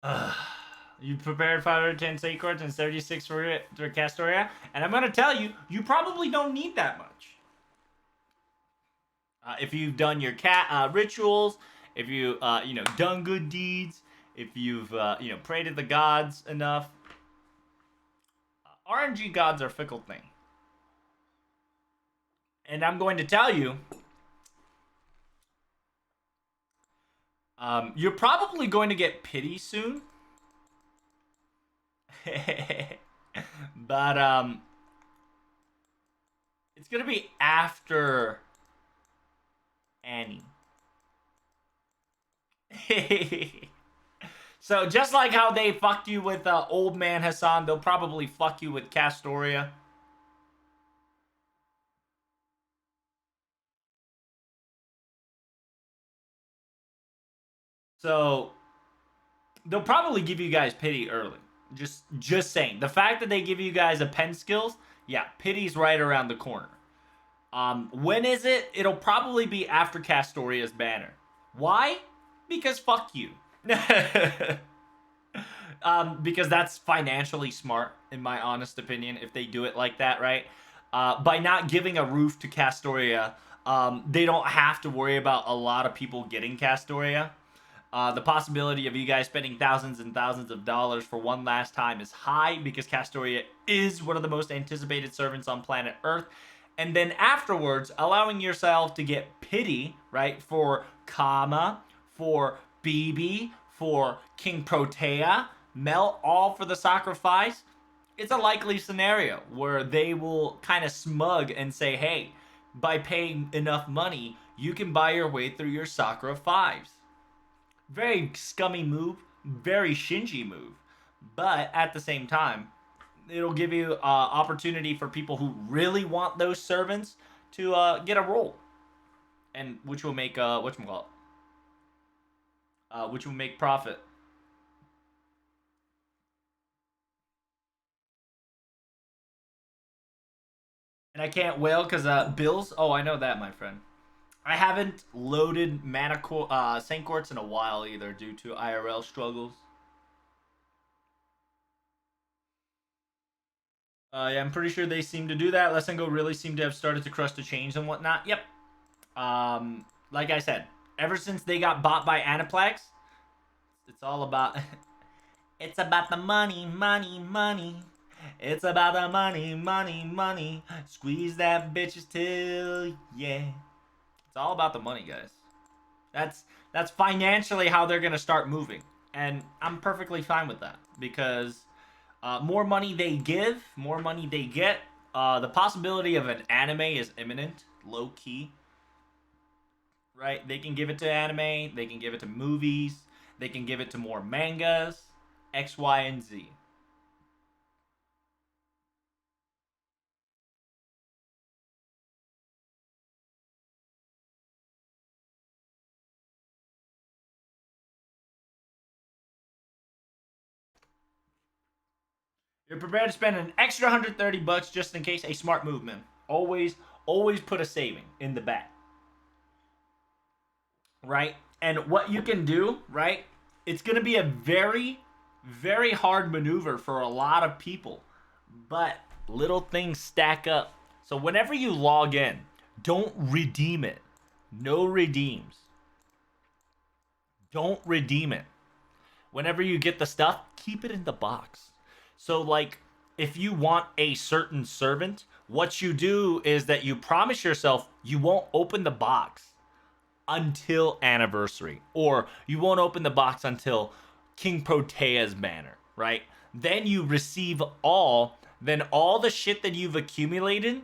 Speaker 1: Ugh. You prepared 510 Saint chords and 36 for Castoria, and I'm gonna tell you, you probably don't need that much. If you've done your cat rituals, if you done good deeds, if you've prayed to the gods enough, RNG gods are fickle thing. And I'm going to tell you, you're probably going to get pity soon. But it's gonna be after Annie. So just like how they fucked you with Old Man Hassan, they'll probably fuck you with Castoria. So they'll probably give you guys pity early. Just saying. The fact that they give you guys a pen skills, yeah, pity's right around the corner. When is it? It'll probably be after Castoria's banner. Why? Because fuck you. Because that's financially smart, in my honest opinion, if they do it like that, right? By not giving a roof to Castoria, they don't have to worry about a lot of people getting Castoria. The possibility of you guys spending thousands and thousands of dollars for one last time is high because Castoria is one of the most anticipated servants on planet Earth. And then afterwards, allowing yourself to get pity, right, for Kama, for BB, for King Protea, Mel, all for the sacrifice. It's a likely scenario where they will kind of smug and say, hey, by paying enough money, you can buy your way through your Sakura 5s. Very scummy move, very Shinji move. But at the same time, it'll give you opportunity for people who really want those servants to get a role, and which will make which will make profit. And I can't wail because bills. Oh, I know that, my friend. I haven't loaded Saint Courts in a while either, due to IRL struggles. Yeah, I'm pretty sure they seem to do that. Let's Go really seem to have started to crush the chains and whatnot. Yep. Like I said, ever since they got bought by Aniplex, it's all about it's about the money, money, money. It's about the money, money, money. Squeeze that bitches till yeah. It's all about the money, guys. That's financially how they're gonna start moving, and I'm perfectly fine with that because more money they give, more money they get. The possibility of an anime is imminent, low key. Right? They can give it to anime, they can give it to movies, they can give it to more mangas, X, Y, and Z. You're prepared to spend an extra 130 bucks just in case. A smart movement. Always put a saving in the back. Right? And what you can do, right? It's going to be a very hard maneuver for a lot of people. But little things stack up. So whenever you log in, don't redeem it. No redeems. Don't redeem it. Whenever you get the stuff, keep it in the box. So, like, if you want a certain servant, what you do is that you promise yourself you won't open the box until anniversary, or you won't open the box until King Protea's banner, right? Then you receive all, then all the shit that you've accumulated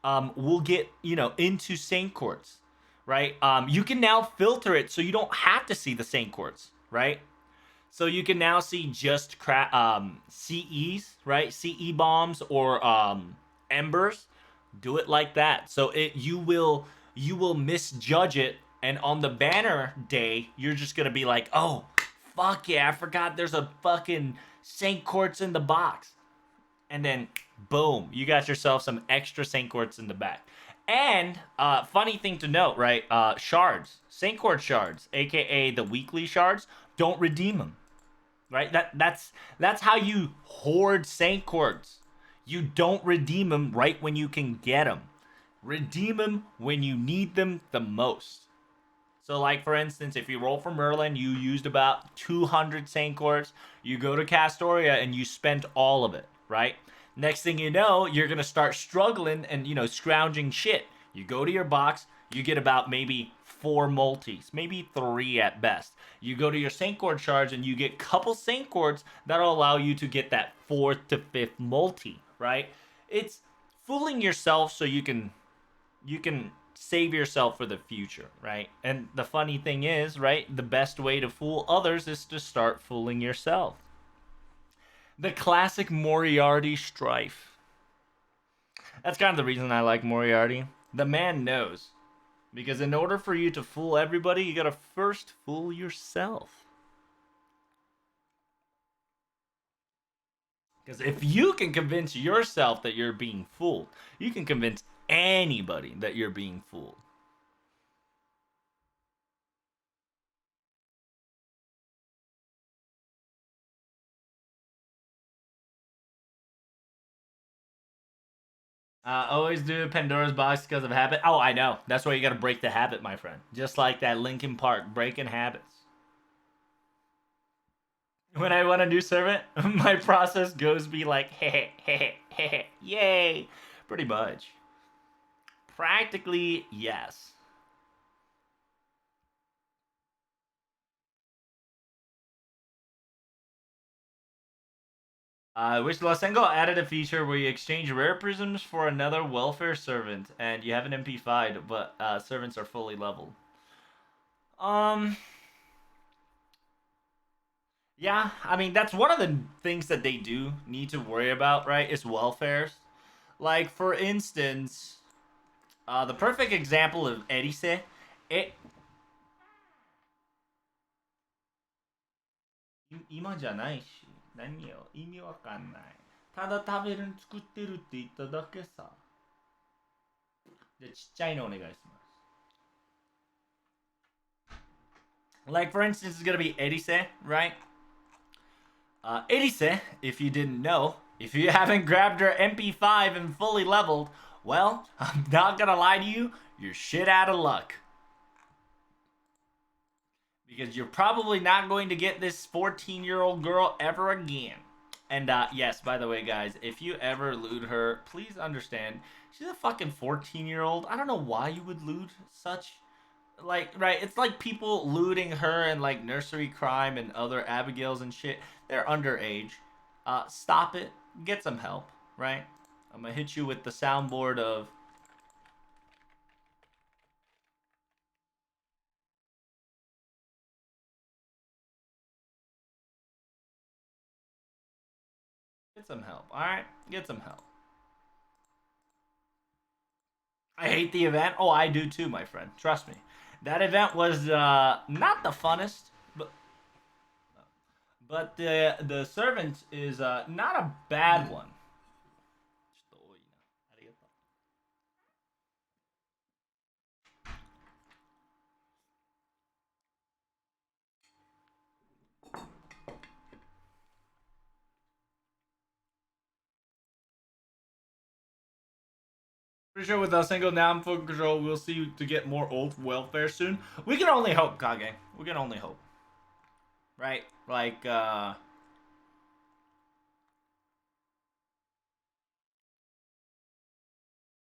Speaker 1: will get, into Saint Courts, right? You can now filter it so you don't have to see the Saint Courts, right? So you can now see just CEs, right? CE bombs or embers. Do it like that. So you will misjudge it, and on the banner day, you're just gonna be like, oh, fuck yeah, I forgot there's a fucking Saint Courts in the box, and then boom, you got yourself some extra Saint Courts in the back. And funny thing to note, right? Shards, Saint Court shards, aka the weekly shards, don't redeem them, right? That's how you hoard Saint Courts. You don't redeem them right when you can get them. Redeem them when you need them the most. So, like for instance, if you roll for Merlin, you used about 200 Saint Courts. You go to Castoria and you spent all of it, right? Next thing you know, you're gonna start struggling and scrounging shit. You go to your box, you get about maybe 4 multis, maybe 3 at best. You go to your Saint Court shards and you get couple Saint Courts that'll allow you to get that fourth to fifth multi, right? It's fooling yourself so you can save yourself for the future, right? And the funny thing is, right, the best way to fool others is to start fooling yourself. The classic Moriarty strife. That's kind of the reason I like Moriarty. The man knows. Because in order for you to fool everybody, you gotta first fool yourself. Because if you can convince yourself that you're being fooled, you can convince anybody that you're being fooled. Always do Pandora's box because of habit. Oh, I know. That's why you got to break the habit, my friend. Just like that Linkin Park breaking habits. When I want a new servant, my process goes be like, hey, hey, hey, yay. Pretty much. Practically, yes. I wish Lasengo added a feature where you exchange rare prisms for another welfare servant, and you have an MP5, but servants are fully leveled. Um, yeah, I mean that's one of the things that they do need to worry about, right? Is welfares. Like for instance, the perfect example of Erise, it 今じゃないし、何よ、意味わかんない。ただ食べるの作ってるって言っただけさ。じゃあちっちゃいのお願いします。Like for instance, it's gonna be Erise, right? Erise, if you didn't know, if you haven't grabbed her MP5 and fully leveled, well, I'm not gonna lie to you, you're shit out of luck. Because you're probably not going to get this 14-year-old girl ever again. And yes, by the way, guys, if you ever loot her, please understand she's a fucking 14-year-old. I don't know why you would loot such, like, right? It's like people looting her and like nursery crime and other Abigails and shit. They're underage. Stop it. Get some help, right? I'm gonna hit you with the soundboard of get some help. All right, get some help. I hate the event. Oh, I do too, my friend. Trust me. That event was not the funnest, but the servant is not a bad one. Pretty sure with a single now full control, we'll see you to get more old welfare soon. We can only hope, Kage. We can only hope. Right? Like,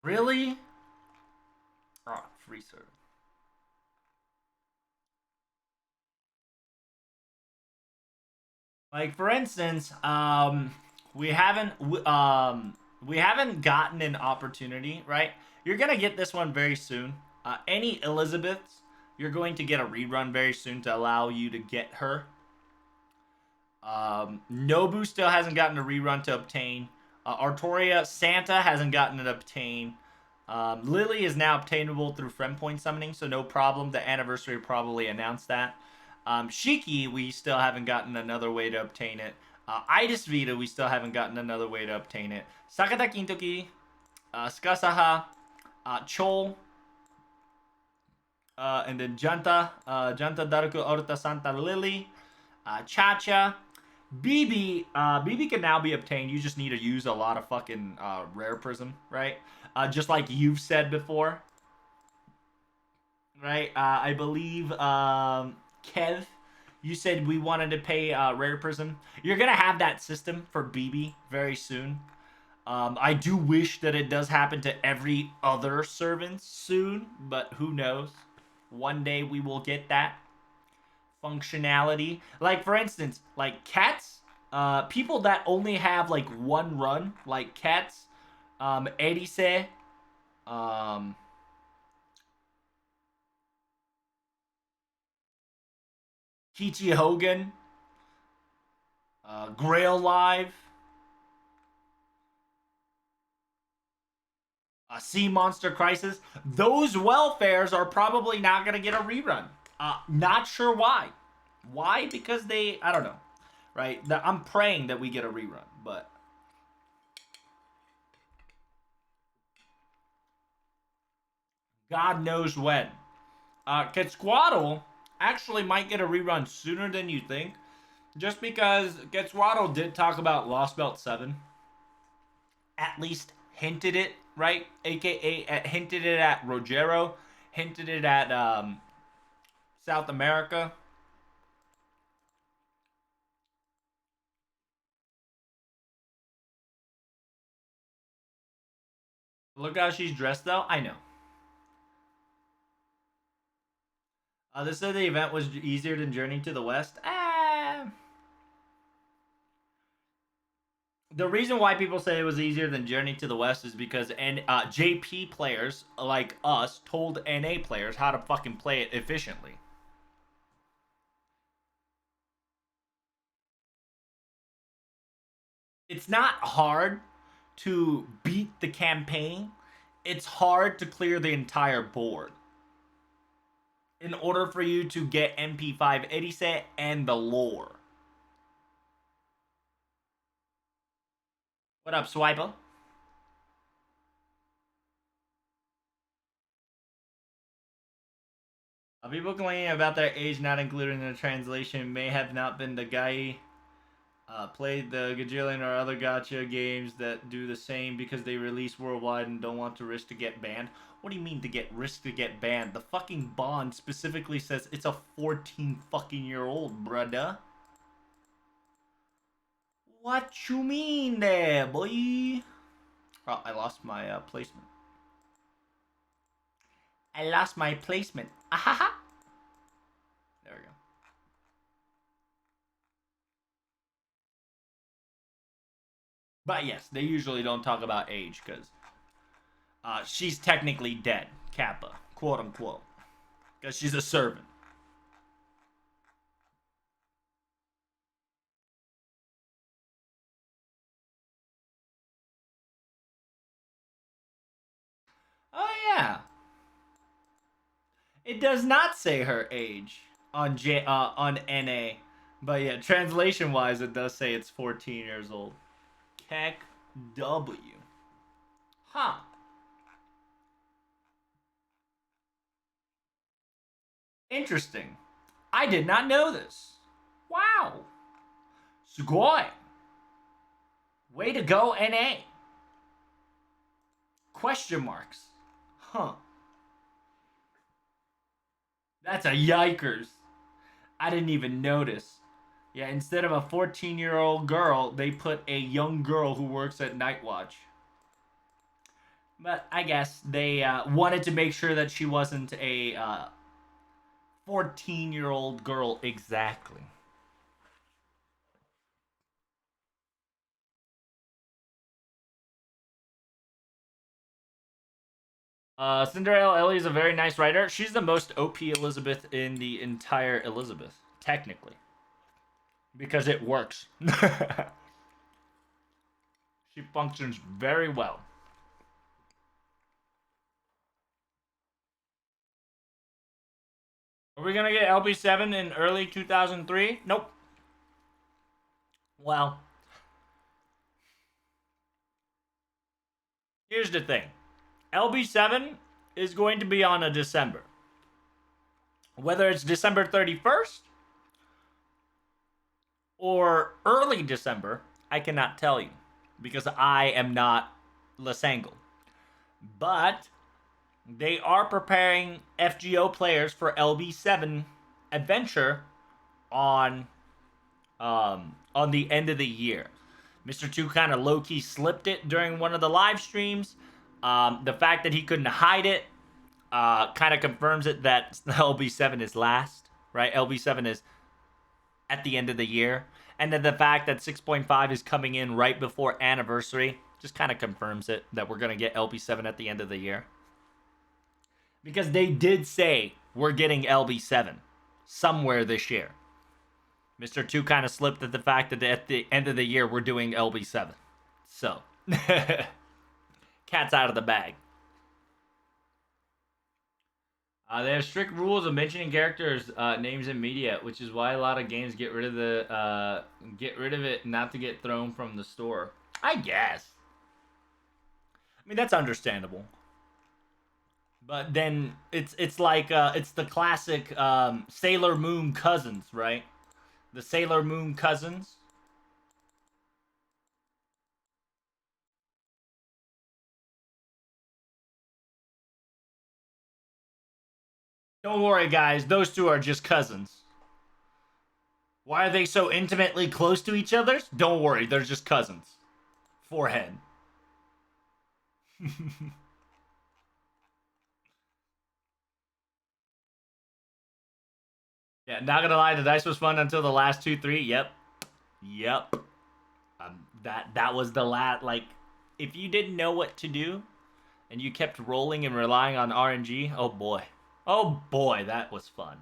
Speaker 1: Really? Oh, free serve. Like for instance, we haven't gotten an opportunity, right? You're gonna get this one very soon. Any Elizabeths, you're going to get a rerun very soon to allow you to get her. Nobu still hasn't gotten a rerun to obtain. Artoria Santa hasn't gotten it obtain. Lily is now obtainable through friend point summoning, so no problem. The anniversary probably announced that. Shiki, we still haven't gotten another way to obtain it. Itis Vita, we still haven't gotten another way to obtain it. Sakata Kintoki, Skasaha, Chol, and then Janta Daruku Orta Santa Lily, Chacha, BB can now be obtained. You just need to use a lot of fucking rare prism, right? Just like you've said before, right? I believe Kev, you said we wanted to pay rare prism. You're gonna have that system for BB very soon. I do wish that it does happen to every other servant soon, but who knows? One day we will get that functionality. Like for instance, like cats, people that only have like one run, like cats, Erise, um, Kichi Hogan, Grail Live, Sea Monster Crisis. Those welfares are probably not gonna get a rerun. Not sure why. Why? Because they, I don't know, right? I'm praying that we get a rerun, but God knows when. Quetzalcoatl actually might get a rerun sooner than you think, just because Quetzalcoatl did talk about Lost Belt 7. At least hinted it, right? AKA hinted it at Rogero, hinted it at South America. Look how she's dressed, though. I know. This said the event was easier than Journey to the West. The reason why people say it was easier than Journey to the West is because JP players like us told NA players how to fucking play it efficiently. It's not hard to beat the campaign. It's hard to clear the entire board in order for you to get MP5 Edise and the lore. What up, Swiper? People complaining about their age not included in the translation may have not been the guy played the Gajillion or other gacha games that do the same because they release worldwide and don't want to risk to get banned. What do you mean to get risk to get banned? The fucking bond specifically says it's a 14 fucking year old, brother. What you mean there, boy? Oh, I lost my placement. I lost my placement. Ahaha. There we go. But yes, they usually don't talk about age because she's technically dead, Kappa, quote unquote, because she's a servant. Oh yeah, it does not say her age on on NA, but yeah, translation wise, it does say it's 14 years old. Keck W. Huh. Interesting. I did not know this. Wow. Sugoi. Way to go, NA. Question marks. Huh. That's a yikers. I didn't even notice. Yeah, instead of a 14-year-old girl, they put a young girl who works at Night Watch. But I guess they wanted to make sure that she wasn't a 14-year-old girl exactly. Cinderella Ellie is a very nice writer. She's the most OP Elizabeth in the entire Elizabeth, technically, because it works. She functions very well. Are we gonna get LB7 in early 2003? Nope. Well, here's the thing. LB7 is going to be on a December. Whether it's December 31st or early December, I cannot tell you because I am not Lasangle. But they are preparing FGO players for LB7 Adventure on on the end of the year. Mr. Two kind of low key slipped it during one of the live streams. The fact that he couldn't hide it kind of confirms it that LB7 is last, right? LB7 is at the end of the year. And then the fact that 6.5 is coming in right before anniversary just kind of confirms it that we're going to get LB7 at the end of the year. Because they did say we're getting LB7 somewhere this year. Mr. Two kind of slipped at the fact that at the end of the year we're doing LB7. So, cat's out of the bag. They have strict rules of mentioning characters' names in media, which is why a lot of games get rid of it, not to get thrown from the store. I guess. I mean, that's understandable. But then it's like it's the classic Sailor Moon cousins, right? The Sailor Moon cousins. Don't worry, guys. Those two are just cousins. Why are they so intimately close to each other? Don't worry, they're just cousins. Forehead. Yeah, not gonna lie, the dice was fun until the last 2-3. Yep. That was the last. Like, if you didn't know what to do and you kept rolling and relying on RNG, oh boy, that was fun.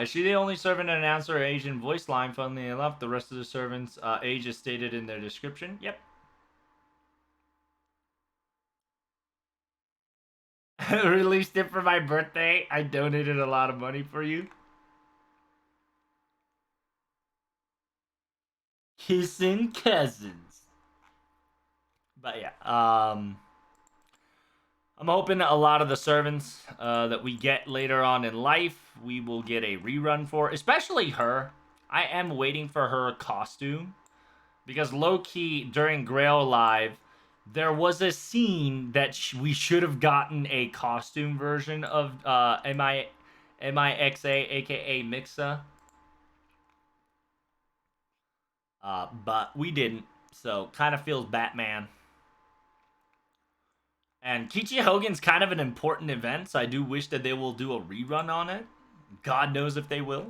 Speaker 1: Is she the only servant and announcer Asian voice line? Funnily enough, the rest of the servants' age is stated in their description. Yep. Released it for my birthday. I donated a lot of money for you. Kissing cousins. But yeah, I'm hoping a lot of the servants that we get later on in life, we will get a rerun for, especially her. I am waiting for her costume because low key during Grail Live, there was a scene that we should have gotten a costume version of MIXA, aka Mixa, but we didn't. So kind of feels Batman. And Kichi Hogan's kind of an important event, so I do wish that they will do a rerun on it. God knows if they will.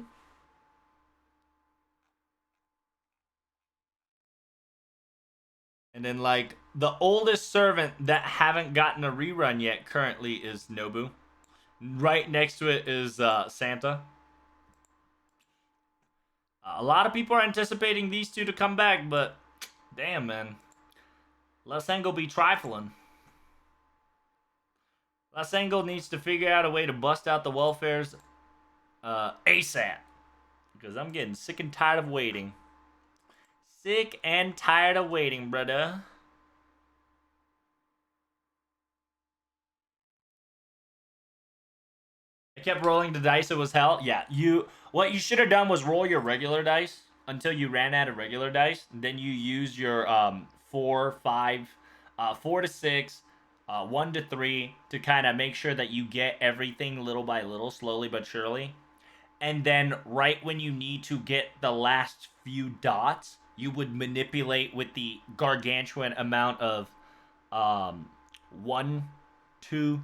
Speaker 1: And then, like, the oldest servant that haven't gotten a rerun yet currently is Nobu. Right next to it is Santa. A lot of people are anticipating these two to come back, but damn, man. Lasango be trifling. Lasango needs to figure out a way to bust out the welfares ASAP. Because I'm getting sick and tired of waiting. Sick and tired of waiting, brother. I kept rolling the dice. It was hell. Yeah, what you should have done was roll your regular dice until you ran out of regular dice. Then you use your 4, 5, 4 to 6, 1 to 3 to kind of make sure that you get everything little by little, slowly but surely. and then right when you need to get the last few dots, you would manipulate with the gargantuan amount of um, one, two,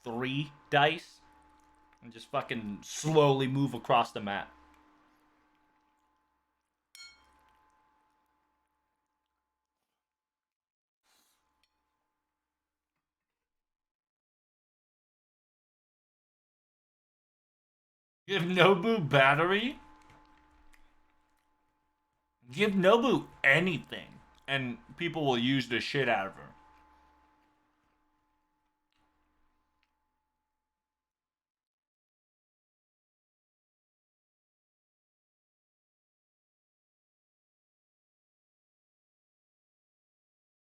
Speaker 1: three dice, and just fucking slowly move across the map. Give Nobu battery? Give Nobu anything, and people will use the shit out of her.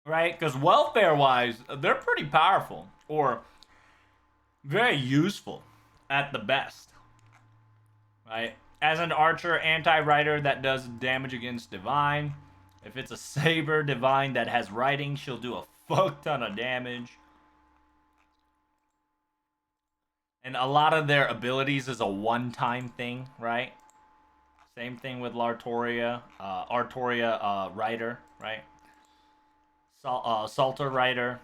Speaker 1: Right? Because welfare wise, they're pretty powerful, or very useful at the best. Right? As an archer anti-rider that does damage against divine, if it's a saber divine that has riding, she'll do a fuck ton of damage. And a lot of their abilities is a one-time thing, right? Same thing with Artoria Rider, right? Salter Rider.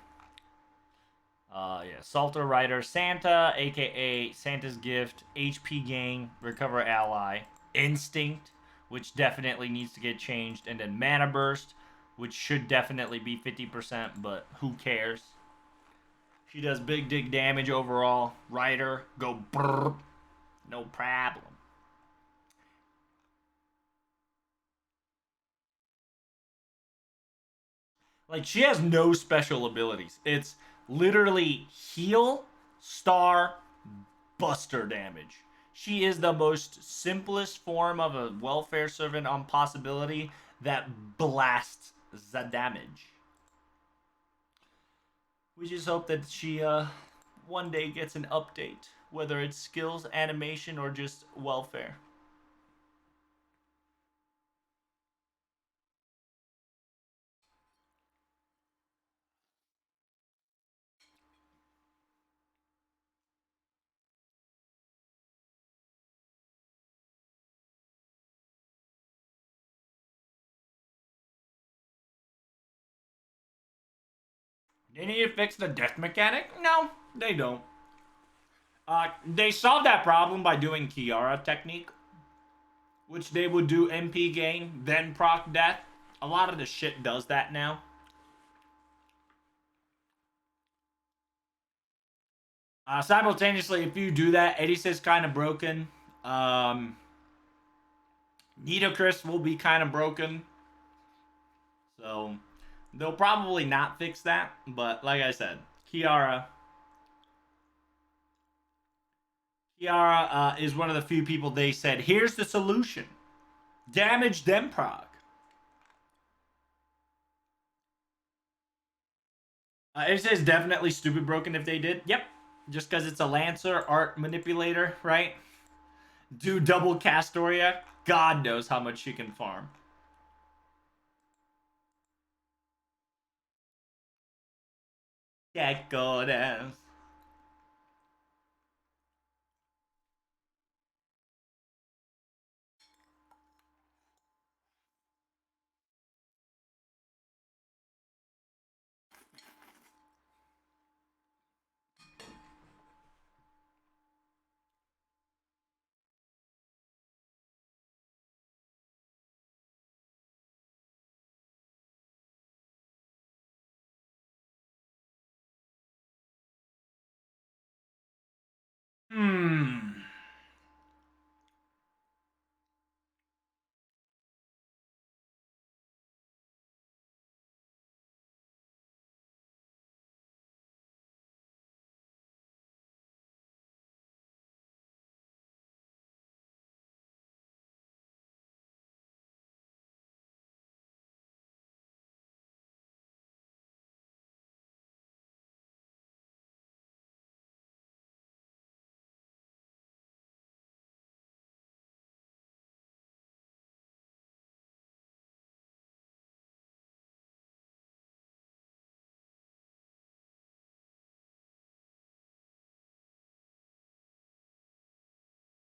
Speaker 1: Yeah, Salter Rider. Santa, aka Santa's Gift. HP gain, recover ally. Instinct, which definitely needs to get changed. And then Mana Burst, which should definitely be 50%, but who cares? She does big dig damage overall. Rider, go brrr. No problem. Like, she has no special abilities. It's literally heal, star, buster damage. She is the most simplest form of a welfare servant on possibility that blasts the damage. We just hope that she one day gets an update, whether it's skills, animation, or just welfare. They need to fix the death mechanic? No, they don't. They solved that problem by doing Kiara technique, which they would do MP gain, then proc death. A lot of the shit does that now. Simultaneously, if you do that, Edis is kind of broken. Um, Nitocris will be kind of broken. So they'll probably not fix that. But like I said, Kiara is one of the few people they said, here's the solution. Damage them proc. It says definitely stupid broken if they did. Yep. Just because it's a Lancer art manipulator, right? Do double Castoria. God knows how much she can farm. Gecko dance.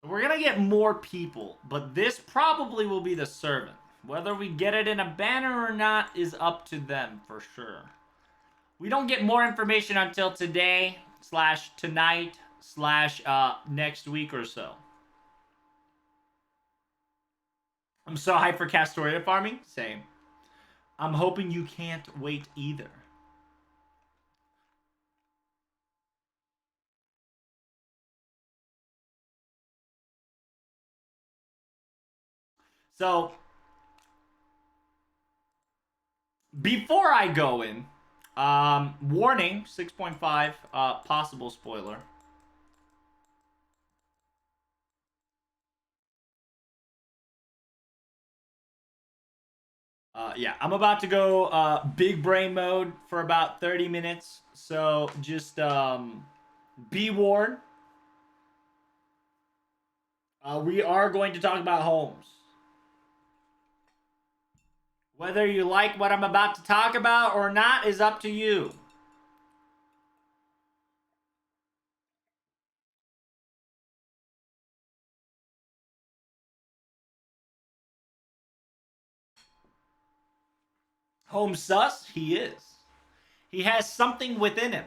Speaker 1: We're gonna get more people, but this probably will be the servant. Whether we get it in a banner or not is up to them for sure. We don't get more information until today slash tonight slash next week or so. I'm so hyped for Castoria farming. Same. I'm hoping you can't wait either. So, before I go in, warning 6.5, possible spoiler. Yeah, I'm about to go big brain mode for about 30 minutes. So just be warned. We are going to talk about homes. Whether you like what I'm about to talk about or not is up to you. Holmes Sus, he is. He has something within him,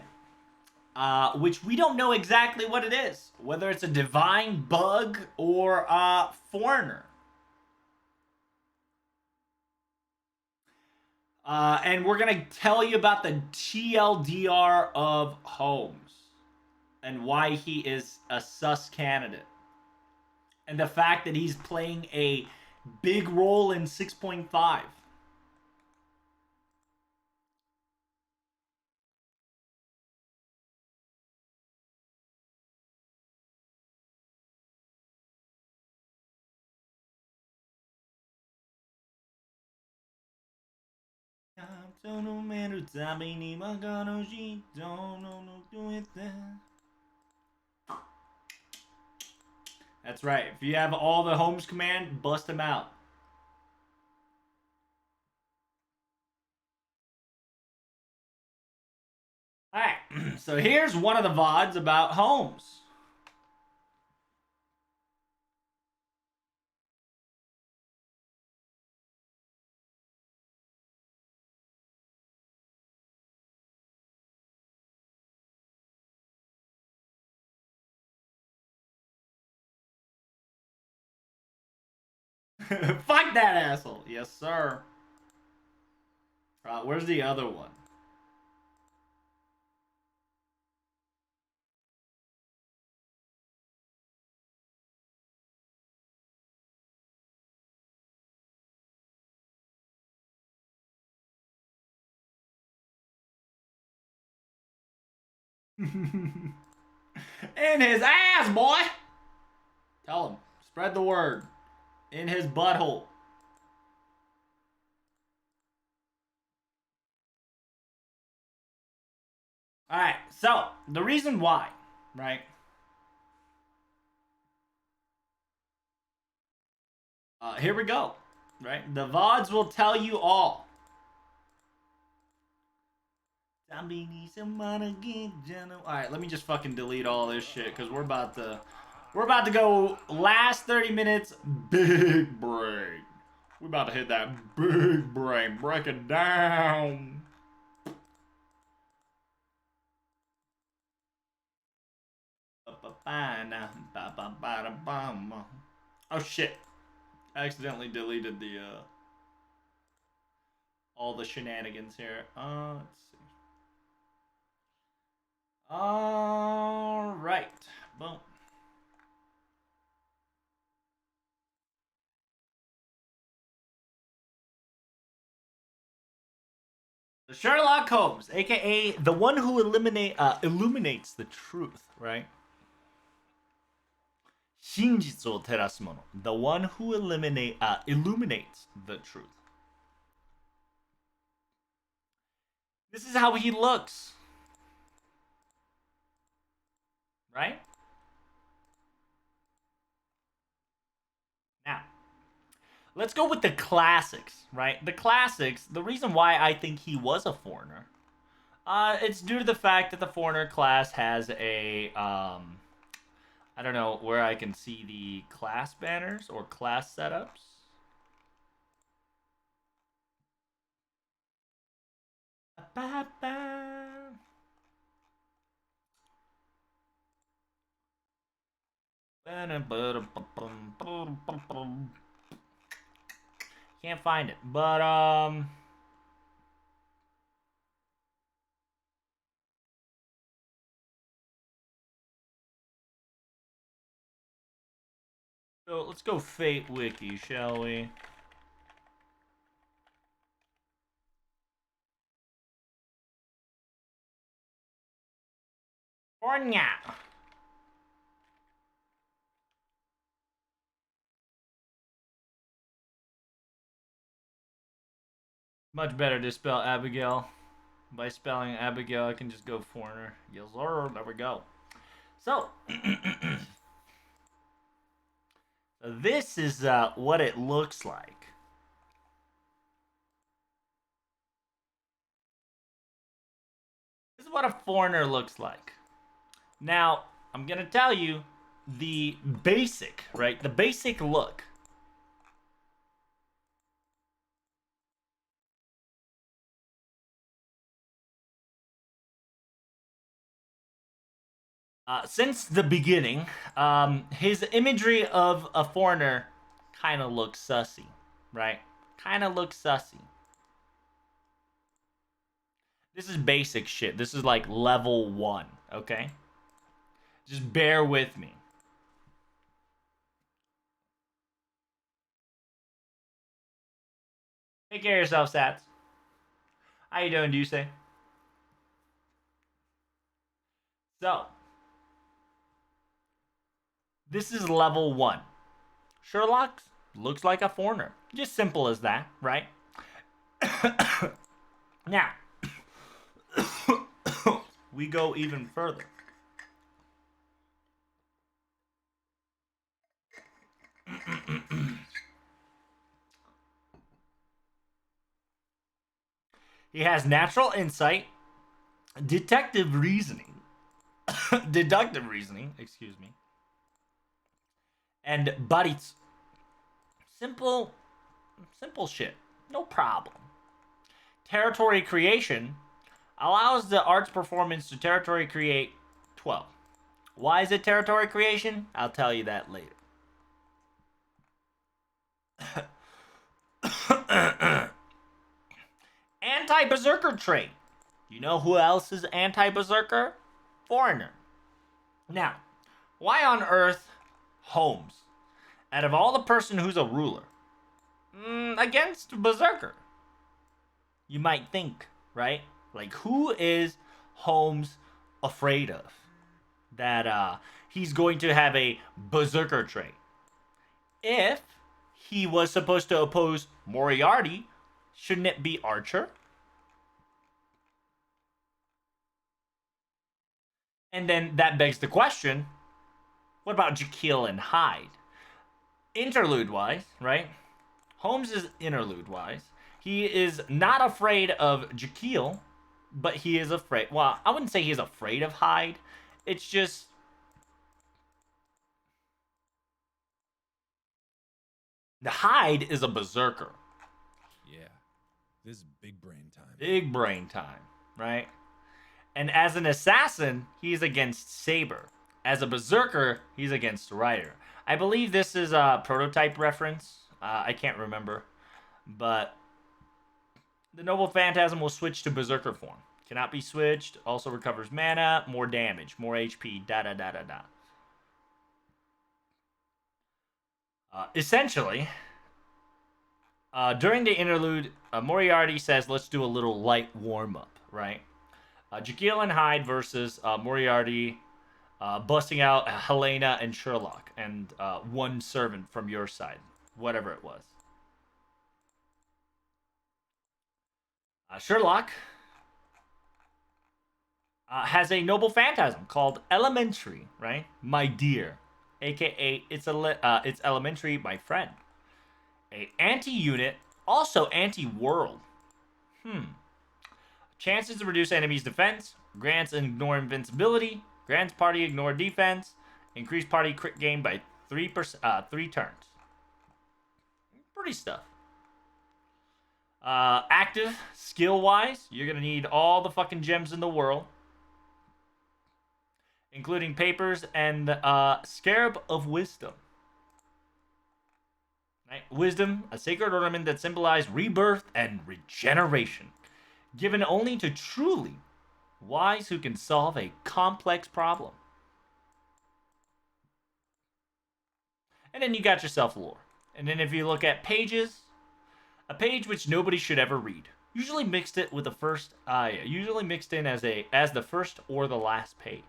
Speaker 1: which we don't know exactly what it is. Whether it's a divine bug or a foreigner. And we're going to tell you about the TLDR of Holmes and why he is a sus candidate. And the fact that he's playing a big role in 6.5. That's right. If you have all the Holmes command, bust him out. Alright, so here's one of the VODs about Holmes. Fuck that asshole. Yes, sir. Where's the other one? In his ass, boy. Tell him. Spread the word. In his butthole. Alright, so the reason why, right? Here we go. Right? The VODs will tell you all. Alright, let me just fucking delete all this shit because we're about to go last 30 minutes big brain. We're about to hit that big brain. Break it down. Oh shit. I accidentally deleted the all the shenanigans here. Let's see. All right. Boom. So Sherlock Holmes, aka the one who illuminates the truth, right? 真実を照らすもの. The one who illuminates the truth. This is how he looks. Right? Now, let's go with the classics, right? The classics, the reason why I think he was a foreigner, it's due to the fact that the foreigner class has a I don't know where I can see the class banners or class setups. Can't find it, but so let's go Fate Wiki, shall we? Ornya. Much better to spell Abigail. By spelling Abigail, I can just go foreigner. Yes, sir. There we go. So, this is what it looks like. This is what a foreigner looks like. Now, I'm going to tell you the basic, right? The basic look. Since the beginning, his imagery of a foreigner kind of looks sussy, right? Kind of looks sussy. This is basic shit. This is like level 1, okay? Just bear with me. Take care of yourself, Sats. How you doing, do you say? So, this is level 1. Sherlock looks like a foreigner. Just simple as that, right? Now, we go even further. He has natural insight, detective reasoning, deductive reasoning, excuse me, and buddies. Simple shit. No problem. Territory creation allows the arts performance to territory create 12. Why is it territory creation? I'll tell you that later. Anti-berserker trait. You know who else is anti-berserker? Foreigner. Now, why on earth Holmes? Out of all the person who's a ruler, against berserker. You might think, right? Like, who is Holmes afraid of? That he's going to have a berserker trait. If he was supposed to oppose Moriarty, shouldn't it be Archer? And then that begs the question, what about Jekyll and Hyde? Interlude-wise, right? Holmes is interlude-wise. He is not afraid of Jekyll, but he is afraid... Well, I wouldn't say he's afraid of Hyde. It's just... The Hyde is a berserker.
Speaker 3: Yeah, this is big brain time.
Speaker 1: Big brain time, right? And as an assassin, he's against Saber. As a berserker, he's against Ryder. I believe this is a prototype reference. I can't remember. But the Noble Phantasm will switch to berserker form. Cannot be switched. Also recovers mana, more damage, more HP, da-da-da-da-da. Essentially, during the interlude, Moriarty says, let's do a little light warm-up, right? Jekyll and Hyde versus Moriarty busting out Helena and Sherlock and one servant from your side, whatever it was. Sherlock has a noble phantasm called Elementary, right? My dear, aka it's Elementary, my friend. A anti-unit, also anti-world. Chances to reduce enemies' defense, grants ignore invincibility, grants party ignore defense, Increase party crit gain by 3 turns. Pretty stuff. Active, skill-wise, you're going to need all the fucking gems in the world, including papers and Scarab of Wisdom. Right? Wisdom, a sacred ornament that symbolizes rebirth and regeneration, given only to truly wise who can solve a complex problem. And then you got yourself lore. And then if you look at pages, a page which nobody should ever read. Usually mixed it with the first, usually mixed in as the first or the last page.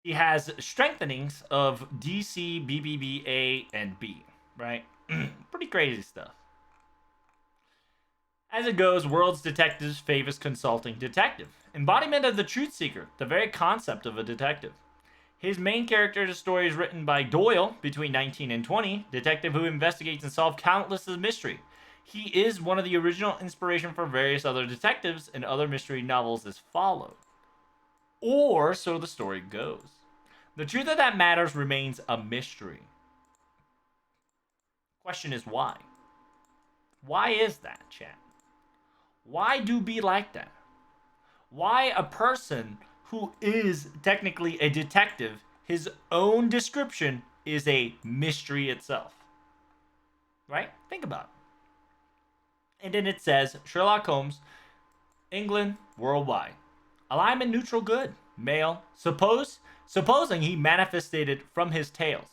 Speaker 1: He has strengthenings of DC, BBB, A, and B, right? Pretty crazy stuff. As it goes, World's Detectives favors consulting detective. Embodiment of the truth seeker, the very concept of a detective. His main character in the story is written by Doyle, between 19 and 20, detective who investigates and solves countless of mystery. He is one of the original inspiration for various other detectives and other mystery novels as followed. Or so the story goes. The truth of that matters remains a mystery. Question is why? Why is that, chat? Why do be like that? Why a person who is technically a detective, his own description is a mystery itself? Right? Think about it. And then it says, Sherlock Holmes, England, worldwide. Alignment neutral good. Male. Supposing he manifested from his tales.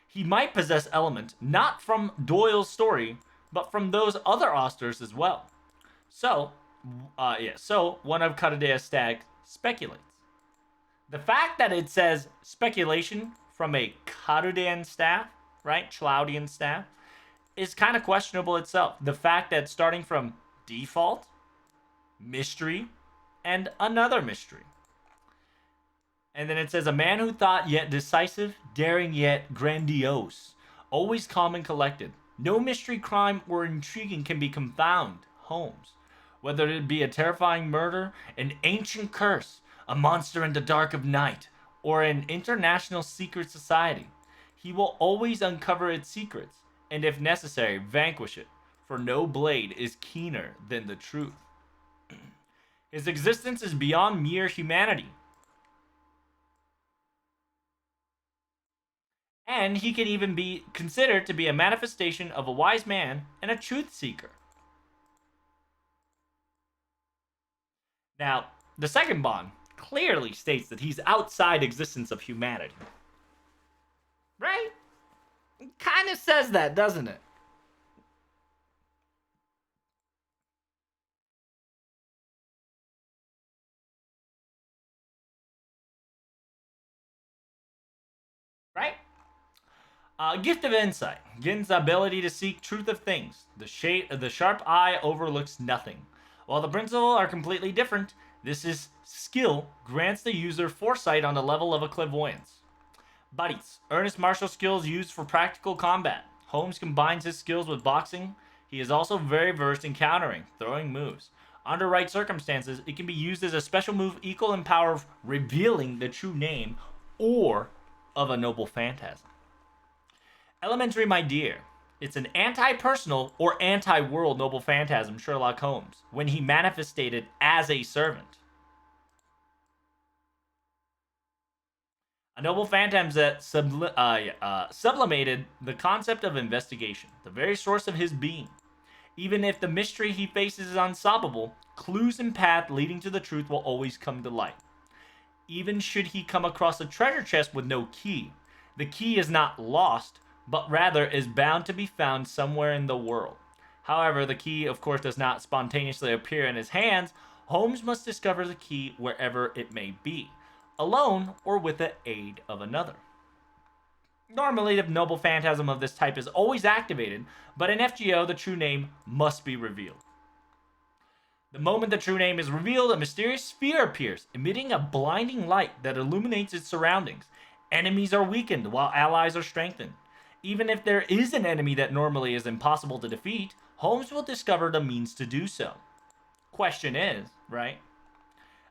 Speaker 1: He might possess element not from Doyle's story, but from those other authors as well. So one of Cadadea's Stag speculates. The fact that it says speculation from a Cadadean staff, right, Cloudian staff, is kind of questionable itself. The fact that starting from default, mystery, and another mystery. And then it says, a man who thought yet decisive, daring yet grandiose, always calm and collected. No mystery, crime, or intriguing can be confound Holmes. Whether it be a terrifying murder, an ancient curse, a monster in the dark of night, or an international secret society, he will always uncover its secrets, and if necessary, vanquish it, for no blade is keener than the truth. His existence is beyond mere humanity. And he can even be considered to be a manifestation of a wise man and a truth seeker. Now, the second bond clearly states that he's outside existence of humanity. Right? It kind of says that, doesn't it? Right? Gift of insight. Gin's ability to seek truth of things. The sharp eye overlooks nothing. While the principles are completely different, this skill grants the user foresight on the level of a clairvoyance. Buddies. Earnest martial skills used for practical combat. Holmes combines his skills with boxing. He is also very versed in countering, throwing moves. Under right circumstances, it can be used as a special move equal in power of revealing the true name or of a noble phantasm. Elementary, my dear. It's an anti-personal or anti-world noble phantasm Sherlock Holmes when he manifested as a servant. A noble phantasm that sublimated the concept of investigation, the very source of his being. Even if the mystery he faces is unsolvable, clues and path leading to the truth will always come to light. Even should he come across a treasure chest with no key, the key is not lost, but rather is bound to be found somewhere in the world. However, the key, of course, does not spontaneously appear in his hands. Holmes must discover the key wherever it may be, alone or with the aid of another. Normally, the noble phantasm of this type is always activated, but in FGO, the true name must be revealed. The moment the true name is revealed, a mysterious sphere appears, emitting a blinding light that illuminates its surroundings. Enemies are weakened, while allies are strengthened. Even if there is an enemy that normally is impossible to defeat, Holmes will discover the means to do so. Question is, right?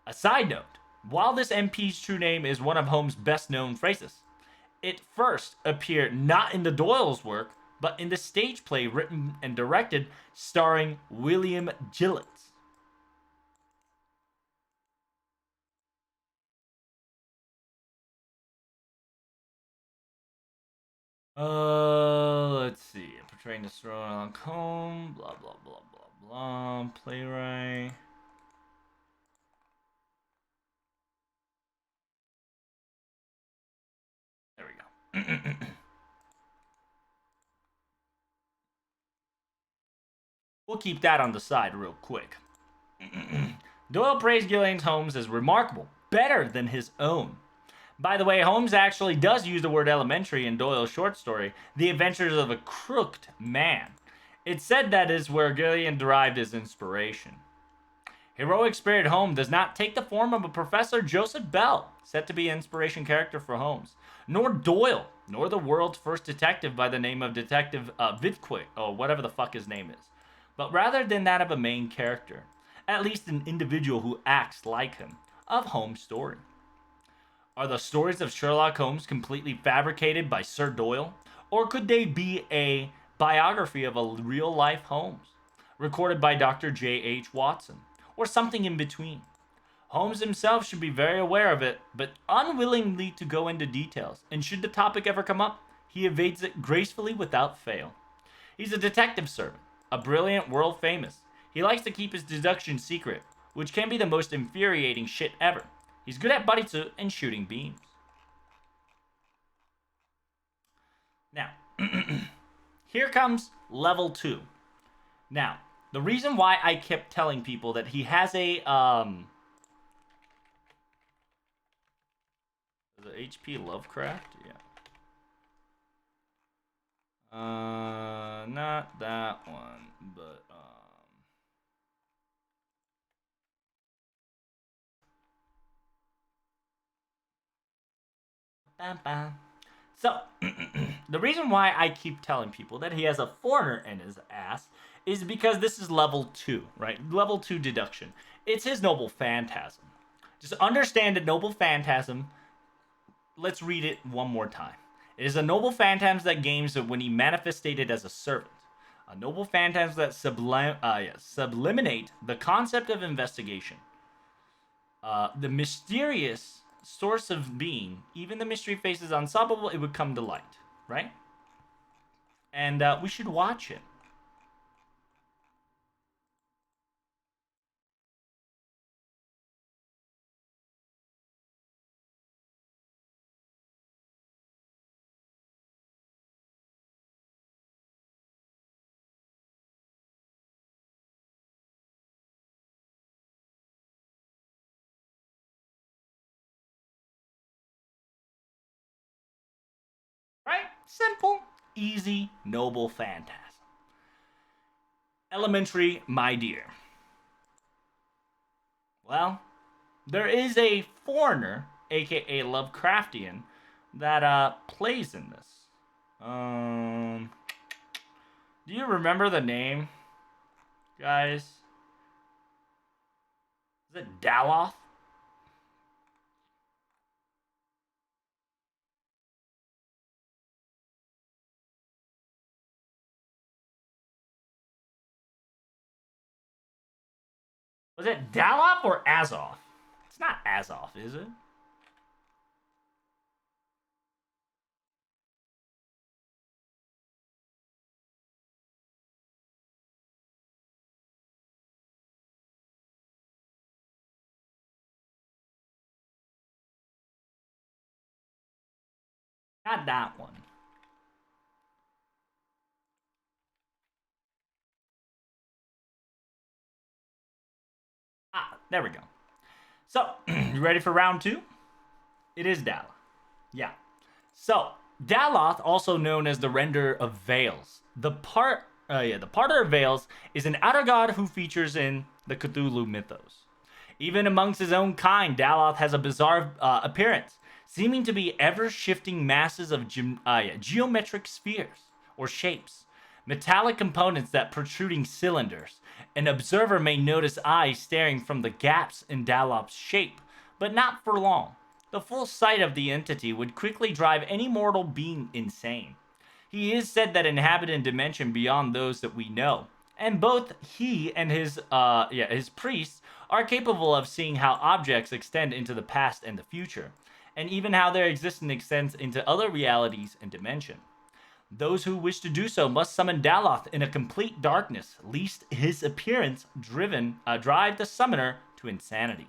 Speaker 1: A side note, while this MP's true name is one of Holmes' best known phrases, it first appeared not in the Doyle's work, but in the stage play written and directed starring William Gillett. Let's see. Portraying the Sherlock Holmes, blah, blah, blah, blah, blah. Playwright. There we go. We'll keep that on the side real quick. Doyle praised Gillian's Holmes as remarkable, better than his own. By the way, Holmes actually does use the word elementary in Doyle's short story, The Adventures of a Crooked Man. It's said that is where Gillian derived his inspiration. Heroic Spirit Holmes does not take the form of a Professor Joseph Bell, set to be an inspiration character for Holmes, nor Doyle, nor the world's first detective by the name of Detective Vidquick, or whatever the fuck his name is, but rather than that of a main character, at least an individual who acts like him, of Holmes' story. Are the stories of Sherlock Holmes completely fabricated by Sir Doyle? Or could they be a biography of a real-life Holmes, recorded by Dr. J.H. Watson, or something in between? Holmes himself should be very aware of it, but unwillingly to go into details, and should the topic ever come up, he evades it gracefully without fail. He's a detective servant, a brilliant world famous. He likes to keep his deduction secret, which can be the most infuriating shit ever. He's good at bodysuit and shooting beams. Now, here comes level 2. Now, the reason why I kept telling people that he has a, is it H.P. Lovecraft? Yeah. Not that one, but, So, the reason why I keep telling people that he has a foreigner in his ass is because this is level 2, right? Level 2 deduction. It's his noble phantasm. Just understand that noble phantasm, let's read it one more time. It is a noble phantasm that games when he manifested as a servant. A noble phantasm that subliminate the concept of investigation. The mysterious source of being, even the mystery faces unsolvable, it would come to light, right? And we should watch it. Right? Simple, easy, noble phantasm. Elementary, my dear. Well, there is a foreigner, aka Lovecraftian, that plays in this. Do you remember the name, guys? Is it Daloth? Was it Daloth or Azoth? It's not Azoth, is it? Not that one. Ah, there we go. So, you ready for round 2? It is Daloth. Yeah. So, Daloth, also known as the Render of Veils. The Parter of Veils is an outer god who features in the Cthulhu mythos. Even amongst his own kind, Daloth has a bizarre appearance, seeming to be ever-shifting masses of geometric spheres, or shapes, Metallic components that protruding cylinders. An observer may notice eyes staring from the gaps in Dalop's shape, but not for long. The full sight of the entity would quickly drive any mortal being insane. He is said that inhabit a dimension beyond those that we know, and both he and his priests are capable of seeing how objects extend into the past and the future, and even how their existence extends into other realities and dimensions. Those who wish to do so must summon Daloth in a complete darkness, lest his appearance drive the summoner to insanity.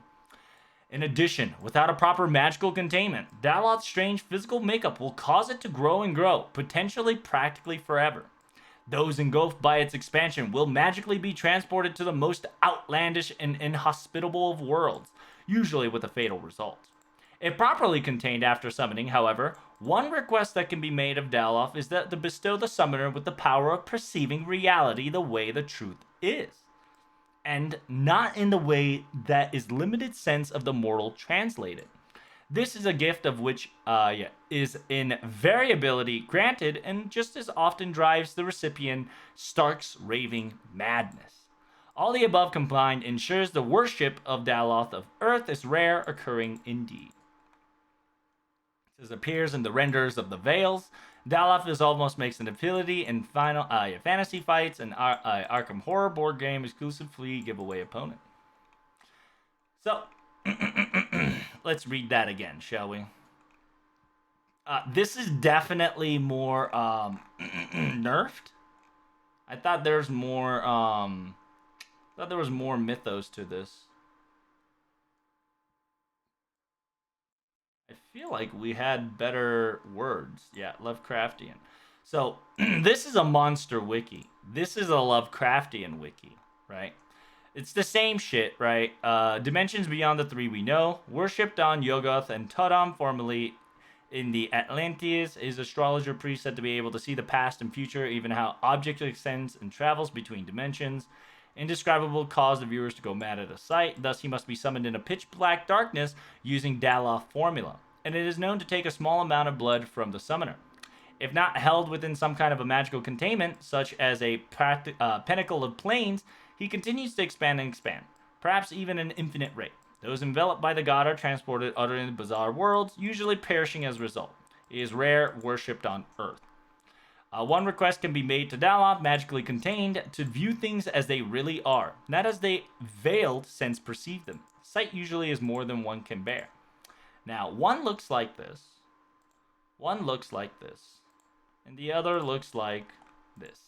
Speaker 1: In addition, without a proper magical containment, Daloth's strange physical makeup will cause it to grow and grow, potentially practically forever. Those engulfed by its expansion will magically be transported to the most outlandish and inhospitable of worlds, usually with a fatal result. If properly contained after summoning, however, one request that can be made of Daloth is that to bestow the summoner with the power of perceiving reality the way the truth is, and not in the way that is limited sense of the mortal translated. This is a gift of which is in variability granted and just as often drives the recipient Stark's raving madness. All the above combined ensures the worship of Daloth of Earth is rare, occurring indeed. This appears in the renders of the Veils. Daloth is almost makes an ability in final fantasy fights and Arkham Horror board game exclusively giveaway opponent. So, let's read that again, shall we? This is definitely more nerfed. I thought there's more. Thought there was more mythos to this. I feel like we had better words. Yeah, Lovecraftian. So, this is a monster wiki. This is a Lovecraftian wiki, right? It's the same shit, right? Dimensions beyond the three we know. Worshipped on Yoggoth and Totem, formerly in the Atlanteans. Is astrologer priest said to be able to see the past and future, even how object extends and travels between dimensions. Indescribable cause the viewers to go mad at a sight. Thus, he must be summoned in a pitch black darkness using Daloth formula. And it is known to take a small amount of blood from the summoner. If not held within some kind of a magical containment, such as a pinnacle of planes, he continues to expand and expand, perhaps even at an infinite rate. Those enveloped by the god are transported utterly bizarre worlds, usually perishing as a result. He is rare, worshipped on Earth. One request can be made to Daloth, magically contained, to view things as they really are, not as they veiled sense perceive them. Sight usually is more than one can bear. Now, one looks like this, one looks like this, and the other looks like this.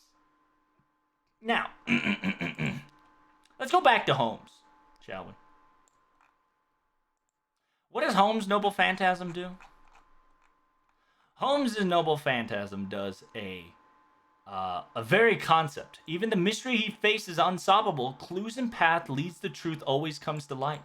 Speaker 1: Now, let's go back to Holmes, shall we? What does Holmes' Noble Phantasm do? Holmes' Noble Phantasm does a very concept. Even the mystery he faces unsolvable, clues and path leads the truth always comes to light.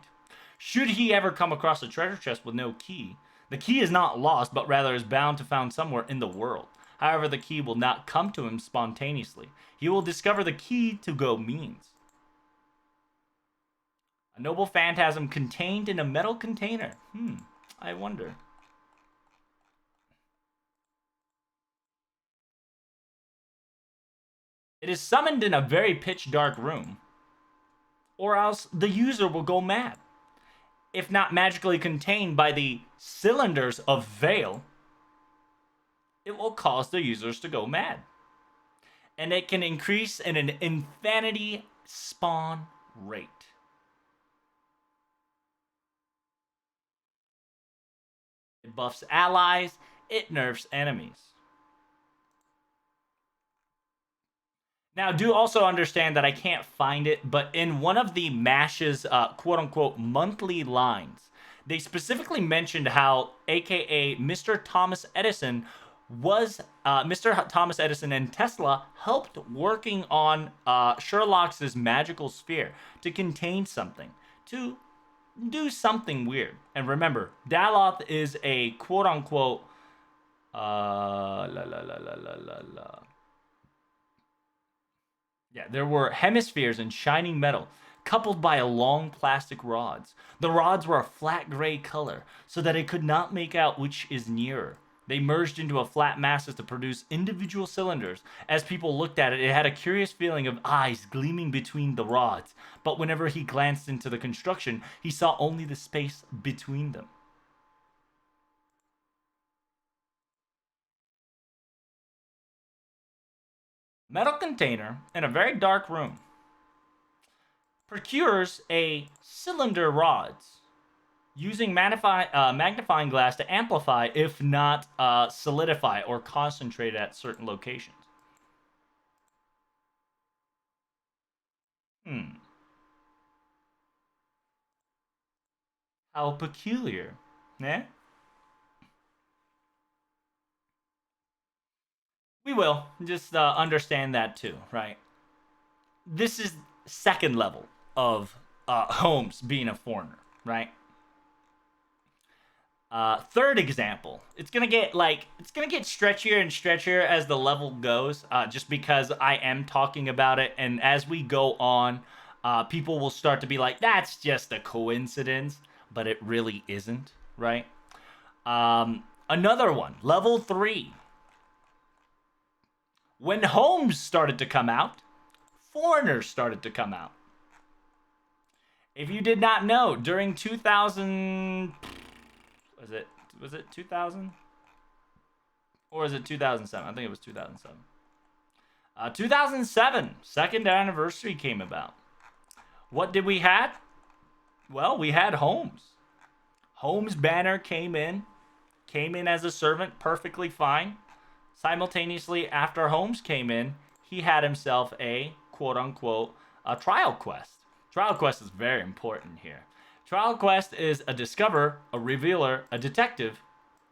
Speaker 1: Should he ever come across a treasure chest with no key, the key is not lost, but rather is bound to found somewhere in the world. However, the key will not come to him spontaneously. He will discover the key to go means. A noble phantasm contained in a metal container. I wonder. It is summoned in a very pitch dark room, or else the user will go mad. If not magically contained by the cylinders of Veil, it will cause the users to go mad. And it can increase in an infinity spawn rate. It buffs allies, it nerfs enemies. Now, do also understand that I can't find it, but in one of the MASH's quote-unquote monthly lines, they specifically mentioned how AKA Mr. Thomas Edison was, Mr. Thomas Edison and Tesla helped working on Sherlock's magical sphere to contain something, to do something weird. And remember, Daloth is a quote-unquote, Yeah, there were hemispheres in shining metal, coupled by long plastic rods. The rods were a flat gray color, so that it could not make out which is nearer. They merged into a flat mass to produce individual cylinders. As people looked at it, it had a curious feeling of eyes gleaming between the rods. But whenever he glanced into the construction, he saw only the space between them. Metal container in a very dark room procures a cylinder rods using magnifying glass to amplify, if not solidify or concentrate at certain locations. How peculiar. Eh? We will. Just understand that too, right? This is second level of Holmes being a foreigner, right? Third example, it's gonna get stretchier and stretchier as the level goes, just because I am talking about it, and as we go on, people will start to be like, "That's just a coincidence," but it really isn't, right? Another one, level 3. When Holmes started to come out, foreigners started to come out. If you did not know, during 2000, was it 2000? Or is it 2007? I think it was 2007. 2007, second anniversary came about. What did we had? Well, we had Holmes. Holmes' banner came in as a servant, perfectly fine. Simultaneously, after Holmes came in, he had himself a quote-unquote a trial quest. Trial quest is very important here. Trial quest is a discover, a revealer, a detective,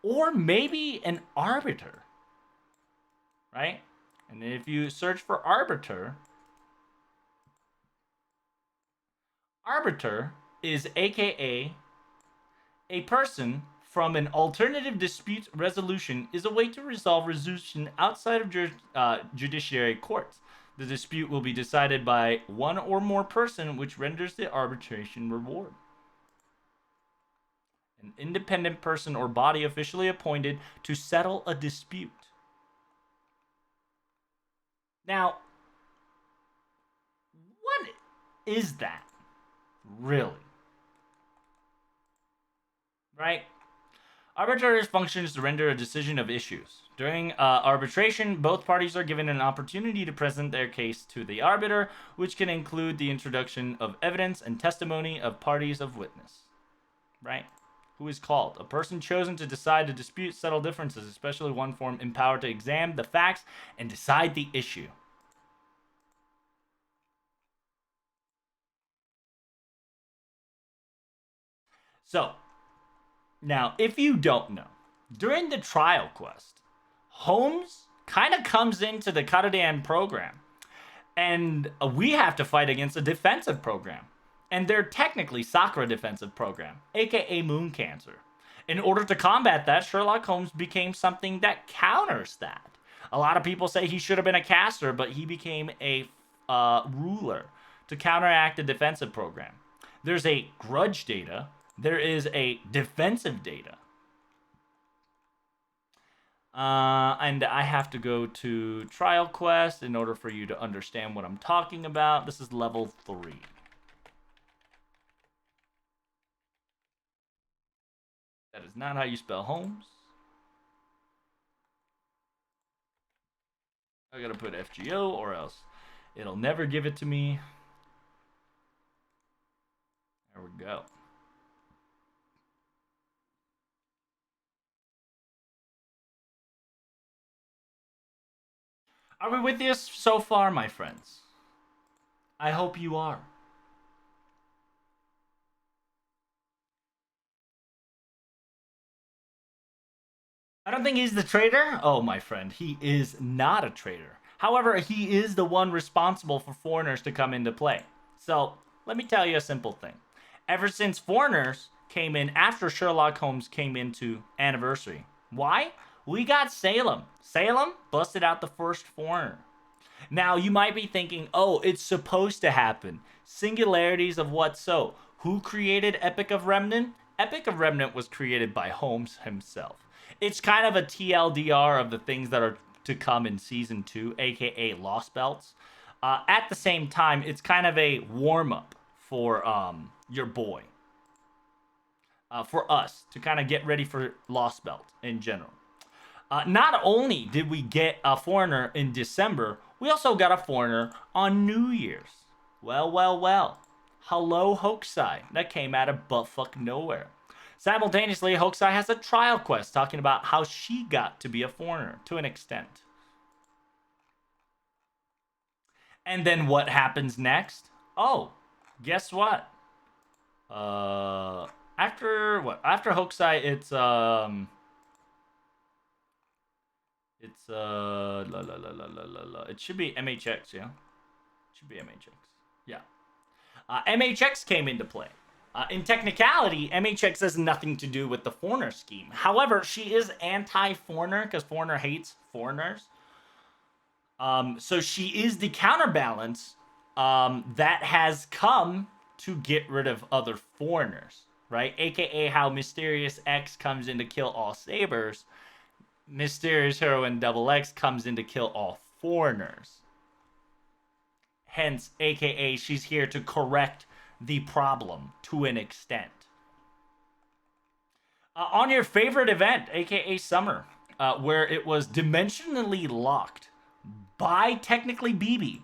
Speaker 1: or maybe an arbiter, right? And if you search for arbiter, arbiter is aka a person from an alternative dispute resolution is a way to resolve resolution outside of judiciary courts. The dispute will be decided by one or more person, which renders the arbitration reward. An independent person or body officially appointed to settle a dispute. Now, what is that? Really? Right? Arbitrator's function is to render a decision of issues. During arbitration, both parties are given an opportunity to present their case to the arbiter, which can include the introduction of evidence and testimony of parties of witness. Right? Who is called? A person chosen to decide the dispute, settle differences, especially one form empowered to examine the facts and decide the issue. So, now, if you don't know, during the trial quest, Holmes kind of comes into the Karadan program, and we have to fight against a defensive program. And they're technically Sakura defensive program, aka Moon Cancer. In order to combat that, Sherlock Holmes became something that counters that. A lot of people say he should have been a caster, but he became a ruler to counteract the defensive program. There's a grudge data. There is a defensive data. And I have to go to Trial Quest in order for you to understand what I'm talking about. This is level 3. That is not how you spell Holmes. I gotta put FGO or else it'll never give it to me. There we go. Are we with you so far, my friends? I hope you are. I don't think he's the traitor. Oh, my friend, he is not a traitor. However, he is the one responsible for foreigners to come into play. So, let me tell you a simple thing. Ever since foreigners came in after Sherlock Holmes came into Anniversary. Why? We got Salem. Salem busted out the first foreigner. Now, you might be thinking, oh, it's supposed to happen. Singularities of what so? Who created Epic of Remnant? Epic of Remnant was created by Holmes himself. It's kind of a TLDR of the things that are to come in season 2, aka Lost Belts. At the same time, it's kind of a warm up for your boy, for us to kind of get ready for Lost Belt in general. Not only did we get a foreigner in December, we also got a foreigner on New Year's. Well, well, well. Hello, Hokusai. That came out of buttfuck nowhere. Simultaneously, Hokusai has a trial quest talking about how she got to be a foreigner to an extent. And then what happens next? Oh, guess what? After what? After Hokusai, it should be MHX, yeah. It should be MHX, yeah. MHX came into play. In technicality, MHX has nothing to do with the foreigner scheme. However, she is anti-foreigner because foreigner hates foreigners. So she is the counterbalance that has come to get rid of other foreigners, right? AKA how Mysterious X comes in to kill all sabers. Mysterious Heroine Double X comes in to kill all foreigners. Hence, AKA she's here to correct the problem to an extent. On your favorite event, aka Summer, where it was dimensionally locked by technically BB,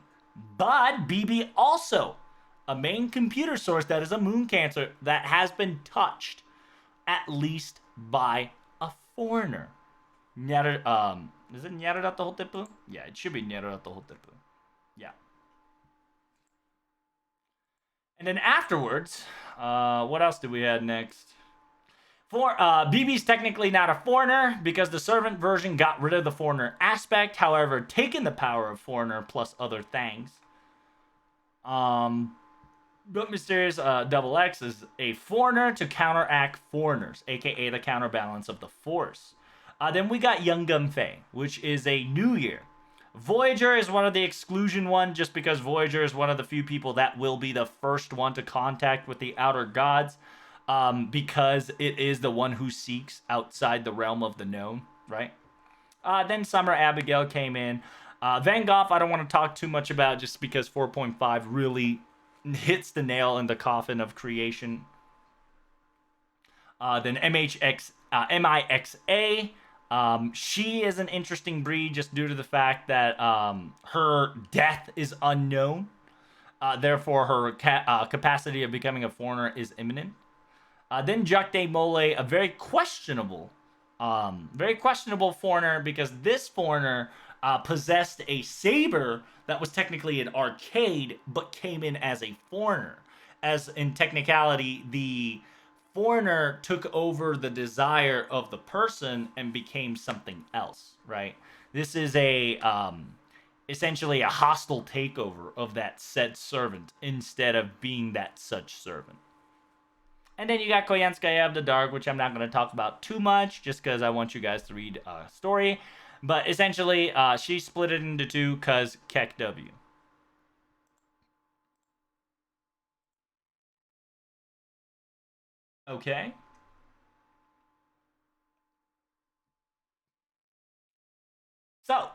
Speaker 1: but BB also a main computer source that is a moon cancer that has been touched at least by a foreigner. Is it Nyararato Hotepu? Yeah, it should be Nyararato Hotepu. Yeah. And then afterwards, what else did we have next? BB's technically not a foreigner because the servant version got rid of the foreigner aspect, however, taken the power of foreigner plus other thangs. But Mysterious Double X is a foreigner to counteract foreigners, aka the counterbalance of the Force. Then we got Young Gun Fei, which is a New Year. Voyager is one of the exclusion one, just because Voyager is one of the few people that will be the first one to contact with the Outer Gods, because it is the one who seeks outside the realm of the known, right? Then Summer Abigail came in. Van Gogh, I don't want to talk too much about just because 4.5 really hits the nail in the coffin of creation. Then MIXA. She is an interesting breed just due to the fact that her death is unknown. Therefore, her capacity of becoming a foreigner is imminent. Then Jacques de Molay, a very questionable foreigner, because this foreigner possessed a saber that was technically an arcade, but came in as a foreigner. As in technicality, the foreigner took over the desire of the person and became something else, right? This is essentially a hostile takeover of that said servant instead of being that such servant. And then you got Koyanskaya of the Dark, which I'm not going to talk about too much, just because I want you guys to read a story. But essentially, she split it into two because Kek W. Okay. So,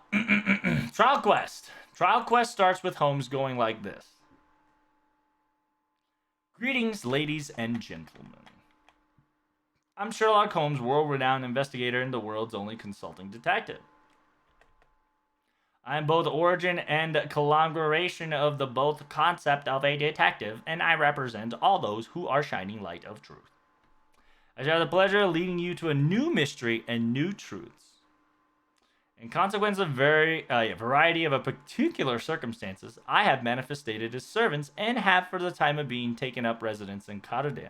Speaker 1: Trial Quest. Trial Quest starts with Holmes going like this. Greetings, ladies and gentlemen. I'm Sherlock Holmes, world-renowned investigator and the world's only consulting detective. I am both origin and conglomeration of the both concept of a detective, and I represent all those who are shining light of truth. I shall have the pleasure of leading you to a new mystery and new truths. In consequence of a variety of a particular circumstances, I have manifested as servants and have for the time of being taken up residence in Karudia.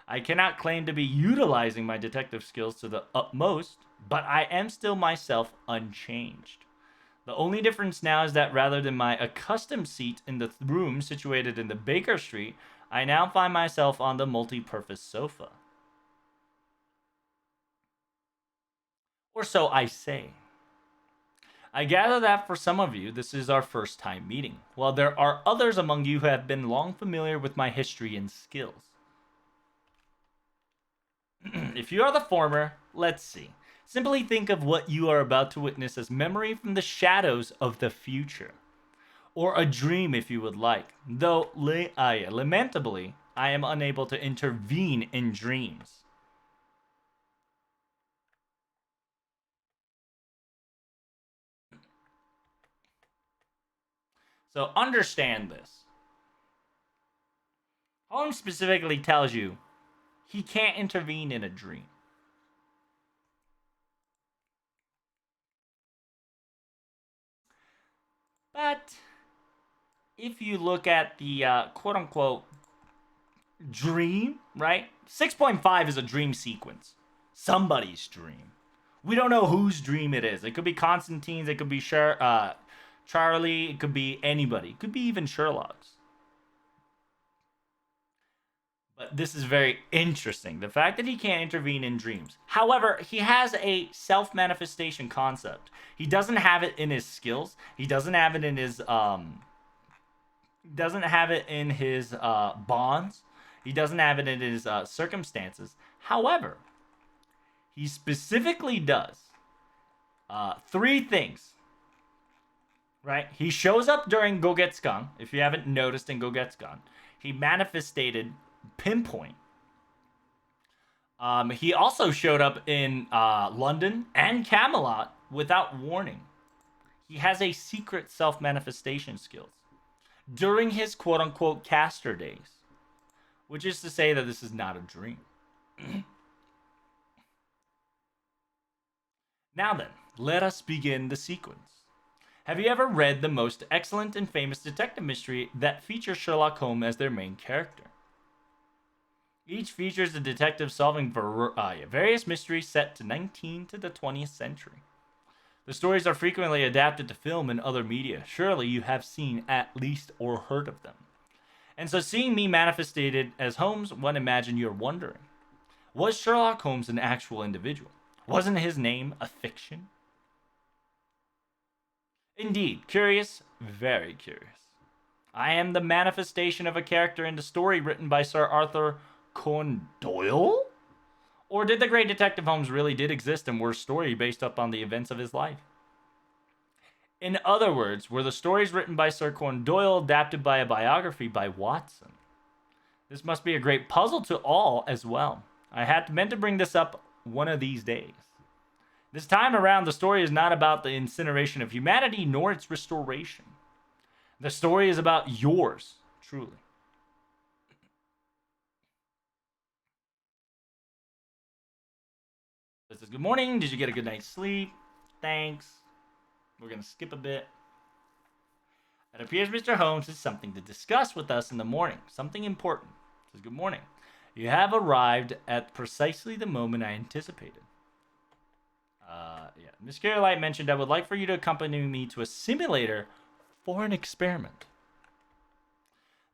Speaker 1: I cannot claim to be utilizing my detective skills to the utmost, but I am still myself unchanged. The only difference now is that rather than my accustomed seat in the room situated in the Baker Street, I now find myself on the multi-purpose sofa. Or so I say. I gather that for some of you, this is our first time meeting, while there are others among you who have been long familiar with my history and skills. If you are the former, let's see. Simply think of what you are about to witness as memory from the shadows of the future. Or a dream if you would like. Though, lamentably, I am unable to intervene in dreams. So understand this. Holmes specifically tells you he can't intervene in a dream. But if you look at the quote unquote dream, right? 6.5 is a dream sequence. Somebody's dream. We don't know whose dream it is. It could be Constantine's, it could be Charlie, it could be anybody. It could be even Sherlock's. But this is very interesting. The fact that he can't intervene in dreams. However, he has a self-manifestation concept. He doesn't have it in his skills. He doesn't have it in his bonds. He doesn't have it in his circumstances. However, he specifically does three things. Right? He shows up during Go Get Skunk. If you haven't noticed in Go Get Skunk, he manifested Pinpoint. He also showed up in London and Camelot without warning. He has a secret self-manifestation skills during his quote-unquote caster days, which is to say that this is not a dream. Now then, let us begin the sequence. Have you ever read the most excellent and famous detective mystery that features Sherlock Holmes as their main character? Each features a detective solving various mysteries set to 19th to the 20th century. The stories are frequently adapted to film and other media. Surely you have seen at least or heard of them. And so seeing me manifested as Holmes, one imagine you're wondering, was Sherlock Holmes an actual individual? Wasn't his name a fiction? Indeed, curious, very curious. I am the manifestation of a character in the story written by Sir Arthur Conan Doyle? Or did the great Detective Holmes really did exist and were a story based upon the events of his life? In other words, were the stories written by Sir Conan Doyle adapted by a biography by Watson? This must be a great puzzle to all as well. I had meant to bring this up one of these days. This time around, the story is not about the incineration of humanity nor its restoration. The story is about yours, truly. This is good morning. Did you get a good night's sleep? Thanks. We're going to skip a bit. It appears Mr. Holmes has something to discuss with us in the morning. Something important. It says good morning. You have arrived at precisely the moment I anticipated. Miss Caroline mentioned I would like for you to accompany me to a simulator for an experiment.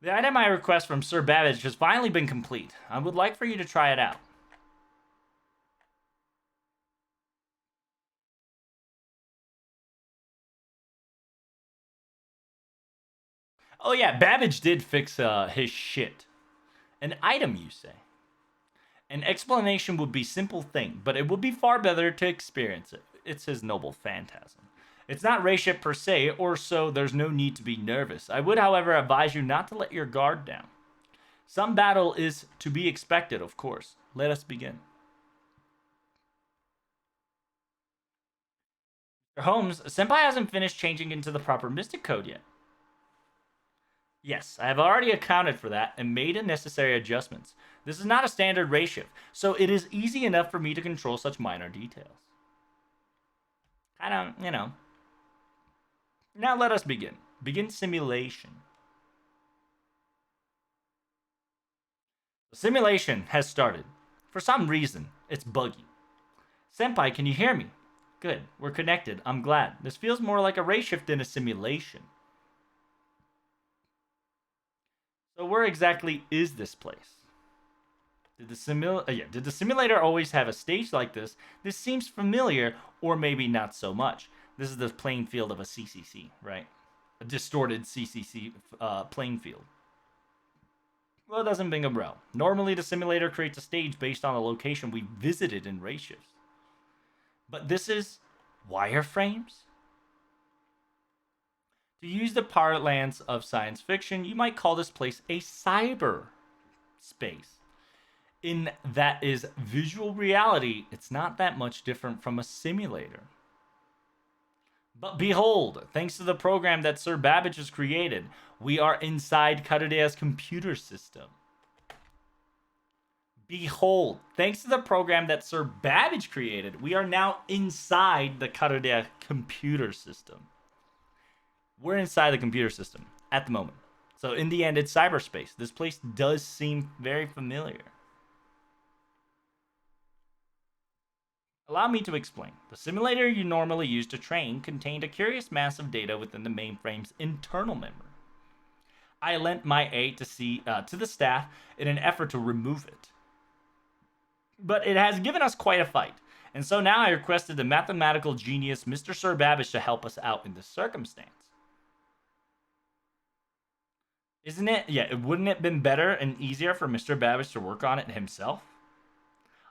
Speaker 1: The item I request from Sir Babbage has finally been complete. I would like for you to try it out. Oh yeah, Babbage did fix his shit. An item, you say? An explanation would be simple thing, but it would be far better to experience it. It's his noble phantasm. It's not raceship per se, or so there's no need to be nervous. I would, however, advise you not to let your guard down. Some battle is to be expected, of course. Let us begin. Holmes, Senpai hasn't finished changing into the proper Mystic Code yet. Yes, I have already accounted for that and made the necessary adjustments. This is not a standard race shift, so it is easy enough for me to control such minor details. Now let us begin. Begin simulation. The simulation has started. For some reason, it's buggy. Senpai, can you hear me? Good, we're connected. I'm glad. This feels more like a race shift than a simulation. So where exactly is this place? Did the simulator always have a stage like this? This seems familiar, or maybe not so much. This is the playing field of a CCC, right? A distorted CCC playing field. Well, it doesn't ring a bell. Normally, the simulator creates a stage based on a location we visited in race shifts. But this is wireframes? To use the parlance of science fiction, you might call this place a cyber space. In that is visual reality, it's not that much different from a simulator. But behold, thanks to the program that Sir Babbage has created, we are inside Cutterdare's computer system. Behold, thanks to the program that Sir Babbage created, we are now inside the Cutterdale computer system. We're inside the computer system at the moment. So in the end, it's cyberspace. This place does seem very familiar. Allow me to explain. The simulator you normally use to train contained a curious mass of data within the mainframe's internal memory. I lent my aid to the staff in an effort to remove it. But it has given us quite a fight, and so now I requested the mathematical genius Mr. Sir Babbage to help us out in this circumstance. Isn't it? Yeah, wouldn't it have been better and easier for Mr. Babbage to work on it himself?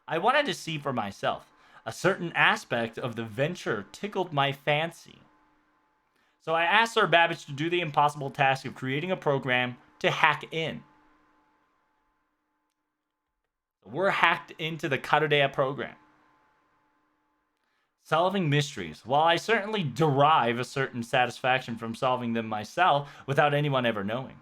Speaker 1: I wanted to see for myself. A certain aspect of the venture tickled my fancy. So I asked Sir Babbage to do the impossible task of creating a program to hack in. We're hacked into the Cutterdale program. Solving mysteries. While I certainly derive a certain satisfaction from solving them myself without anyone ever knowing,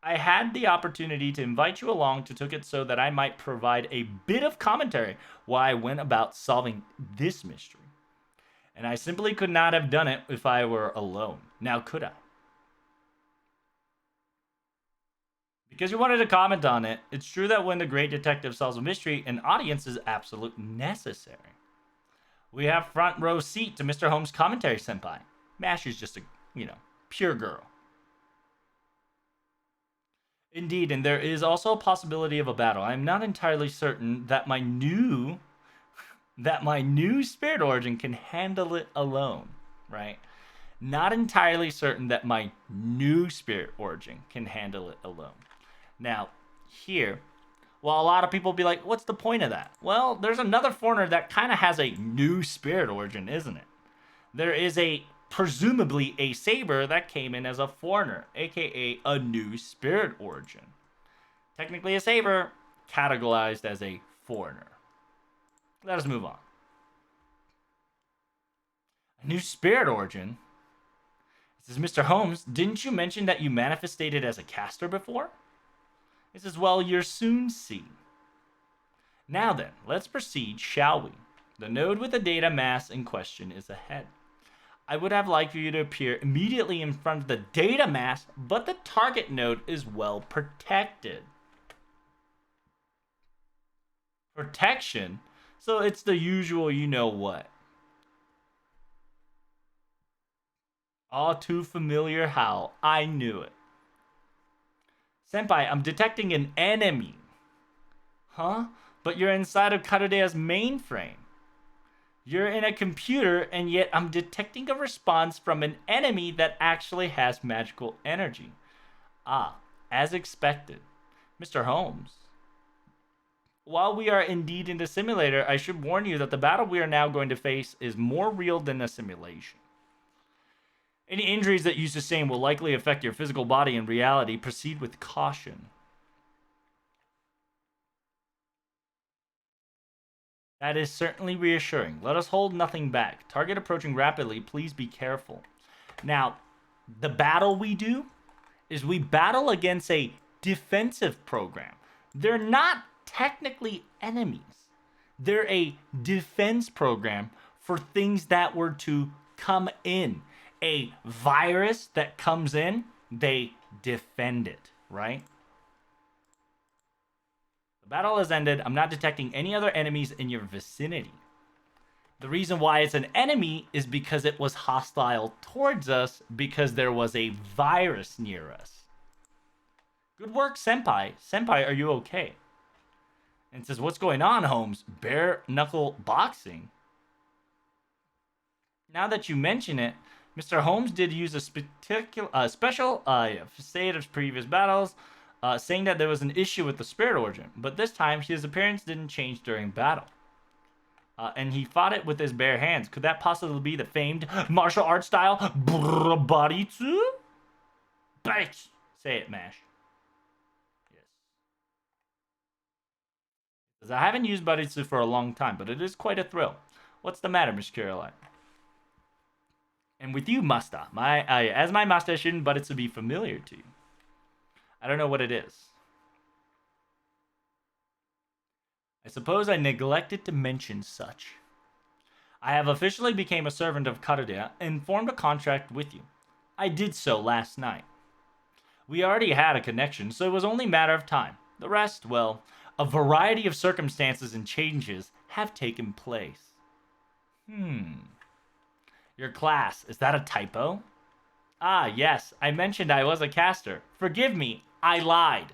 Speaker 1: I had the opportunity to invite you along to took it so that I might provide a bit of commentary while I went about solving this mystery. And I simply could not have done it if I were alone. Now could I? Because you wanted to comment on it, it's true that when the great detective solves a mystery, an audience is absolutely necessary. We have front row seat to Mr. Holmes' commentary, senpai. Mashy's just a, pure girl. Indeed, and there is also a possibility of a battle. I'm not entirely certain that my new spirit origin can handle it alone, right? Not entirely certain that my new spirit origin can handle it alone. Now, here, while a lot of people be like, what's the point of that? Well, there's another foreigner that kind of has a new spirit origin, isn't it? There is presumably a saber that came in as a foreigner, aka a new spirit origin. Technically a saber, categorized as a foreigner. Let us move on. A new spirit origin? This is Mr. Holmes. Didn't you mention that you manifested as a caster before? This is, well, you'll soon see. Now then, let's proceed, shall we? The node with the data mass in question is ahead. I would have liked for you to appear immediately in front of the data mass, but the target node is well protected. Protection? So it's the usual you know what. All too familiar how. I knew it. Senpai, I'm detecting an enemy. Huh? But you're inside of Cutterdare's mainframe. You're in a computer, and yet I'm detecting a response from an enemy that actually has magical energy. Ah, as expected. Mr. Holmes. While we are indeed in the simulator, I should warn you that the battle we are now going to face is more real than a simulation. Any injuries that you sustain will likely affect your physical body in reality. Proceed with caution. That is certainly reassuring. Let us hold nothing back. Target approaching rapidly. Please be careful. Now, the battle we do is we battle against a defensive program. They're not technically enemies. They're a defense program for things that were to come in. A virus that comes in, they defend it, right? The battle has ended. I'm not detecting any other enemies in your vicinity. The reason why it's an enemy is because it was hostile towards us because there was a virus near us. Good work, Senpai. Senpai, are you okay? And it says, what's going on, Holmes? Bare knuckle boxing? Now that you mention it, Mr. Holmes did use a special facade of previous battles, saying that there was an issue with the spirit origin, but this time his appearance didn't change during battle. and he fought it with his bare hands. Could that possibly be the famed martial arts style Baritsu? Bitch! Say it, Mash. Yes. Because I haven't used Baritsu for a long time, but it is quite a thrill. What's the matter, Miss Caroline? And with you, Master, as my master, shouldn't Baritsu be familiar to you? I don't know what it is. I suppose I neglected to mention such. I have officially become a servant of Karudia and formed a contract with you. I did so last night. We already had a connection, so it was only a matter of time. The rest, well, a variety of circumstances and changes have taken place. Your class, is that a typo? Ah, yes, I mentioned I was a caster. Forgive me, I lied.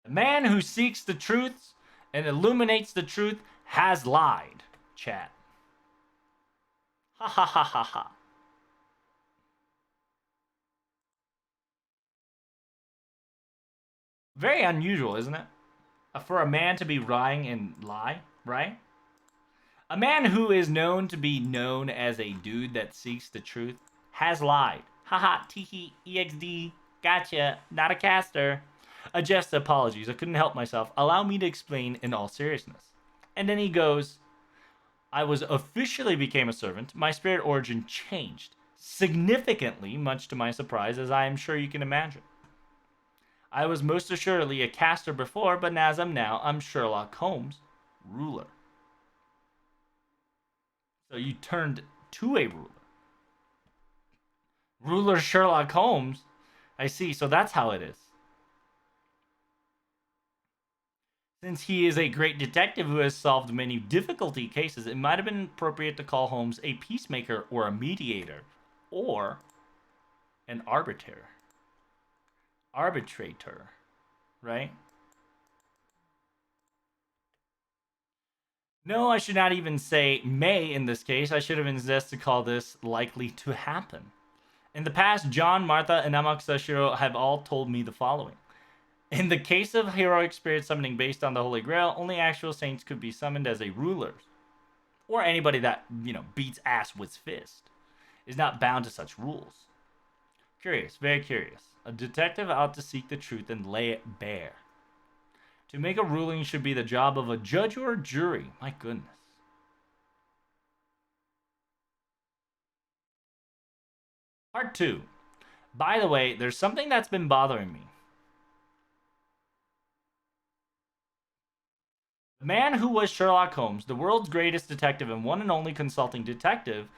Speaker 1: The man who seeks the truth and illuminates the truth has lied, chat. Ha ha ha ha ha. Very unusual, isn't it? For a man to be lying and lie, right? A man who is known to be known as a dude that seeks the truth has lied. Haha, teehee, exd, gotcha, not a caster. Just apologies, I couldn't help myself. Allow me to explain in all seriousness. And then he goes, I was officially became a servant. My spirit origin changed significantly, much to my surprise, as I am sure you can imagine. I was most assuredly a caster before, but as I'm now, I'm Sherlock Holmes, ruler. So you turned to a ruler. Ruler Sherlock Holmes? I see, so that's how it is. Since he is a great detective who has solved many difficulty cases, it might have been appropriate to call Holmes a peacemaker or a mediator or an arbitrator. Arbitrator, right? No, I should not even say may in this case. I should have instead to call this likely to happen. In the past, John, Martha, and Amakusashiro have all told me the following. In the case of heroic spirit summoning based on the Holy Grail, only actual saints could be summoned as a ruler. Or anybody that, beats ass with fist is not bound to such rules. Curious, very curious. A detective out to seek the truth and lay it bare. To make a ruling should be the job of a judge or a jury. My goodness. Part 2. By the way, there's something that's been bothering me. The man who was Sherlock Holmes, the world's greatest detective and one and only consulting detective,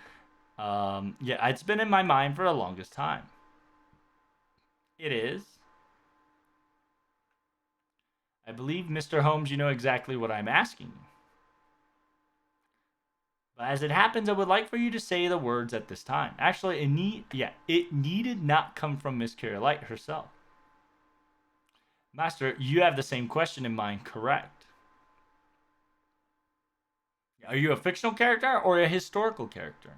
Speaker 1: it's been in my mind for the longest time. It is. I believe, Mr. Holmes, you know exactly what I'm asking you. But as it happens, I would like for you to say the words at this time. Actually, it needed not come from Miss Carolite herself. Master, you have the same question in mind, correct? Are you a fictional character or a historical character?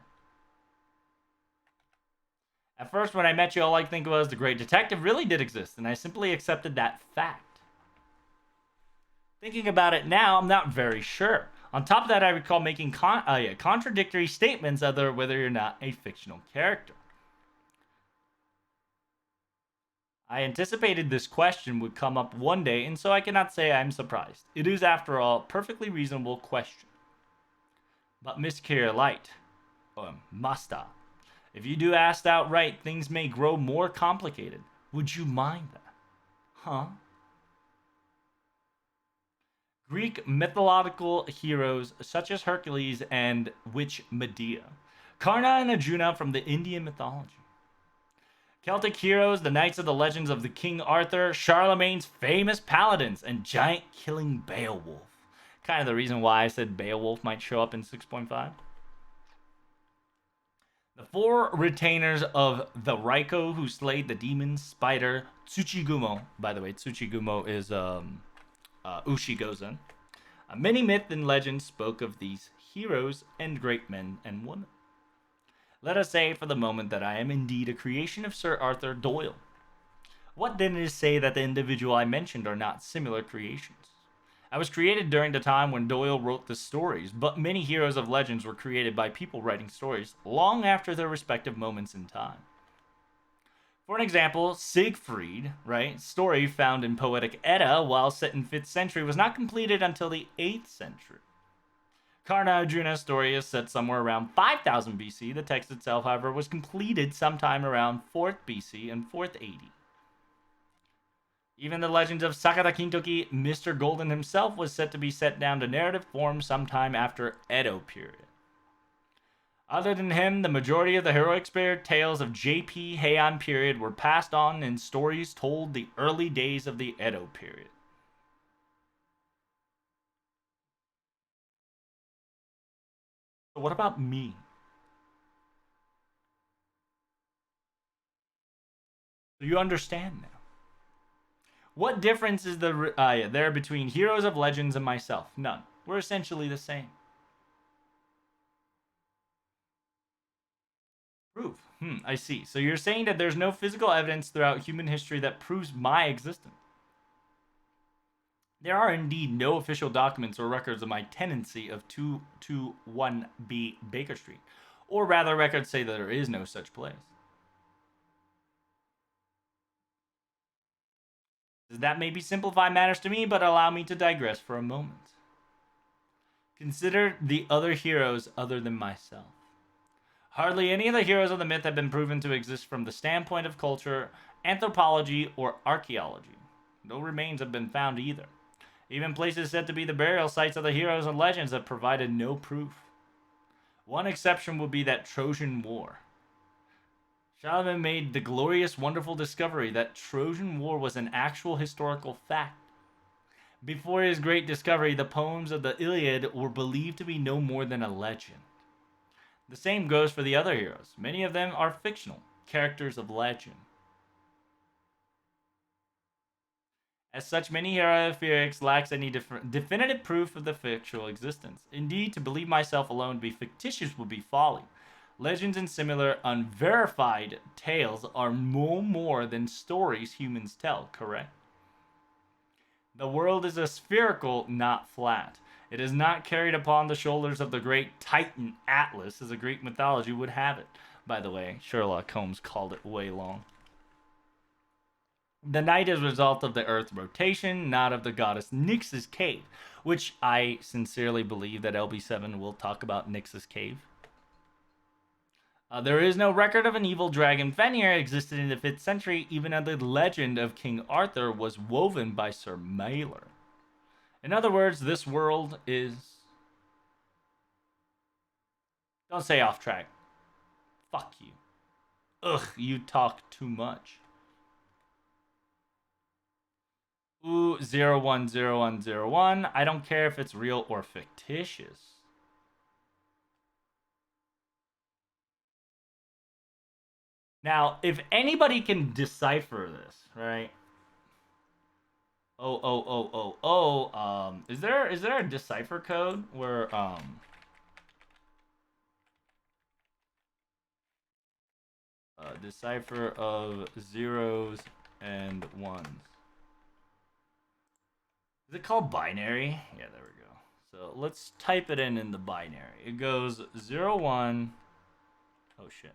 Speaker 1: At first, when I met you, all I think was the great detective really did exist, and I simply accepted that fact. Thinking about it now, I'm not very sure. On top of that, I recall making contradictory statements of whether you're not a fictional character. I anticipated this question would come up one day, and so I cannot say I'm surprised. It is, after all, a perfectly reasonable question. But Miss Carolite, or Master, if you do ask outright, things may grow more complicated. Would you mind that? Huh? Greek mythological heroes such as Hercules and witch Medea. Karna and Arjuna from the Indian mythology. Celtic heroes, the knights of the legends of the King Arthur, Charlemagne's famous paladins, and giant-killing Beowulf. Kind of the reason why I said Beowulf might show up in 6.5. The 4 retainers of the Raiko who slayed the demon spider Tsuchigumo. By the way, Tsuchigumo is Ushigozen. Many myth and legends spoke of these heroes and great men and women. Let us say for the moment that I am indeed a creation of Sir Arthur Doyle. What then is to say that the individual I mentioned are not similar creations? I was created during the time when Doyle wrote the stories, but many heroes of legends were created by people writing stories long after their respective moments in time. For an example, Siegfried, right, story found in Poetic Edda while set in 5th century was not completed until the 8th century. Karna Arjuna's story is set somewhere around 5000 BC. The text itself, however, was completed sometime around 4th BC and 4th AD. Even the legends of Sakata Kintoki, Mr. Golden himself, was set to be set down to narrative form sometime after Edo period. Other than him, the majority of the heroic spirit tales of JP Heian period were passed on in stories told the early days of the Edo period. So what about me? Do you understand now? What difference is there between heroes of legends and myself? None. We're essentially the same. Proof. I see. So you're saying that there's no physical evidence throughout human history that proves my existence. There are indeed no official documents or records of my tenancy of 221B Baker Street. Or rather, records say that there is no such place. That maybe simplify matters to me, but allow me to digress for a moment. Consider the other heroes other than myself. Hardly any of the heroes of the myth have been proven to exist from the standpoint of culture, anthropology, or archaeology. No remains have been found either. Even places said to be the burial sites of the heroes and legends have provided no proof. One exception would be that Trojan War. Shalimar made the glorious, wonderful discovery that Trojan War was an actual historical fact. Before his great discovery, the poems of the Iliad were believed to be no more than a legend. The same goes for the other heroes. Many of them are fictional, characters of legend. As such, many heroics lacks any definitive proof of the fictional existence. Indeed, to believe myself alone to be fictitious would be folly. Legends and similar unverified tales are no more than stories humans tell, correct? The world is a spherical, not flat. It is not carried upon the shoulders of the great Titan Atlas, as the Greek mythology would have it. By the way, Sherlock Holmes called it way long. The night is a result of the Earth's rotation, not of the goddess Nyx's cave, which I sincerely believe that LB7 will talk about Nyx's cave. There is no record of an evil dragon Fenrir existed in the 5th century, even as the legend of King Arthur was woven by Sir Mailer. In other words, this world is... Don't say off track. Fuck you. Ugh, you talk too much. Ooh, 010101. I don't care if it's real or fictitious. Now, if anybody can decipher this, right? Is there a decipher code where decipher of zeros and ones? Is it called binary? Yeah, there we go. So let's type it in the binary. It goes 0, 1. Oh shit.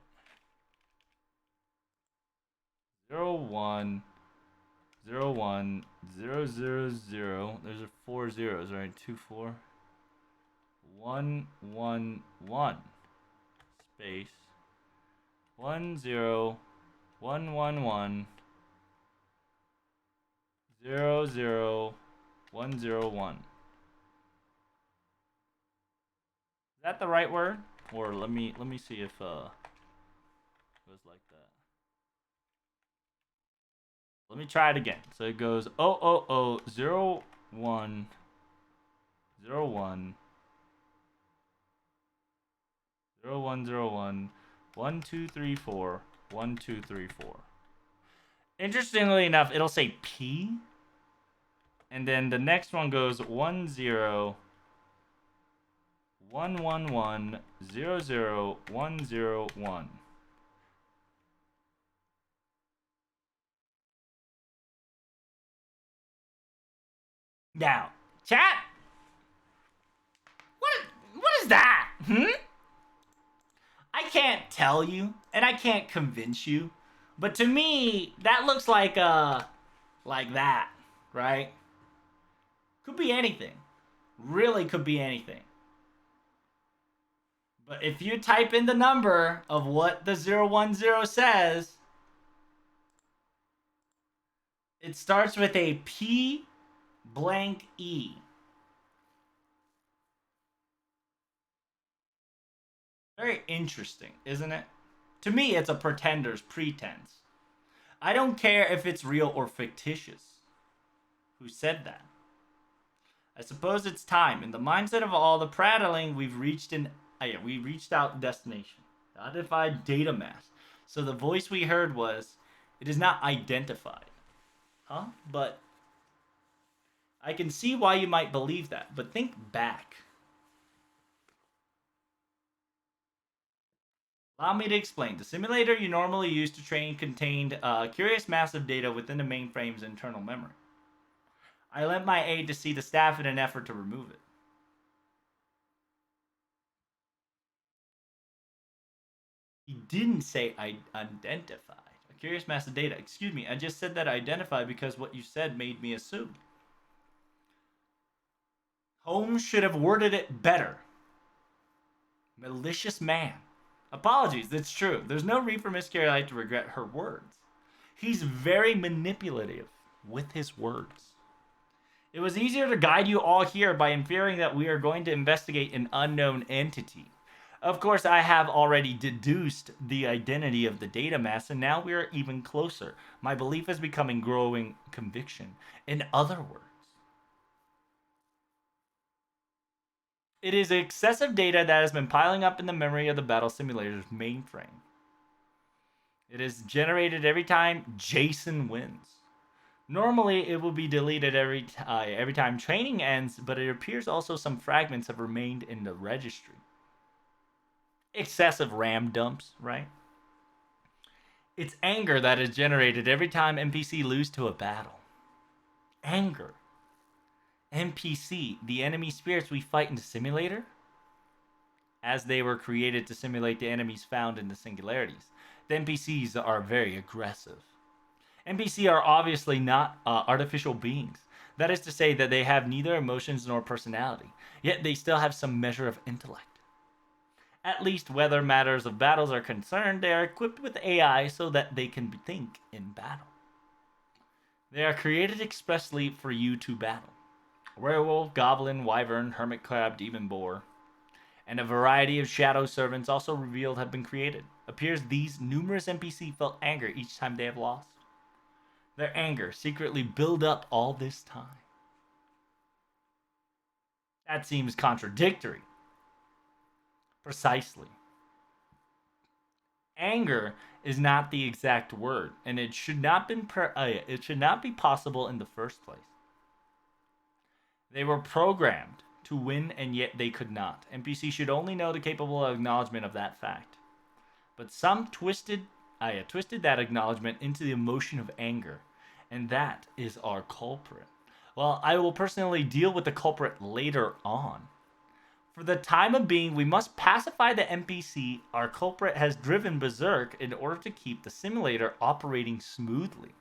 Speaker 1: 0, 1, 0, 1, 0, 0, 0. There's 4 zeros, right? 2, 4. 1, 1, 1. Space. 1, 0, 1, 1, 1. 0, 0, 1, 0, 1. Is that the right word? Or let me see if it goes like that. Let me try it again. So it goes 0, 0, 1, 0, 1, 0, 1, 0, 1, 1, 2, 3, 4, 1, 2, 3, 4. Interestingly enough, it'll say P, and then the next one goes 1, 0, 1, 1, 1, 0, 0, 1, 0, 1. Now, chat, what is that? I can't tell you, and I can't convince you, but to me, that looks like that, right? Could be anything. Really could be anything. But if you type in the number of what the 010 says, it starts with a P blank E. Very interesting, isn't it? To me, it's a pretender's pretense. I don't care if it's real or fictitious. Who said that? I suppose it's time. In the mindset of all the prattling, we reached out destination. Identified data mass. So the voice we heard was, it is not identified. Huh? But I can see why you might believe that, but think back. Allow me to explain. The simulator you normally use to train contained curious mass of data within the mainframe's internal memory. I lent my aid to see the staff in an effort to remove it. He didn't say I identified. A curious mass of data. Excuse me, I just said that identified because what you said made me assume. Holmes should have worded it better. Malicious man. Apologies, it's true. There's no reason for Miss Caroline to regret her words. He's very manipulative with his words. It was easier to guide you all here by inferring that we are going to investigate an unknown entity. Of course, I have already deduced the identity of the data mass, and now we are even closer. My belief is becoming growing conviction. In other words, it is excessive data that has been piling up in the memory of the battle simulator's mainframe. It is generated every time Jason wins. Normally, it will be deleted every time training ends, but it appears also some fragments have remained in the registry. Excessive RAM dumps, right? It's anger that is generated every time NPC lose to a battle. Anger. NPC, the enemy spirits we fight in the simulator, as they were created to simulate the enemies found in the singularities. The NPCs are very aggressive. NPC are obviously not artificial beings. That is to say that they have neither emotions nor personality, yet they still have some measure of intellect. At least whether matters of battles are concerned, they are equipped with AI so that they can think in battle. They are created expressly for you to battle. Werewolf, goblin, wyvern, hermit crab, demon boar, and a variety of shadow servants also revealed have been created. Appears these numerous NPC felt anger each time they have lost. Their anger secretly build up all this time. That seems contradictory. Precisely. Anger is not the exact word, and it should not be possible in the first place. They were programmed to win, and yet they could not. NPC should only know the capable acknowledgement of that fact. But some twisted that acknowledgement into the emotion of anger, and that is our culprit. Well, I will personally deal with the culprit later on. For the time of being, we must pacify the NPC our culprit has driven berserk in order to keep the simulator operating smoothly.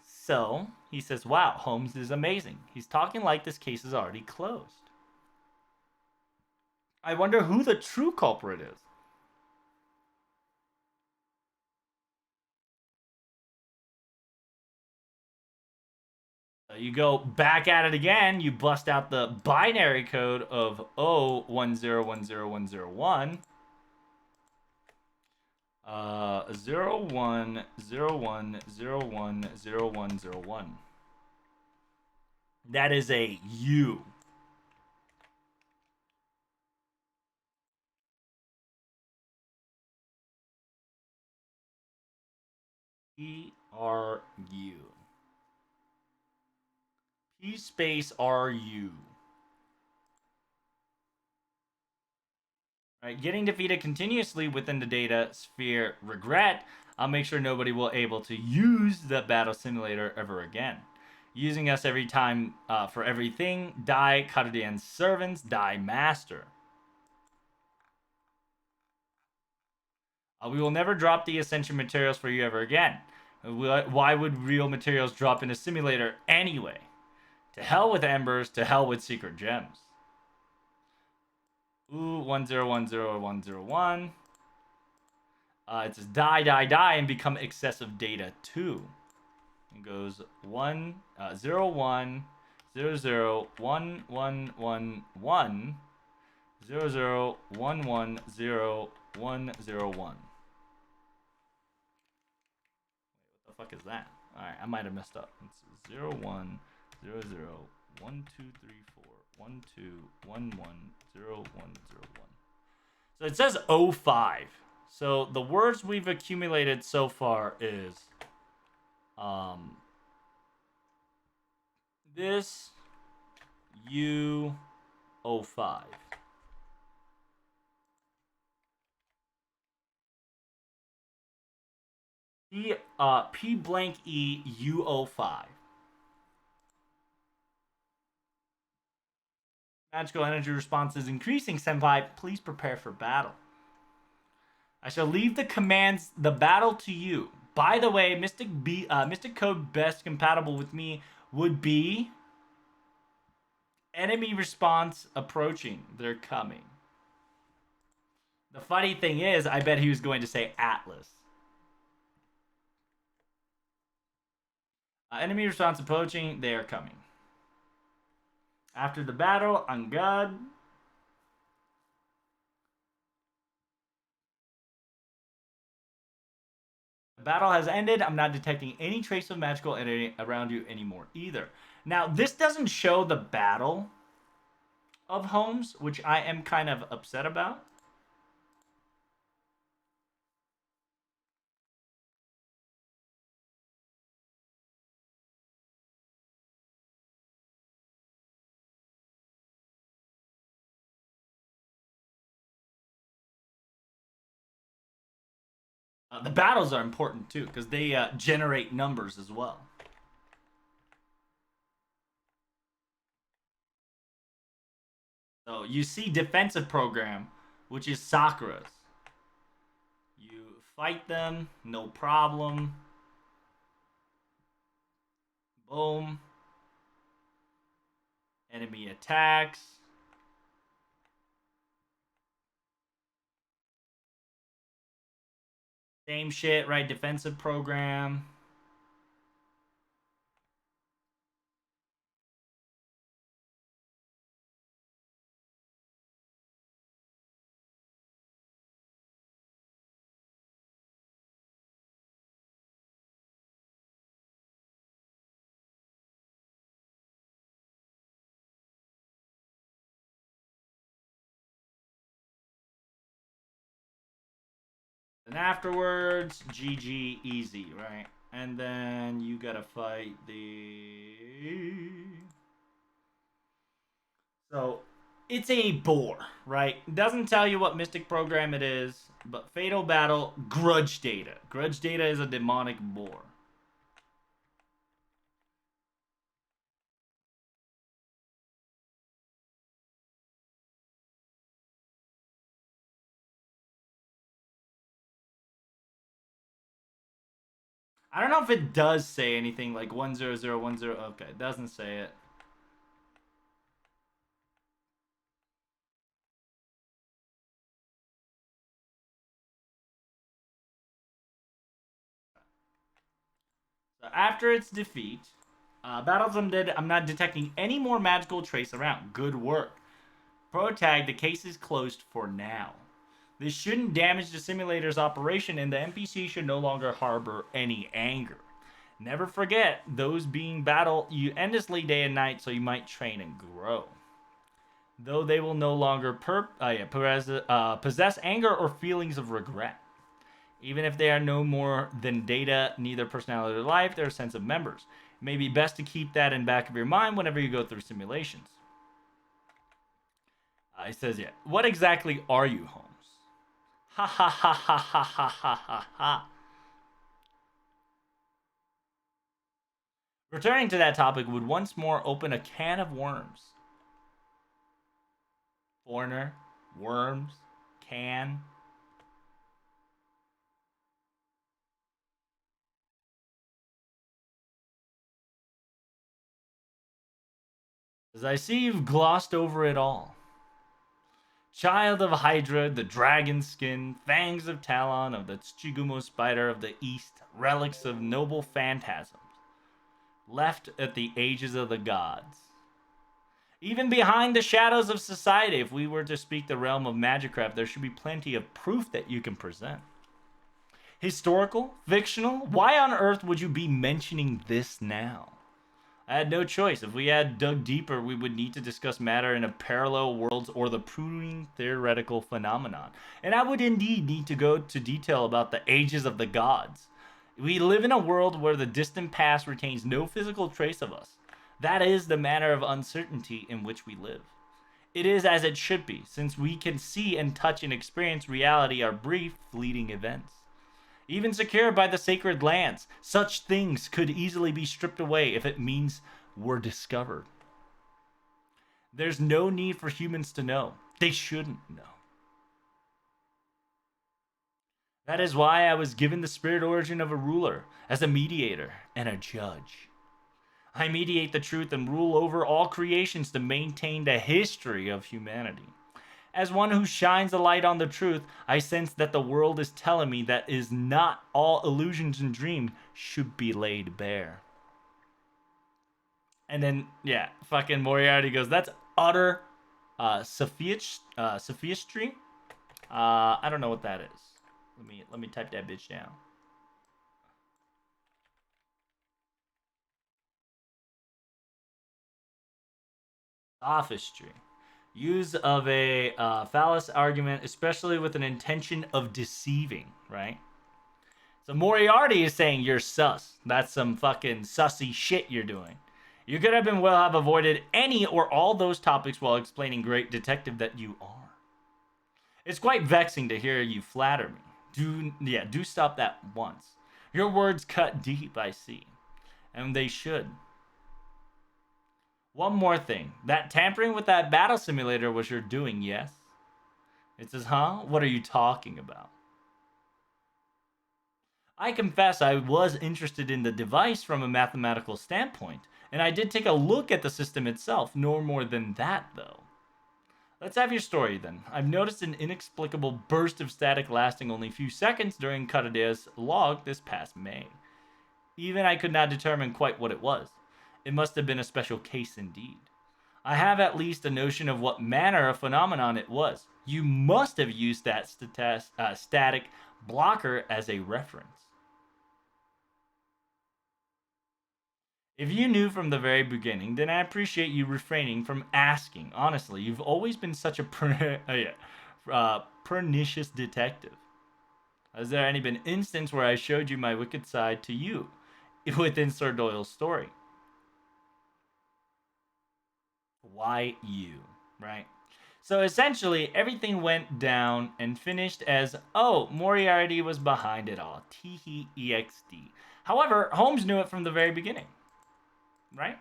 Speaker 1: So, he says, wow, Holmes is amazing. He's talking like this case is already closed. I wonder who the true culprit is. You go back at it again, you bust out the binary code of 010100101. 0101010101. That is a U. ERU. P space RU. Right, getting defeated continuously within the data sphere regret. I'll make sure nobody will able to use the battle simulator ever again. Using us every time for everything. Die Karudian's servants. Die master. We will never drop the ascension materials for you ever again. Why would real materials drop in a simulator anyway? To hell with embers. To hell with secret gems. Ooh, 1010 it says die, die, die, and become excessive data 2. It goes 0 1 0 0 1 1 1 1 0 0 1 1 0 1 0 1. What the fuck is that? Alright, I might have messed up. It's 0 1 0 0 1 2 3 4 1 2 1 1 0 1 0 1. So it says 05. So the words we've accumulated so far is this U05. P blank E U05. Magical energy response is increasing, Senpai. Please prepare for battle. I shall leave the battle to you. By the way, Mystic code best compatible with me would be enemy response approaching. They're coming. The funny thing is, I bet he was going to say Atlas. Enemy response approaching. They are coming. After the battle, on God. The battle has ended. I'm not detecting any trace of magical energy around you anymore either. Now, this doesn't show the battle of Holmes, which I am kind of upset about. The battles are important too, because they generate numbers as well. So you see defensive program, which is Sakura's. You fight them, no problem. Boom. Enemy attacks. Same shit, right? Defensive program. And afterwards, GG easy, right? And then you gotta fight the... So, it's a boar, right? It doesn't tell you what mystic program it is, but Fatal Battle, Grudge Data. Grudge Data is a demonic boar. I don't know if it does say anything like 10010. Okay, it doesn't say it. So after its defeat, Battles Undead, I'm not detecting any more magical trace around. Good work. Pro tag, the case is closed for now. This shouldn't damage the simulator's operation, and the NPC should no longer harbor any anger. Never forget, those being battled you endlessly day and night, so you might train and grow. Though they will no longer possess anger or feelings of regret. Even if they are no more than data, neither personality or life, they're a sense of members. It may be best to keep that in back of your mind whenever you go through simulations. It says, yeah, what exactly are you, Holmes? Ha ha ha ha ha ha ha ha ha. Returning to that topic would once more open a can of worms. Foreigner, worms, can. As I see you've glossed over it all. Child of Hydra, the dragon skin, fangs of Talon, of the Tsuchigumo spider of the east, relics of noble phantasms, left at the ages of the gods. Even behind the shadows of society, if we were to speak the realm of Magicraft, there should be plenty of proof that you can present. Historical? Fictional? Why on earth would you be mentioning this now? I had no choice. If we had dug deeper, we would need to discuss matter in a parallel worlds or the proving theoretical phenomenon. And I would indeed need to go to detail about the ages of the gods. We live in a world where the distant past retains no physical trace of us. That is the manner of uncertainty in which we live. It is as it should be, since we can see and touch and experience reality are brief, fleeting events. Even secured by the sacred lands, such things could easily be stripped away if it means we're discovered. There's no need for humans to know. They shouldn't know. That is why I was given the spirit origin of a ruler, as a mediator and a judge. I mediate the truth and rule over all creations to maintain the history of humanity. As one who shines a light on the truth, I sense that the world is telling me that is not all illusions and dreams should be laid bare. And then, yeah, fucking Moriarty goes, that's utter sophistry. I don't know what that is. Let me type that bitch down. Sophistry. Use of a phallus argument, especially with an intention of deceiving, right? So Moriarty is saying you're sus. That's some fucking sussy shit you're doing. You could have avoided any or all those topics while explaining great detective that you are. It's quite vexing to hear you flatter me. Do stop that once. Your words cut deep, I see. And they should. One more thing. That tampering with that battle simulator was your doing, yes? It says, huh? What are you talking about? I confess I was interested in the device from a mathematical standpoint, and I did take a look at the system itself, no more than that, though. Let's have your story, then. I've noticed an inexplicable burst of static lasting only a few seconds during Karadea's log this past May. Even I could not determine quite what it was. It must have been a special case indeed. I have at least a notion of what manner of phenomenon it was. You must have used that static blocker as a reference. If you knew from the very beginning, then I appreciate you refraining from asking. Honestly, you've always been such a pernicious detective. Has there any been instance where I showed you my wicked side to you within Sir Doyle's story? Why you, right? So essentially, everything went down and finished as, oh, Moriarty was behind it all. T-E-X-D. However, Holmes knew it from the very beginning, right?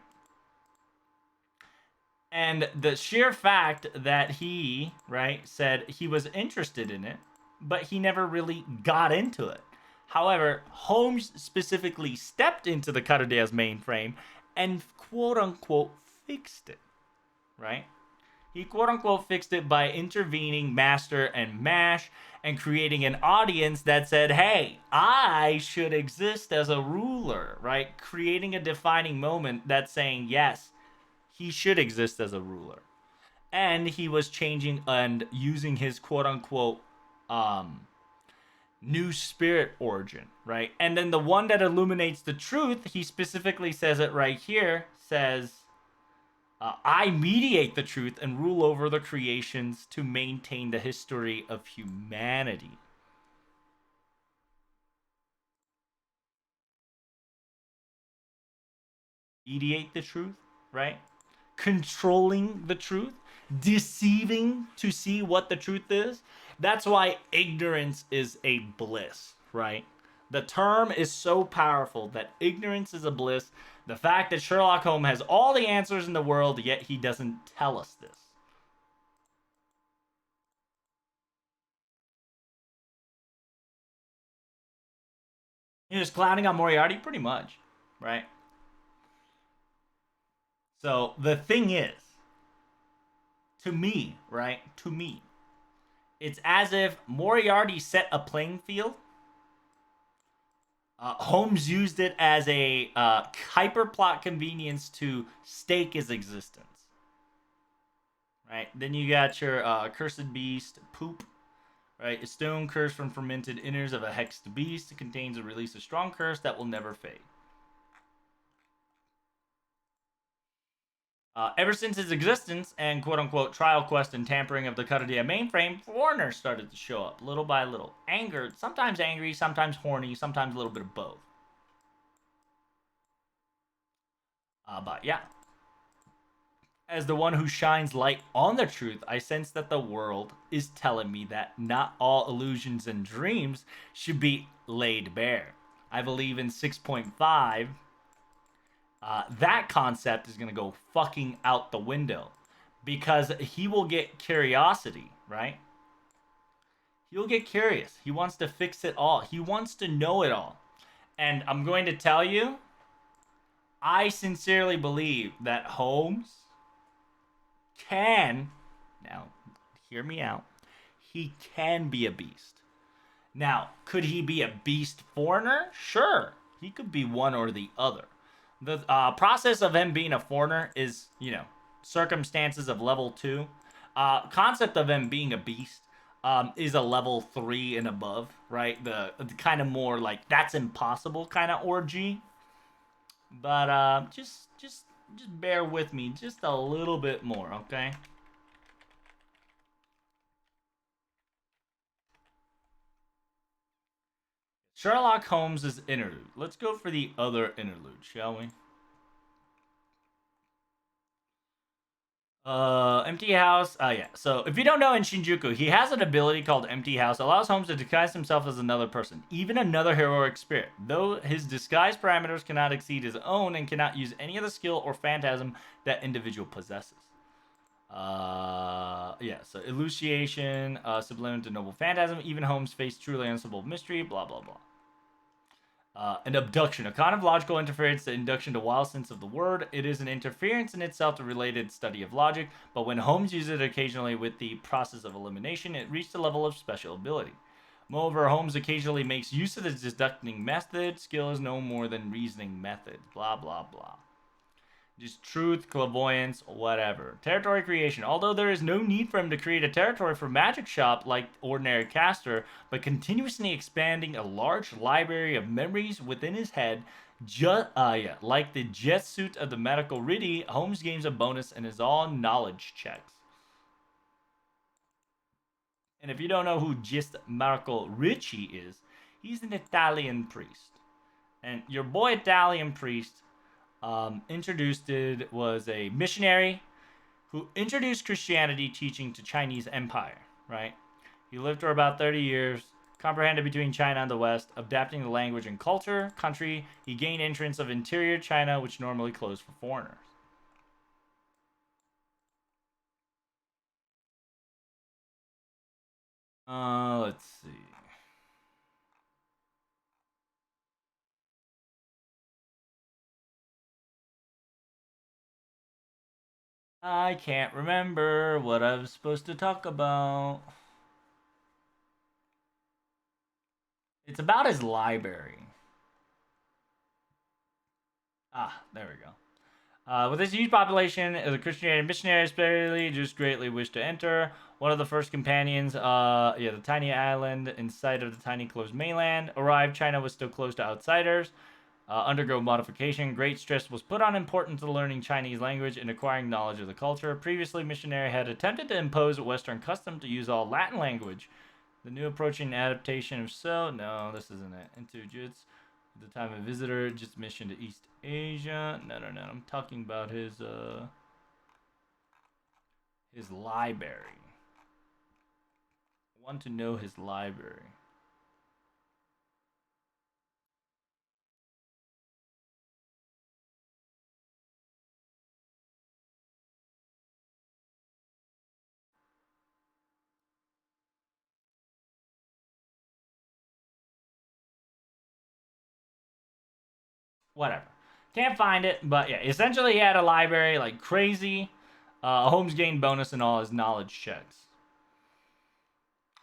Speaker 1: And the sheer fact that he, right, said he was interested in it, but he never really got into it. However, Holmes specifically stepped into the Cutterdea's mainframe and quote unquote fixed it, right? He quote unquote fixed it by intervening Master and Mash and creating an audience that said, hey, I should exist as a ruler, right? Creating a defining moment that's saying, yes, he should exist as a ruler. And he was changing and using his quote unquote new spirit origin, right? And then the one that illuminates the truth, he specifically says it right here, says, I mediate the truth and rule over the creations to maintain the history of humanity. Mediate the truth, right? Controlling the truth, deceiving to see what the truth is, That's why ignorance is a bliss, right? The term is so powerful that ignorance is a bliss. The fact that Sherlock Holmes has all the answers in the world, yet he doesn't tell us this. He was clowning on Moriarty pretty much, right? So the thing is, to me, right? To me, it's as if Moriarty set a playing field. Holmes used it as a hyperplot convenience to stake his existence. Right? Then you got your cursed beast, poop. Right? A stone cursed from fermented innards of a hexed beast. It contains a release of strong curse that will never fade. Ever since his existence and quote-unquote trial quest and tampering of the Cuttadia mainframe, foreigners started to show up little by little. Angered, sometimes angry, sometimes horny, sometimes a little bit of both. But yeah. As the one who shines light on the truth, I sense that the world is telling me that not all illusions and dreams should be laid bare. I believe in 6.5, that concept is going to go fucking out the window because he will get curiosity, right? He'll get curious. He wants to fix it all. He wants to know it all. And I'm going to tell you, I sincerely believe that Holmes can, now hear me out, he can be a beast. Now, could he be a beast foreigner? Sure. He could be one or the other. The process of him being a foreigner is, circumstances of level 2. Concept of him being a beast is a level 3 and above, right? The kind of more like that's impossible kind of orgy. But just bear with me just a little bit more, okay? Sherlock Holmes' interlude. Let's go for the other interlude, shall we? Empty House. Yeah. So if you don't know, in Shinjuku, he has an ability called Empty House. Allows Holmes to disguise himself as another person, even another heroic spirit. Though his disguise parameters cannot exceed his own and cannot use any other skill or phantasm that individual possesses. Yeah. So elucidation, subliminal to noble phantasm. Even Holmes face truly unsolvable mystery. Blah blah blah. An abduction, a kind of logical interference, the induction to wild sense of the word. It is an interference in itself, the related study of logic, but when Holmes uses it occasionally with the process of elimination, it reached a level of special ability. Moreover, Holmes occasionally makes use of the deducting method. Skill is no more than reasoning method. Blah, blah, blah. Just truth, clairvoyance, whatever. Territory creation. Although there is no need for him to create a territory for Magic Shop like ordinary caster, but continuously expanding a large library of memories within his head, like the jet suit of the medical Riddy, Holmes gains a bonus in his all knowledge checks. And if you don't know who Gist Marco Ricci is, he's an Italian priest. And your boy Italian priest introduced it was a missionary who introduced Christianity teaching to Chinese Empire, right? He lived for about 30 years, comprehended between China and the West, adapting the language and culture, country. He gained entrance of interior China, which normally closed for foreigners. Let's see. I can't remember what I was supposed to talk about. It's about his library. There we go. With this huge population, the Christianity missionaries barely just greatly wished to enter. One of the first companions, the tiny island in sight of the tiny closed mainland, arrived. China was still closed to outsiders. Undergo modification. Great stress was put on importance to learning Chinese language and acquiring knowledge of the culture. Previously, missionary had attempted to impose a Western custom to use all Latin language. The new approaching adaptation of no, this isn't it. Into Jits. The time of visitor, just mission to East Asia. No. I'm talking about his library. I want to know his library. Whatever. Can't find it, but yeah, essentially he had a library like crazy. Holmes gained bonus in all his knowledge checks.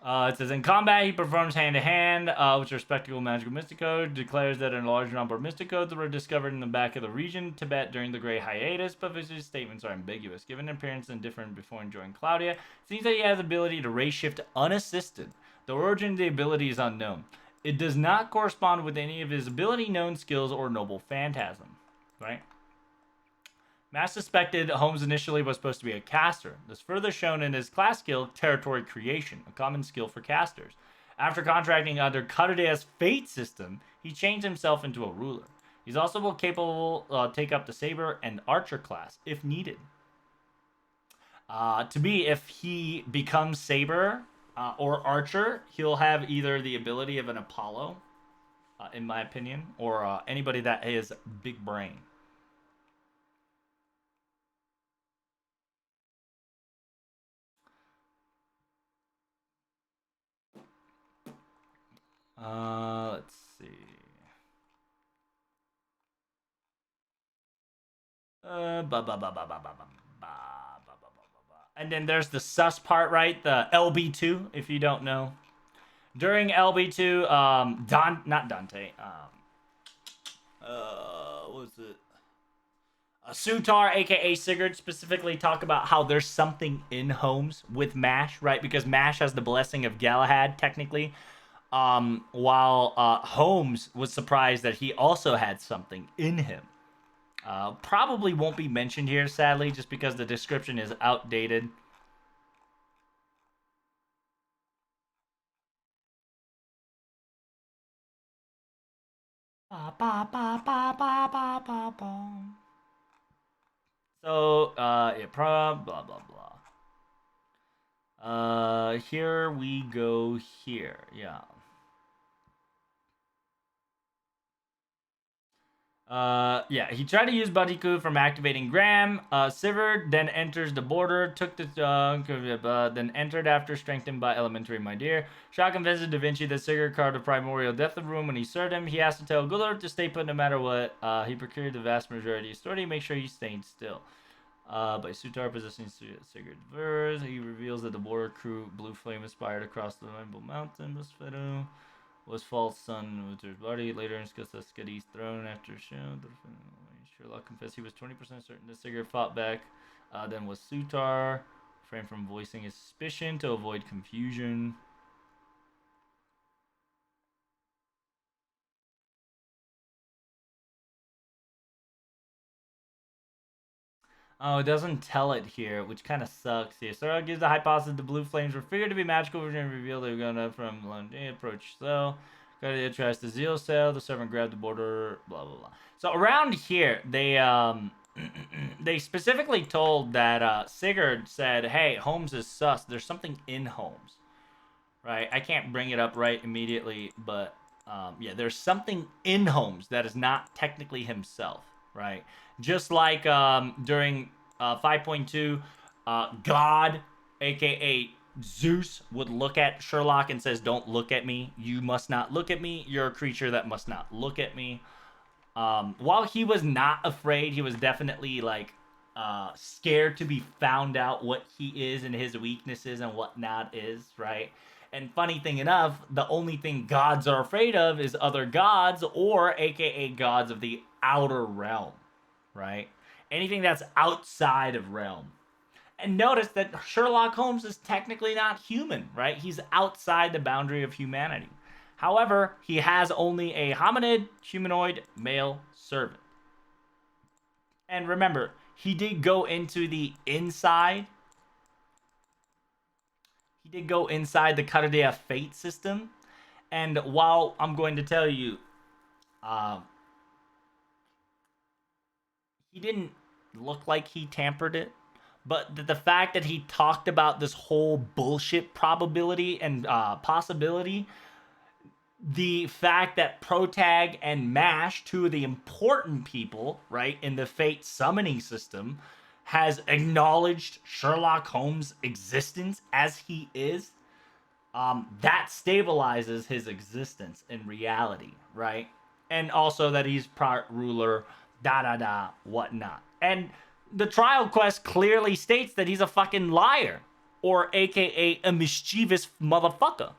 Speaker 1: It says in combat he performs hand to hand, which are spectacle magical mystic code. Declares that a large number of mystic codes were discovered in the back of the region, Tibet, during the Great Hiatus, but his statements are ambiguous. Given an appearance indifferent before enjoying Claudia, it seems that he has the ability to race shift unassisted. The origin of the ability is unknown. It does not correspond with any of his ability known skills or noble phantasm. Right? Mass suspected Holmes initially was supposed to be a caster. This further shown in his class skill, Territory Creation, a common skill for casters. After contracting under Caradea's fate system, he changed himself into a ruler. He's also capable take up the Saber and Archer class if needed. If he becomes Saber or Archer, he'll have either the ability of an Apollo, in my opinion, or anybody that has big brain. Let's see. And then there's the sus part, right? The LB2, if you don't know. During LB2, not Dante. What was it? Sutar, aka Sigurd, specifically talk about how there's something in Holmes with Mash, right? Because Mash has the blessing of Galahad, technically. While Holmes was surprised that he also had something in him. Probably won't be mentioned here, sadly, just because the description is outdated. So, yeah, blah, blah, blah. Here we go here, yeah. Yeah, he tried to use Batiku from activating Graham. Sivert then enters the border, took the then entered after strengthened by Elementary, my dear. Shaw convinces Da Vinci that Sigurd carved a primordial death of room when he served him. He has to tell Gullard to stay put no matter what. He procured the vast majority of authority, make sure he stayed still. By Sutar possessing Sigurd's verse, he reveals that the border crew Blue Flame aspired across the Rainbow Mountain, was false son Uther's body. Later in Skadi's throne after show. Sherlock confessed he was 20% certain that Sigurd fought back. Then was Sutar, refrained from voicing his suspicion to avoid confusion. Oh, it doesn't tell it here, which kind of sucks here. So it gives the hypothesis the blue flames were figured to be magical, and revealed they were going to from London approach cell. Guardia tries to zeal cell. The servant grabbed the border. Blah blah blah. So around here, they they specifically told that Sigurd said, "Hey, Holmes is sus. There's something in Holmes." Right? I can't bring it up right immediately, but yeah, there's something in Holmes that is not technically himself. Right? Just like during 5.2, God, aka Zeus, would look at Sherlock and says, "Don't look at me. You must not look at me. You're a creature that must not look at me." While he was not afraid, he was definitely like scared to be found out what he is and his weaknesses and what not is, right? And funny thing enough, the only thing gods are afraid of is other gods, or aka gods of the outer realm, right? Anything that's outside of realm. And notice that Sherlock Holmes is technically not human, right? He's outside the boundary of humanity. However, he has only a hominid, humanoid, male servant. And remember, he did go into the inside. He did go inside the Caradea fate system. And while I'm going to tell you, he didn't look like he tampered it, but the fact that he talked about this whole bullshit probability and possibility, the fact that Protag and Mash, two of the important people, right, in the Fate summoning system, has acknowledged Sherlock Holmes' existence as he is, that stabilizes his existence in reality, right? And also that he's part ruler, whatnot. And the trial quest clearly states that he's a fucking liar, or AKA a mischievous motherfucker.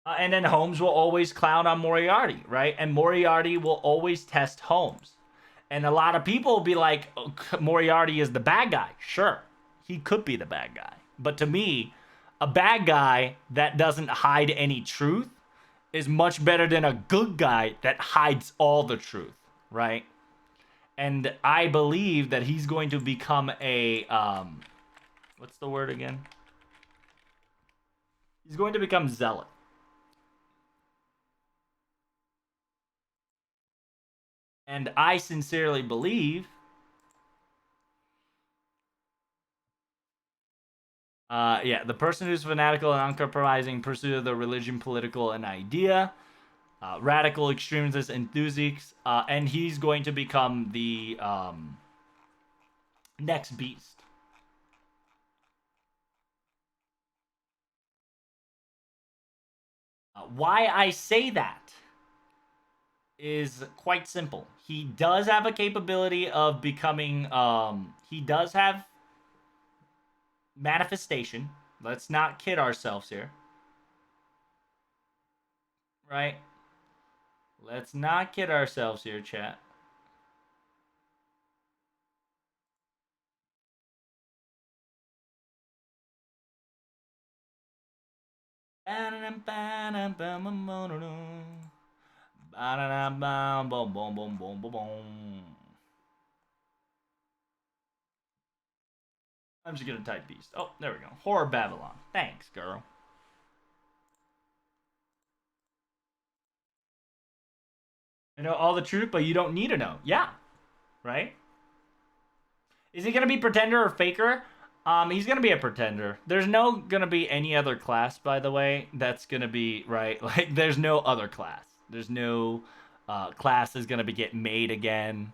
Speaker 1: And then Holmes will always clown on Moriarty, right? And Moriarty will always test Holmes. And a lot of people will be like, oh, Moriarty is the bad guy. Sure, he could be the bad guy. But to me, a bad guy that doesn't hide any truth is much better than a good guy that hides all the truth, right? And I believe that he's going to become a, what's the word again? He's going to become zealot. And I sincerely believe the person who's fanatical and uncompromising pursuit of the religion, political, and idea, radical extremist enthusiasts, and he's going to become the next beast. Why I say that is quite simple. He does have a capability of becoming, he does have manifestation. Let's not kid ourselves here. Right? Let's not kid ourselves here, chat. I'm just gonna type beast. Oh, there we go. Horror Babylon. Thanks, girl. I know all the truth, but you don't need to know. Yeah. Right? Is he gonna be pretender or faker? He's gonna be a pretender. There's no gonna be any other class, by the way, that's gonna be, right? Like, there's no other class. There's no class is gonna be get made again.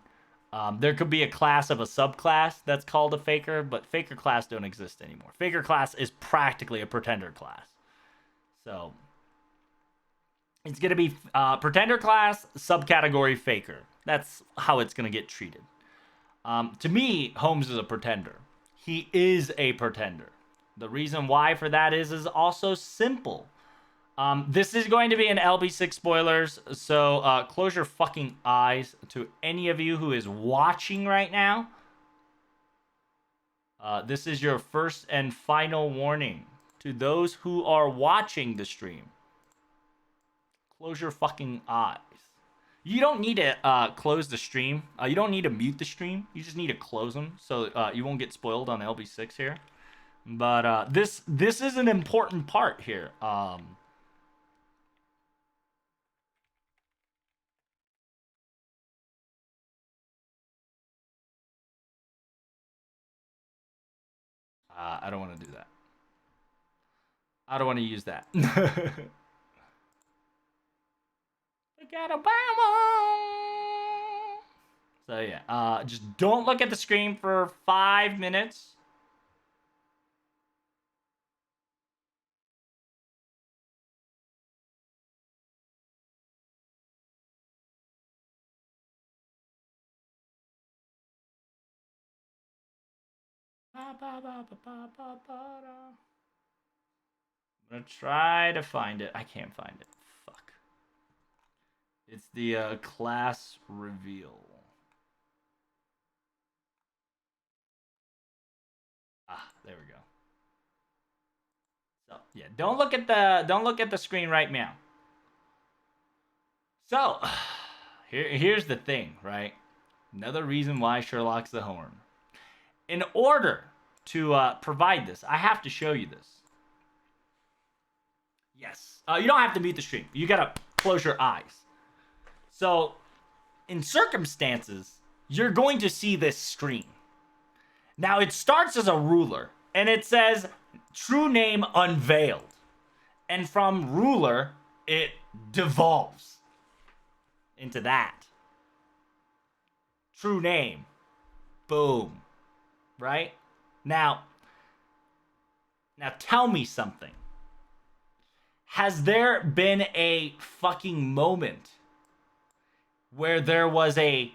Speaker 1: There could be a class of a subclass that's called a faker, but faker class don't exist anymore. Faker class is practically a pretender class. So it's gonna be pretender class, subcategory faker. That's how it's gonna get treated. To me, Holmes is a pretender. He is a pretender. The reason why for that is also simple. This is going to be an LB6 spoilers, so close your fucking eyes to any of you who is watching right now. This is your first and final warning to those who are watching the stream. Close your fucking eyes. You don't need to close the stream. You don't need to mute the stream. You just need to close them so you won't get spoiled on LB6 here. But this is an important part here. I don't want to do that. I don't want to use that. So yeah, just don't look at the screen for 5 minutes. I'm gonna try to find it. I can't find it. Fuck. It's the class reveal. There we go. So yeah, don't look at the screen right now. So here's the thing, right? Another reason why Sherlock's the Horn. In order to provide this, I have to show you this. Yes. You don't have to mute the stream. You gotta close your eyes. So in circumstances, you're going to see this screen. Now, it starts as a ruler, and it says, true name unveiled. And from ruler, it devolves into that. True name. Boom. Right? Now tell me something. Has there been a fucking moment where there was a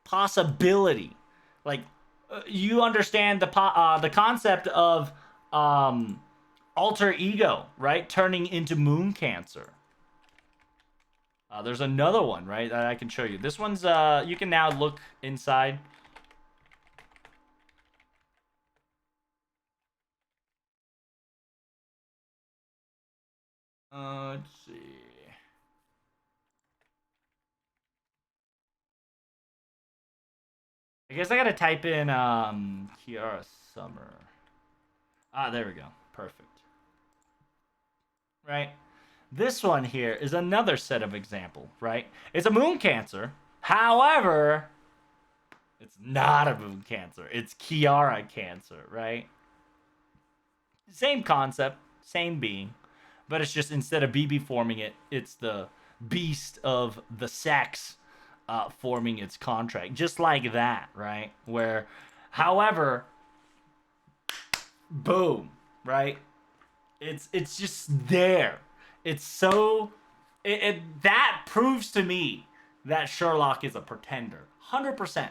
Speaker 1: possibility, like, you understand the concept of alter ego, right? Turning into moon cancer. There's another one, right, that I can show you. This one's you can now look inside. Let's see. I guess I gotta type in Kiara Summer. There we go. Perfect. Right? This one here is another set of example, right? It's a moon cancer. However, it's not a moon cancer. It's Kiara cancer, right? Same concept, same being, but it's just instead of BB forming it, it's the beast of the sex forming its contract, just like that, right? Where, however, boom, right? It's just there. It's so that proves to me that Sherlock is a pretender, 100%,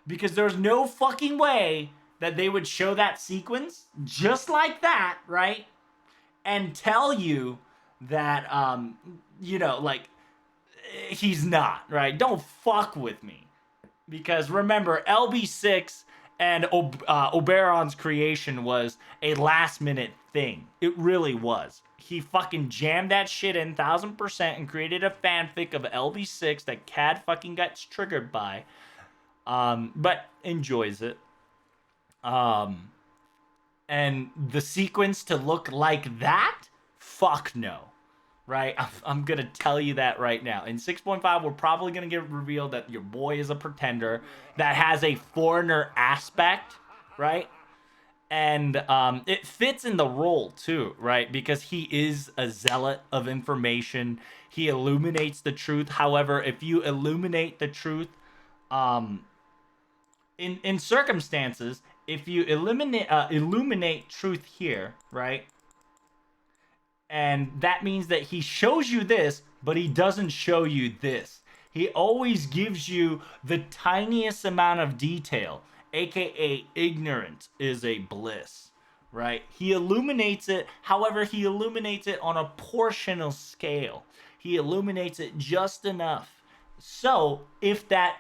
Speaker 1: because there's no fucking way that they would show that sequence just like that, right? And tell you that like, he's not, right? Don't fuck with me. Because remember, LB6 and Oberon's creation was a last minute thing. It really was. He fucking jammed that shit in 1000% and created a fanfic of LB6 that Cad fucking got triggered by. But enjoys it. And the sequence to look like that? Fuck no. Right? I'm gonna tell you that right now. In 6.5, we're probably gonna get revealed that your boy is a pretender that has a foreigner aspect, right? And it fits in the role too, right? Because he is a zealot of information. He illuminates the truth. However, if you illuminate the truth, in circumstances, if you illuminate truth here, right? And that means that he shows you this, but he doesn't show you this. He always gives you the tiniest amount of detail, aka ignorance is a bliss, right? He illuminates it, however, he illuminates it on a portional scale. He illuminates it just enough. So, if that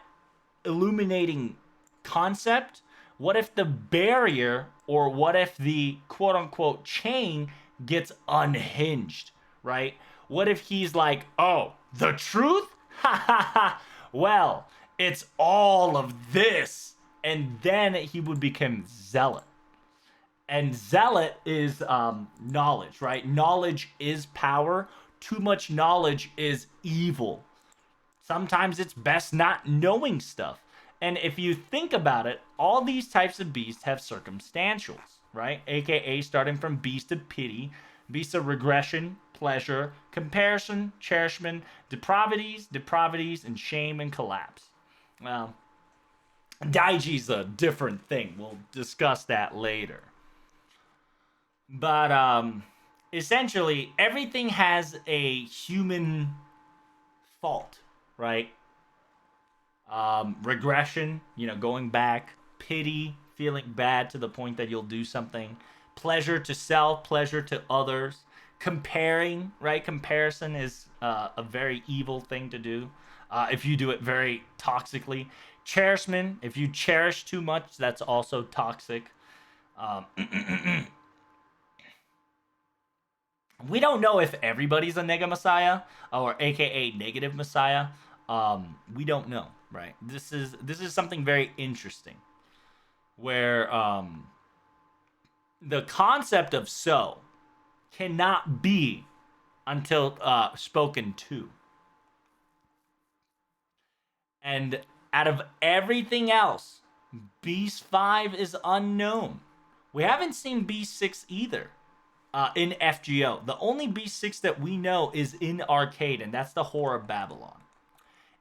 Speaker 1: illuminating concept, what if the barrier, or what if the quote unquote chain gets unhinged, right? What if he's like, oh, the truth? Ha ha ha. Well, it's all of this. And then he would become zealot. And zealot is knowledge, right? Knowledge is power. Too much knowledge is evil. Sometimes it's best not knowing stuff. And if you think about it, all these types of beasts have circumstantials, right? AKA starting from beast of pity, beast of regression, pleasure, comparison, cherishment, depravities, and shame and collapse. Well, Daiji's a different thing. We'll discuss that later. But essentially, everything has a human fault, right? Regression, going back, pity, feeling bad to the point that you'll do something, pleasure to self, pleasure to others, comparing, right? Comparison is a very evil thing to do if you do it very toxically. Cherishment, if you cherish too much, that's also toxic. We don't know if everybody's a nega messiah or aka negative messiah. We don't know, right? This is something very interesting, where the concept of so cannot be until spoken to. And out of everything else, Beast 5 is unknown. We haven't seen Beast 6 either in FGO. The only Beast 6 that we know is in Arcade, and that's the Horror of Babylon.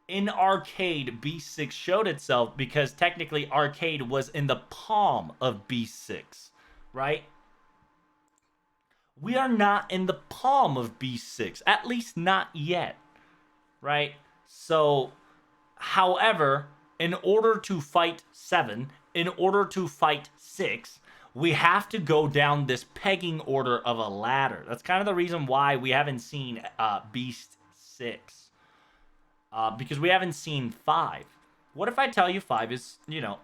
Speaker 1: In Arcade, Beast 6 showed itself because technically Arcade was in the palm of Beast 6, right? We are not in the palm of Beast 6, at least not yet, right? So, however, in order to fight 7, in order to fight 6, we have to go down this pegging order of a ladder. That's kind of the reason why we haven't seen Beast 6. Because we haven't seen 5. What if I tell you 5 is,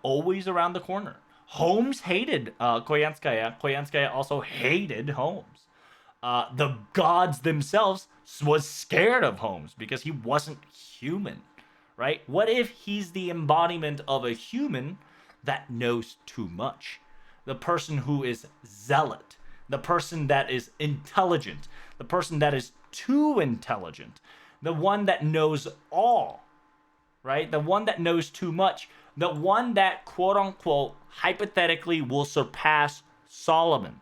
Speaker 1: always around the corner? Holmes hated Koyanskaya. Koyanskaya also hated Holmes. The gods themselves was scared of Holmes because he wasn't human, right? What if he's the embodiment of a human that knows too much? The person who is zealot, the person that is intelligent, the person that is too intelligent, the one that knows all, right? The one that knows too much, the one that quote unquote hypothetically will surpass Solomon.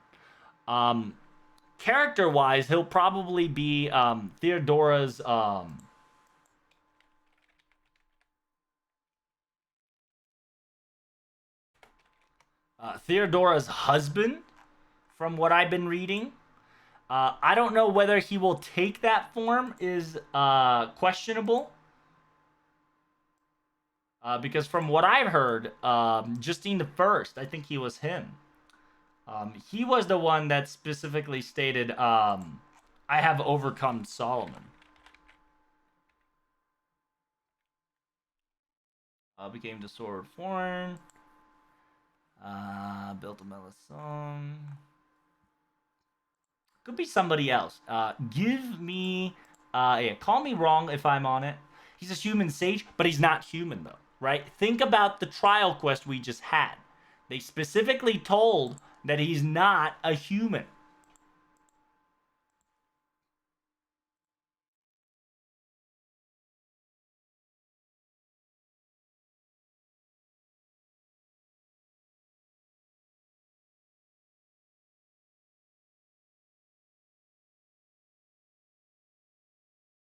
Speaker 1: Character wise, he'll probably be Theodora's Theodora's husband, from what I've been reading. I don't know whether he will take that form is questionable. Because from what I've heard, Justine the First, I think he was him. He was the one that specifically stated, I have overcome Solomon. Became the sword form. Built a Melisson. Could be somebody else. Give me, call me wrong if I'm on it. He's a human sage, but he's not human though, right? Think about the trial quest we just had. They specifically told that he's not a human.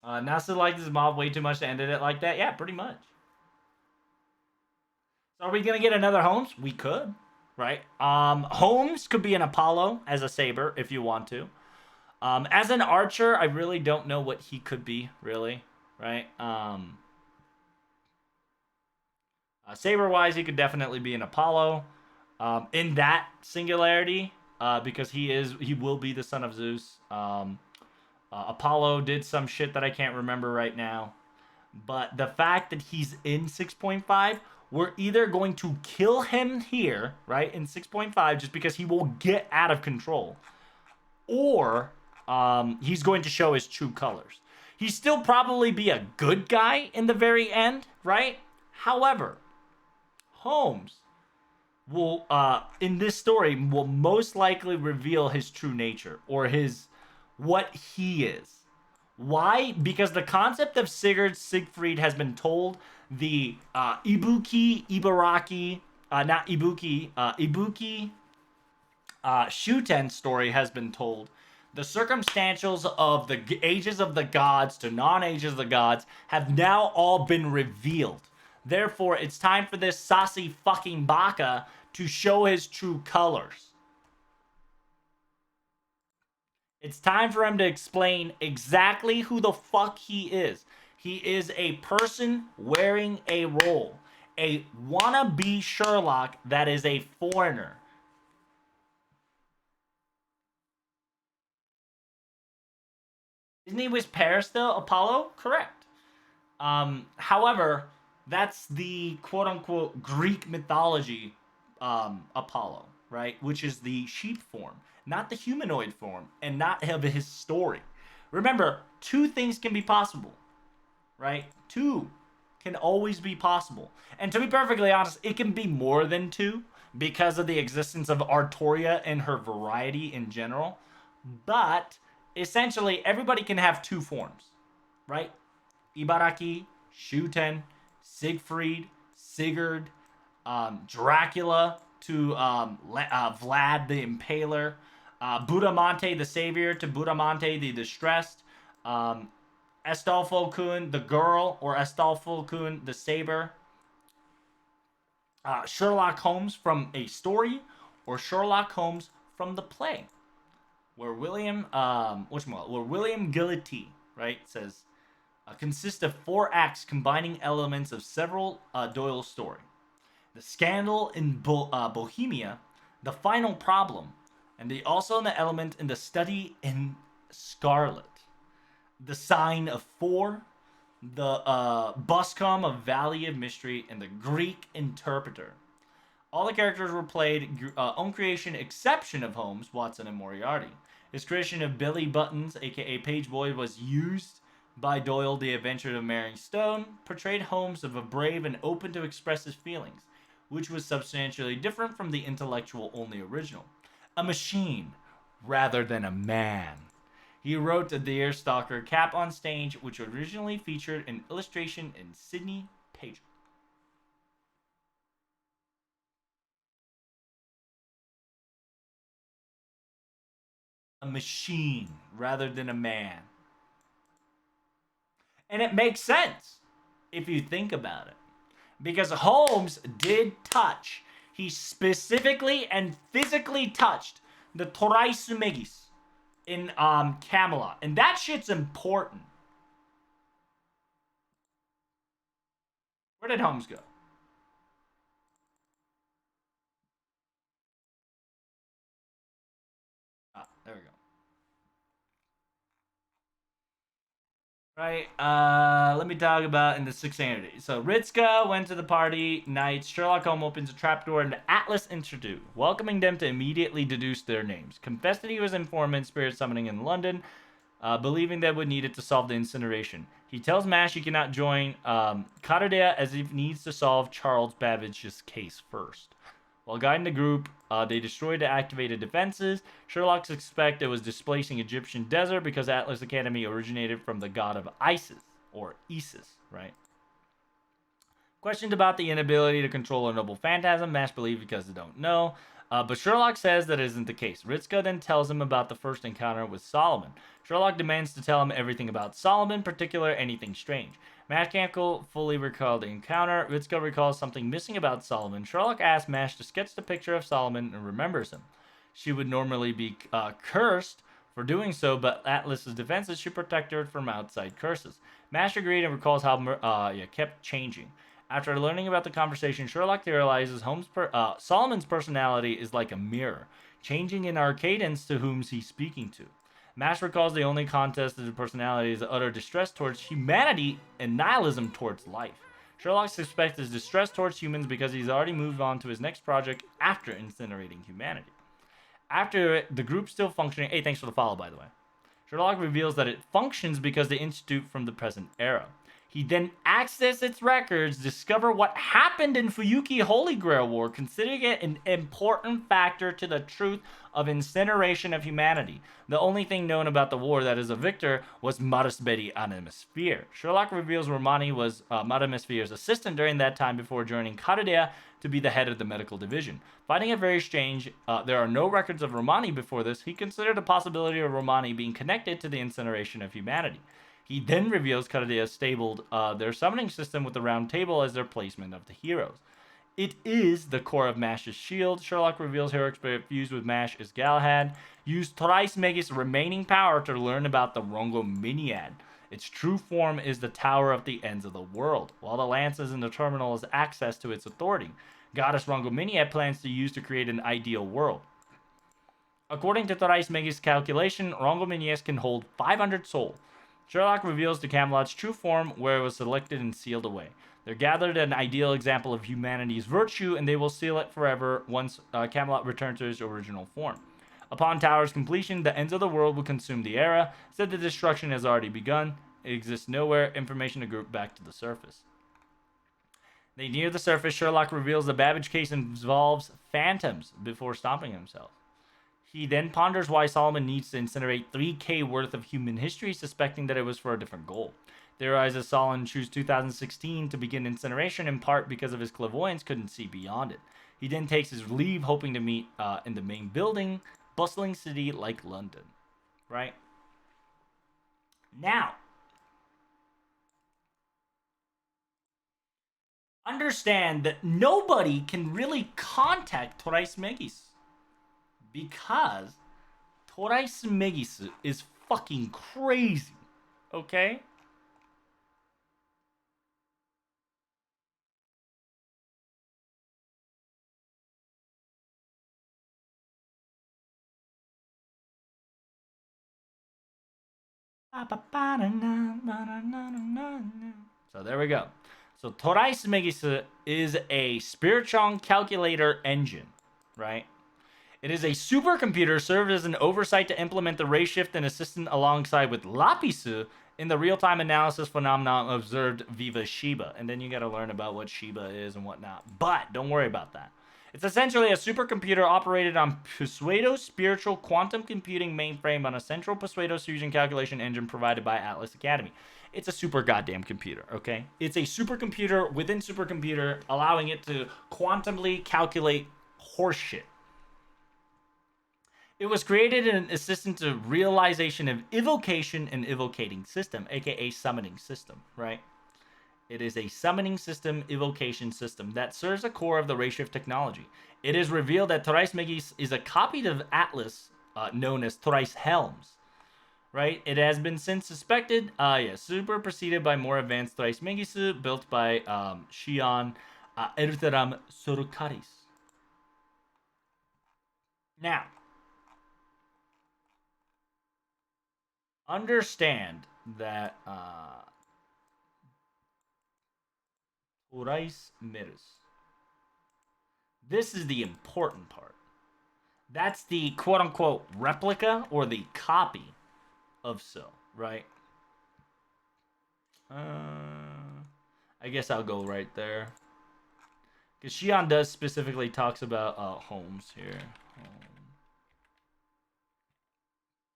Speaker 1: NASA liked his mob way too much to end it like that. Yeah, pretty much. So are we gonna get another Holmes? We could, right? Holmes could be an Apollo as a saber if you want to. As an archer, I really don't know what he could be, really, right? Saber-wise, he could definitely be an Apollo. In that singularity, because he will be the son of Zeus. Apollo did some shit that I can't remember right now. But the fact that he's in 6.5, we're either going to kill him here, right, in 6.5, just because he will get out of control, or he's going to show his true colors. He'd still probably be a good guy in the very end, right? However, Holmes will, in this story, will most likely reveal his true nature, or what he is. Why? Because the concept of Sigurd Siegfried has been told. The Ibuki Shuten story has been told. The circumstantials of the ages of the gods to non-ages of the gods have now all been revealed. Therefore, it's time for this Sassy fucking Baka to show his true colors. It's time for him to explain exactly who the fuck he is. He is a person wearing a role. A wannabe Sherlock that is a foreigner. Isn't he with Paris still? Apollo? Correct. However, that's the quote-unquote Greek mythology Apollo, right? Which is the sheep form, not the humanoid form, and not of his story. Remember, two things can be possible, right? Two can always be possible. And to be perfectly honest, it can be more than two because of the existence of Artoria and her variety in general. But essentially, everybody can have two forms, right? Ibaraki, Shuten, Siegfried, Sigurd, Dracula to Vlad the Impaler, Budamante the Savior to Budamante the Distressed, Astolfo Kun the Girl or Astolfo Kun the Saber, Sherlock Holmes from a story or Sherlock Holmes from the play, where William Gillety, right, says consists of 4 acts combining elements of several Doyle story. The Scandal in Bohemia, The Final Problem, and also the element in The Study in Scarlet, The Sign of 4, the Buscom of Valley of Mystery, and the Greek Interpreter. All the characters were played own creation, exception of Holmes, Watson, and Moriarty. His creation of Billy Buttons, aka Page Boy, was used by Doyle. The Adventure of Mary Stone portrayed Holmes as a brave and open to express his feelings, which was substantially different from the intellectual-only original. A machine rather than a man. He wrote the Deerstalker cap on stage, which originally featured an illustration in Sidney Paget. A machine rather than a man. And it makes sense if you think about it. Because Holmes did touch. He specifically and physically touched the Torai Sumegis in Camelot. And that shit's important. Where did Holmes go? There we go. Right, let me talk about in the Six Entities. So Ritzka went to the party nights. Sherlock Holmes opens a trapdoor and Atlas introduced, welcoming them to immediately deduce their names. Confessed that he was informant spirit summoning in London, believing they would need it to solve the incineration. He tells Mash he cannot join Karadea as he needs to solve Charles Babbage's case first. While guiding the group, they destroyed the activated defenses. Sherlock suspects it was displacing Egyptian desert because Atlas Academy originated from the god of Isis, or Isis, right? Questioned about the inability to control a noble phantasm, Mash believes because they don't know. But Sherlock says that isn't the case. Ritzka then tells him about the first encounter with Solomon. Sherlock demands to tell him everything about Solomon, particular anything strange. Mash can't fully recall the encounter. Ritzka recalls something missing about Solomon. Sherlock asks Mash to sketch the picture of Solomon and remembers him. She would normally be cursed for doing so, but Atlas's defenses should protect her from outside curses. Mash agreed and recalls how kept changing. After learning about the conversation, Sherlock theorizes Solomon's personality is like a mirror, changing in cadence to whom he's speaking to. Mash recalls the only contest of the personality is utter distress towards humanity and nihilism towards life. Sherlock suspects his distress towards humans because he's already moved on to his next project after incinerating humanity. After the group still functioning... Hey, thanks for the follow, by the way. Sherlock reveals that it functions because they institute from the present era. He then accesses its records, discover what happened in Fuyuki Holy Grail War, considering it an important factor to the truth of incineration of humanity. The only thing known about the war that is a victor was Madame Animasphere. Sherlock reveals Romani was Madamasphere's assistant during that time before joining Karadea to be the head of the medical division. Finding it very strange, there are no records of Romani before this, he considered the possibility of Romani being connected to the incineration of humanity. He then reveals Karadea stabled their summoning system with the round table as their placement of the heroes. It is the core of Mash's shield. Sherlock reveals Heroic Spirit fused with Mash is Galahad. Used thrice Megis' remaining power to learn about the Rongominiad. Its true form is the Tower of the Ends of the World, while the Lances in the Terminal is access to its authority. Goddess Rongominiad plans to use to create an ideal world. According to Thrice Megis' calculation, Rongominiad can hold 500 souls. Sherlock reveals to Camelot's true form where it was selected and sealed away. They're gathered an ideal example of humanity's virtue, and they will seal it forever once Camelot returns to its original form. Upon Tower's completion, the ends of the world will consume the era. Said the destruction has already begun. It exists nowhere. Information to group back to the surface. They near the surface. Sherlock reveals the Babbage case involves phantoms before stomping himself. He then ponders why Solomon needs to incinerate 3K worth of human history, suspecting that it was for a different goal. theorizes Solon chose 2016 to begin incineration in part because of his clairvoyance couldn't see beyond it. He then takes his leave, hoping to meet in the main building, bustling city like London. Right? Now, understand that nobody can really contact Toraismegis because Toraismegis is fucking crazy. Okay? So there we go. So Toraismegis is a spiritual calculator engine, right? It is a supercomputer served as an oversight to implement the ray shift and assistant alongside with Lapisu in the real-time analysis phenomenon observed Viva Shiba. And then you got to learn about what Shiba is and whatnot. But don't worry about that. It's essentially a supercomputer operated on Pseudo Spiritual Quantum Computing mainframe on a central Pseudo Fusion calculation engine provided by Atlas Academy. It's a super goddamn computer, okay? It's a supercomputer within supercomputer, allowing it to quantumly calculate horseshit. It was created in an assistant to realization of evocation and evocating system, aka summoning system, right? It is a summoning system, evocation system that serves the core of the Rayshift technology. It is revealed that Toraismegis is a copy of Atlas, known as Torais Helms, right? It has been since suspected, super preceded by more advanced Toraismegis built by Shion Ertheram Sorukaris. Now, understand that Torais Mirs. This is the important part. That's the quote-unquote replica or the copy of So, right? I guess I'll go right there. Because Shion does specifically talks about Holmes here.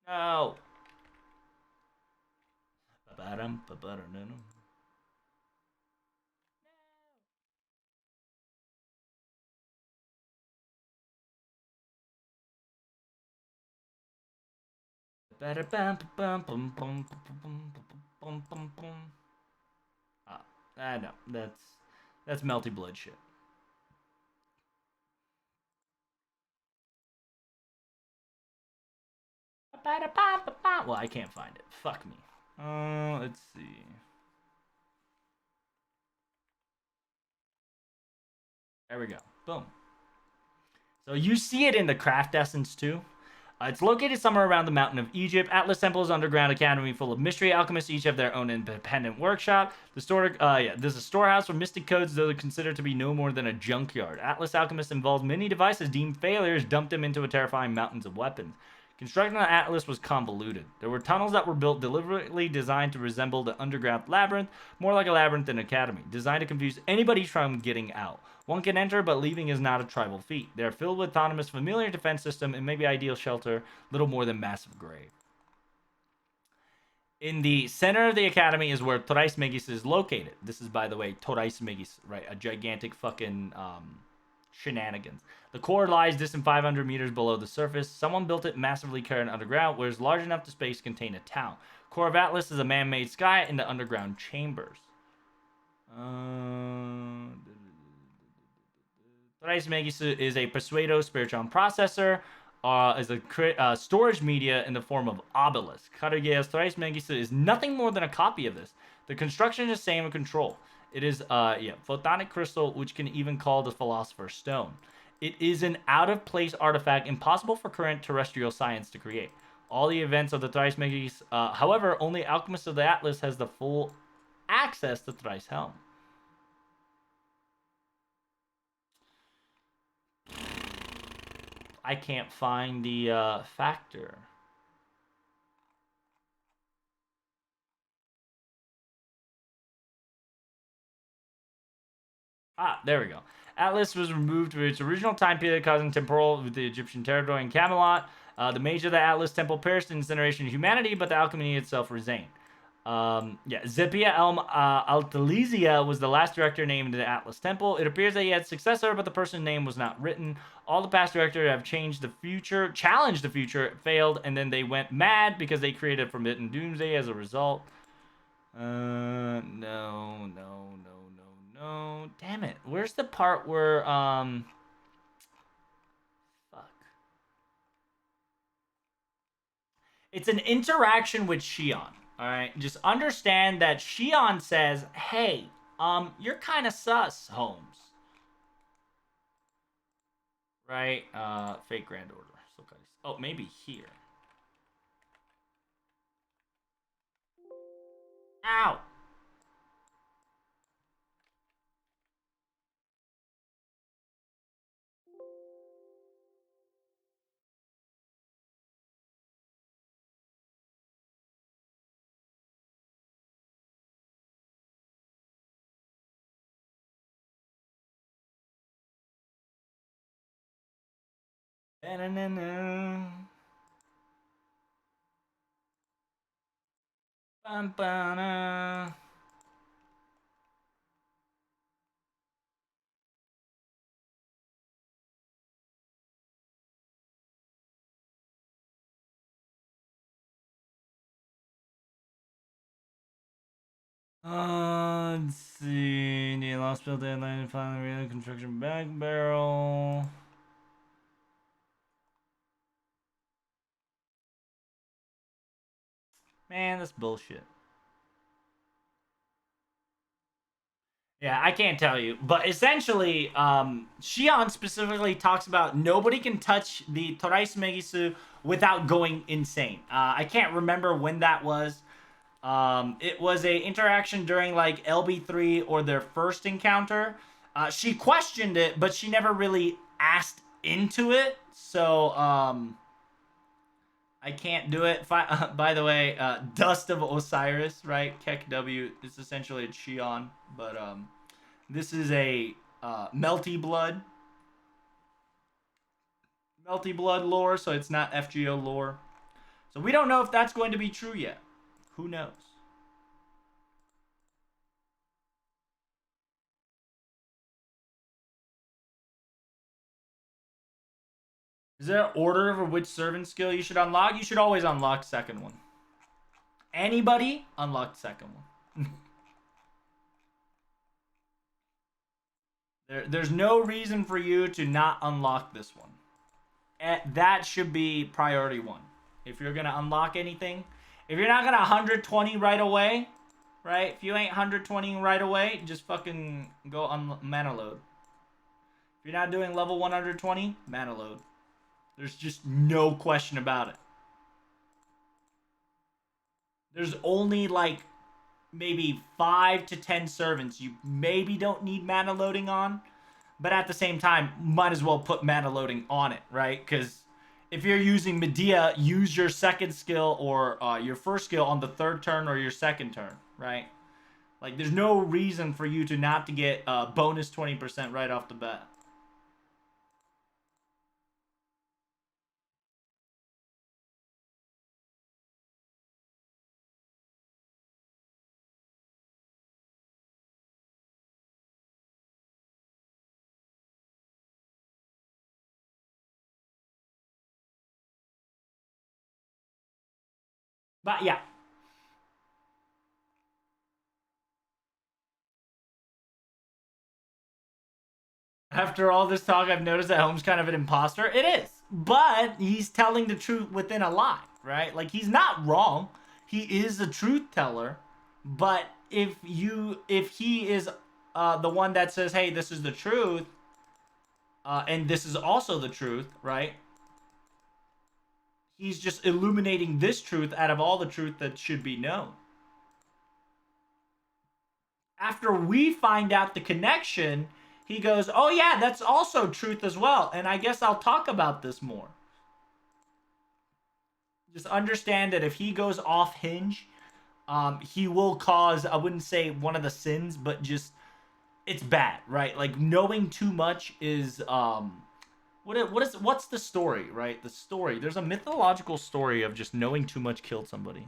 Speaker 1: No. No, that's melty blood shit. Well, I can't find it. Fuck me. Let's see. There we go. Boom. So you see it in the craft essence too. It's located somewhere around the mountain of Egypt. Atlas Temple is underground academy full of mystery. Alchemists each have their own independent workshop. There's a storehouse for mystic codes, though they're considered to be no more than a junkyard. Atlas alchemists involved many devices deemed failures, dumped them into a terrifying mountains of weapons. Construction on Atlas was convoluted. There were tunnels that were built deliberately designed to resemble the underground labyrinth, more like a labyrinth than an academy, designed to confuse anybody from getting out. One can enter, but leaving is not a tribal feat. They are filled with autonomous familiar defense system and maybe ideal shelter, little more than massive grave. In the center of the academy is where Toraismegis is located. This is, by the way, Toraismegis, right? A gigantic fucking shenanigans. The core lies distant 500 meters below the surface. Someone built it massively carried underground, where it's large enough to space contain a town. Core of Atlas is a man-made sky in the underground chambers. Toraismegis is a Pseudo Spiriton processor, is a storage media in the form of obelisk. Karugea's Toraismegis is nothing more than a copy of this. The construction is the same in control. It is photonic crystal, which can even call the Philosopher's Stone. It is an out-of-place artifact impossible for current terrestrial science to create. All the events of the Toraismegis, however, only Alchemist of the Atlas has the full access to Thrice Helm. I can't find the factor. There we go. Atlas was removed from its original time period, causing temporal with the Egyptian territory in Camelot. The mage of the Atlas temple perished in incineration of humanity, but the alchemy itself remained. Yeah, Zipia Altalizia was the last director named in the Atlas Temple. It appears that he had a successor, but the person's name was not written. All the past directors have challenged the future, it failed, and then they went mad because they created Forbidden Doomsday as a result. No, no, no, no, no. Damn it. Where's the part where, fuck. It's an interaction with Shion. All right, just understand that Shion says, "Hey, you're kind of sus, Holmes." Right? Fake Grand Order. Oh, maybe here. Ow. Da-na-na-na. Bum-ba-na. Let's see. The lost build deadline and finally real construction back barrel. Man, that's bullshit. Yeah, I can't tell you. But essentially, Shion specifically talks about nobody can touch the Torais Megisu without going insane. I can't remember when that was. It was a interaction during like LB3 or their first encounter. She questioned it, but she never really asked into it. So, I can't do it. By the way, Dust of Osiris, right? Kek W is essentially a Shion, but this is a Melty Blood. Melty Blood lore, so it's not FGO lore. So we don't know if that's going to be true yet. Who knows? Is there an order for which servant skill you should unlock? You should always unlock second one. Anybody unlock the second one. There's no reason for you to not unlock this one. That should be priority one. If you're gonna unlock anything, if you're not gonna 120 right away, right? If you ain't 120 right away, just fucking go on mana load. If you're not doing level 120, mana load. There's just no question about it. There's only like maybe 5 to 10 servants you maybe don't need mana loading on, but at the same time, might as well put mana loading on it, right? Because if you're using Medea, use your second skill or your first skill on the third turn or your second turn, right? Like, there's no reason for you to not to get bonus 20% right off the bat. But yeah. After all this talk, I've noticed that Holmes kind of an imposter. It is. But he's telling the truth within a lie, right? Like, he's not wrong. He is a truth teller. But if he is the one that says, hey, this is the truth, and this is also the truth, right? He's just illuminating this truth out of all the truth that should be known. After we find out the connection, he goes, oh yeah, that's also truth as well. And I guess I'll talk about this more. Just understand that if he goes off hinge, he will cause, I wouldn't say one of the sins, but just, it's bad, right? Like, knowing too much is, what's the story, right? The story, there's a mythological story of just knowing too much killed somebody.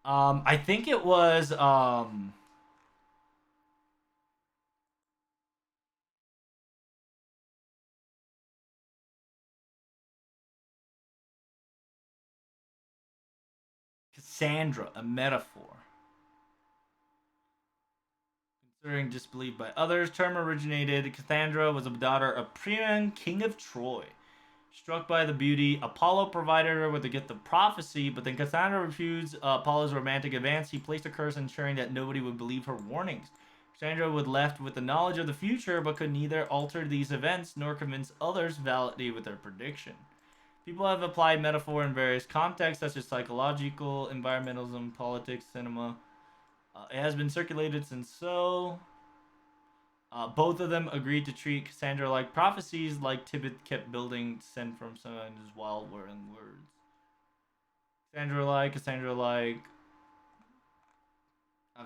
Speaker 1: I think it was Cassandra, a metaphor. Considering disbelief by others, term originated. Cassandra was a daughter of Priam, king of Troy. Struck by the beauty, Apollo provided her with the gift of prophecy, but then Cassandra refused Apollo's romantic advance. He placed a curse ensuring that nobody would believe her warnings. Cassandra was left with the knowledge of the future, but could neither alter these events nor convince others validly with her prediction. People have applied metaphor in various contexts, such as psychological, environmentalism, politics, cinema. It has been circulated since so. Both of them agreed to treat Cassandra like prophecies, like Tibet kept building, sent from sun his wild whirling words. Cassandra like.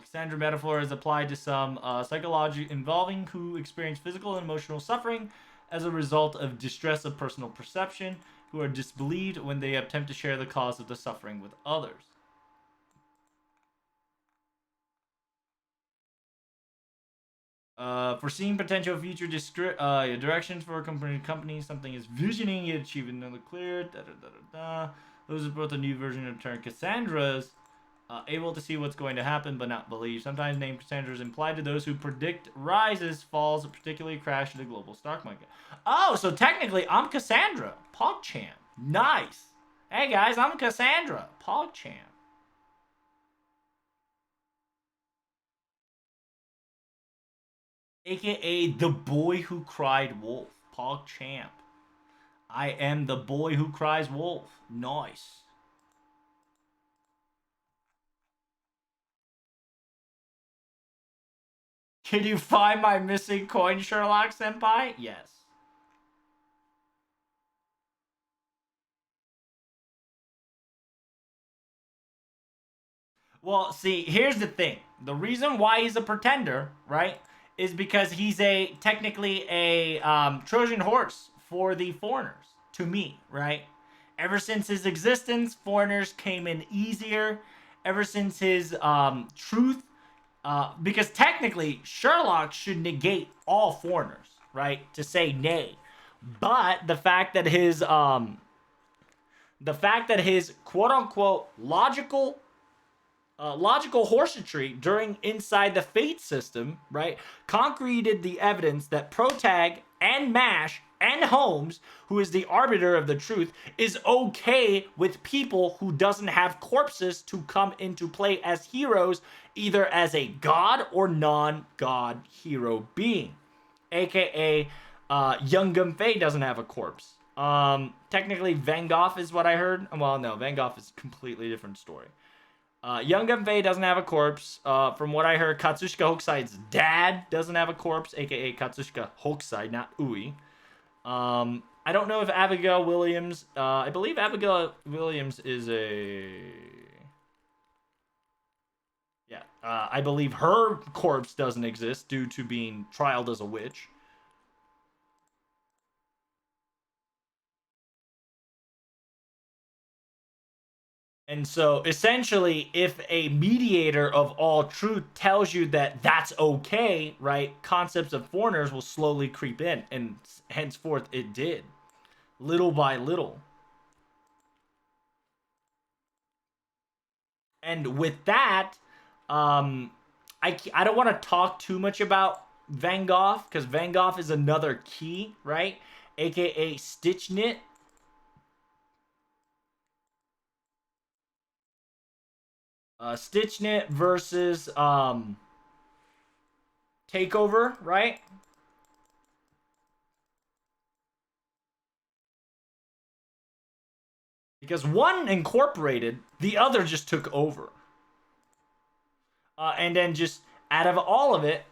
Speaker 1: Cassandra metaphor is applied to some psychology involving who experience physical and emotional suffering as a result of distress of personal perception, who are disbelieved when they attempt to share the cause of the suffering with others. Foreseeing potential future directions for a company, something is visioning it, achieving another clear. Da, da, da, da, da. Those are both a new version of the term Cassandra's, able to see what's going to happen but not believe. Sometimes named Cassandra is implied to those who predict rises, falls, particularly crash of the global stock market. Oh, so technically I'm Cassandra, PogChamp. Nice. Hey guys, I'm Cassandra, PogChamp. AKA the boy who cried wolf, PogChamp. I am the boy who cries wolf. Nice. Can you find my missing coin, Sherlock Senpai? Yes. Well, see, here's the thing. The reason why he's a pretender, right, is because he's technically a Trojan horse for the foreigners. To me, right? Ever since his existence, foreigners came in easier. Ever since his truth, because technically Sherlock should negate all foreigners, right? To say nay, but the fact that his quote unquote logical horseshoe during inside the fate system, right, concreted the evidence that Protag and Mash and Holmes, who is the arbiter of the truth, is okay with people who doesn't have corpses to come into play as heroes, either as a god or non-god hero being. AKA, Young Gun Fei doesn't have a corpse. Technically, Van Gogh is what I heard. Well, no, Van Gogh is a completely different story. Young Gun Fei doesn't have a corpse. From what I heard, Katsushika Hokusai's dad doesn't have a corpse, aka Katsushika Hokusai, not Ui. I don't know if Abigail Williams. I believe Abigail Williams is a. Yeah, I believe her corpse doesn't exist due to being trialed as a witch. And so essentially, if a mediator of all truth tells you that that's okay, right, concepts of foreigners will slowly creep in. And henceforth, it did. Little by little. And with that, I don't want to talk too much about Van Gogh, because Van Gogh is another key, right? AKA Stitch Knit. Stitch Knit versus Takeover, right? Because one incorporated, the other just took over. And then just out of all of it,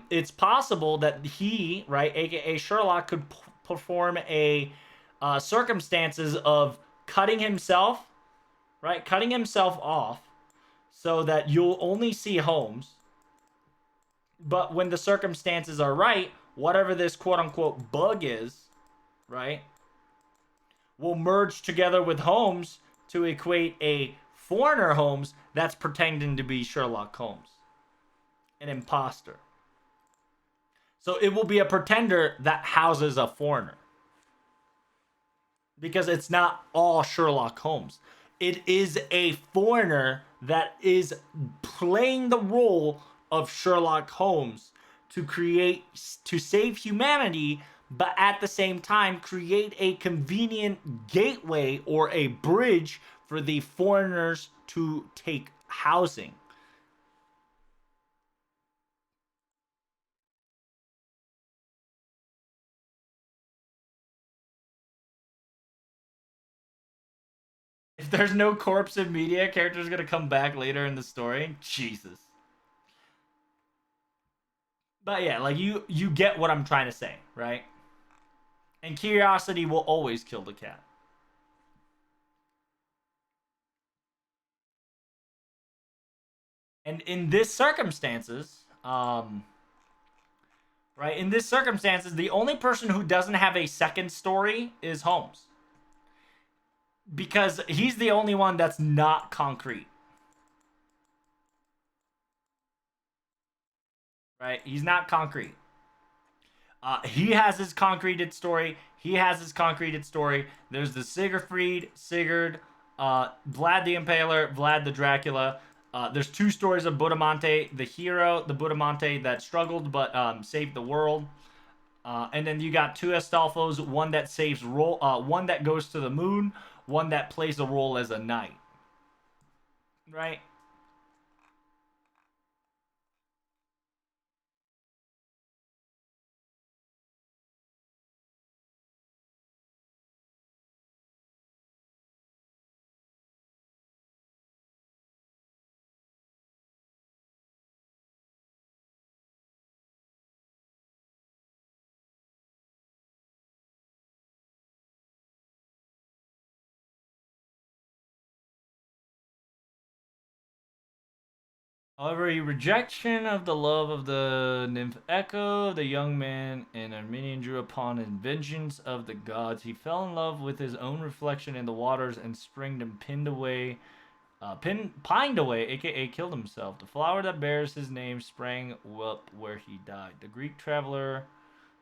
Speaker 1: it's possible that he, right, aka Sherlock, could perform a circumstances of cutting himself, right, cutting himself off, so that you'll only see Holmes. But when the circumstances are right, whatever this quote unquote bug is, right, will merge together with Holmes to equate a foreigner Holmes that's pretending to be Sherlock Holmes, an imposter. So it will be a pretender that houses a foreigner. Because it's not all Sherlock Holmes. It is a foreigner that is playing the role of Sherlock Holmes to save humanity, but at the same time create a convenient gateway or a bridge for the foreigners to take housing. If there's no corpse in media, character's gonna come back later in the story. Jesus. But yeah, like you get what I'm trying to say, right? And curiosity will always kill the cat. And in this circumstances, right, in this circumstances, the only person who doesn't have a second story is Holmes. Because he's the only one that's not concrete. Right? He's not concrete. He has his concreted story. He has his concreted story. There's the Sigurd, Vlad the Impaler, Vlad the Dracula. There's two stories of Budamante, the hero, the Budamante that struggled but saved the world. And then you got two Astolfos, one that one that goes to the moon, one that plays a role as a knight. Right? However, a rejection of the love of the nymph Echo, the young man in Armenian drew upon a vengeance of the gods. He fell in love with his own reflection in the waters and springed and pined away, aka killed himself. The flower that bears his name sprang up where he died. The Greek traveler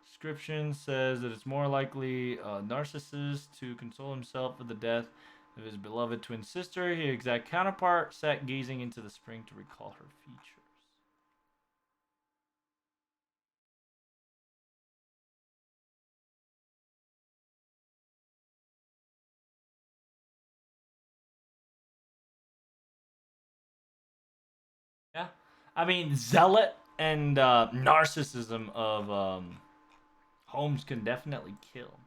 Speaker 1: description says that it's more likely Narcissus to console himself for the death of his beloved twin sister. His exact counterpart sat gazing into the spring to recall her features. Yeah. I mean, zealot and narcissism of Holmes can definitely kill.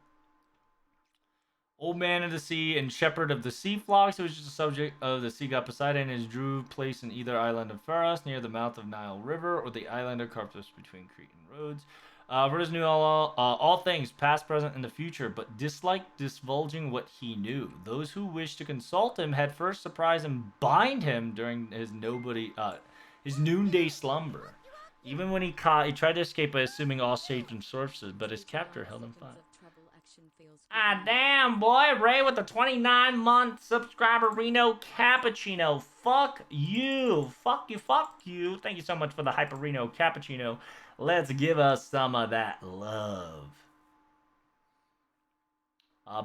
Speaker 1: Old Man of the Sea and Shepherd of the Sea Flocks, which is the subject of the sea god Poseidon, is drew place in either island of Pharos near the mouth of Nile River or the island of Carpus between Crete and Rhodes. Rhodes knew all things, past, present, and the future, but disliked divulging what he knew. Those who wished to consult him had first surprise and bind him during his noonday slumber. Even when he tried to escape by assuming all shapes and sources, but his captor held him fast. Ah, damn, boy. Ray with the 29-month subscriber, Reno Cappuccino. Fuck you. Fuck you. Fuck you. Thank you so much for the Hyperino Cappuccino. Let's give us some of that love.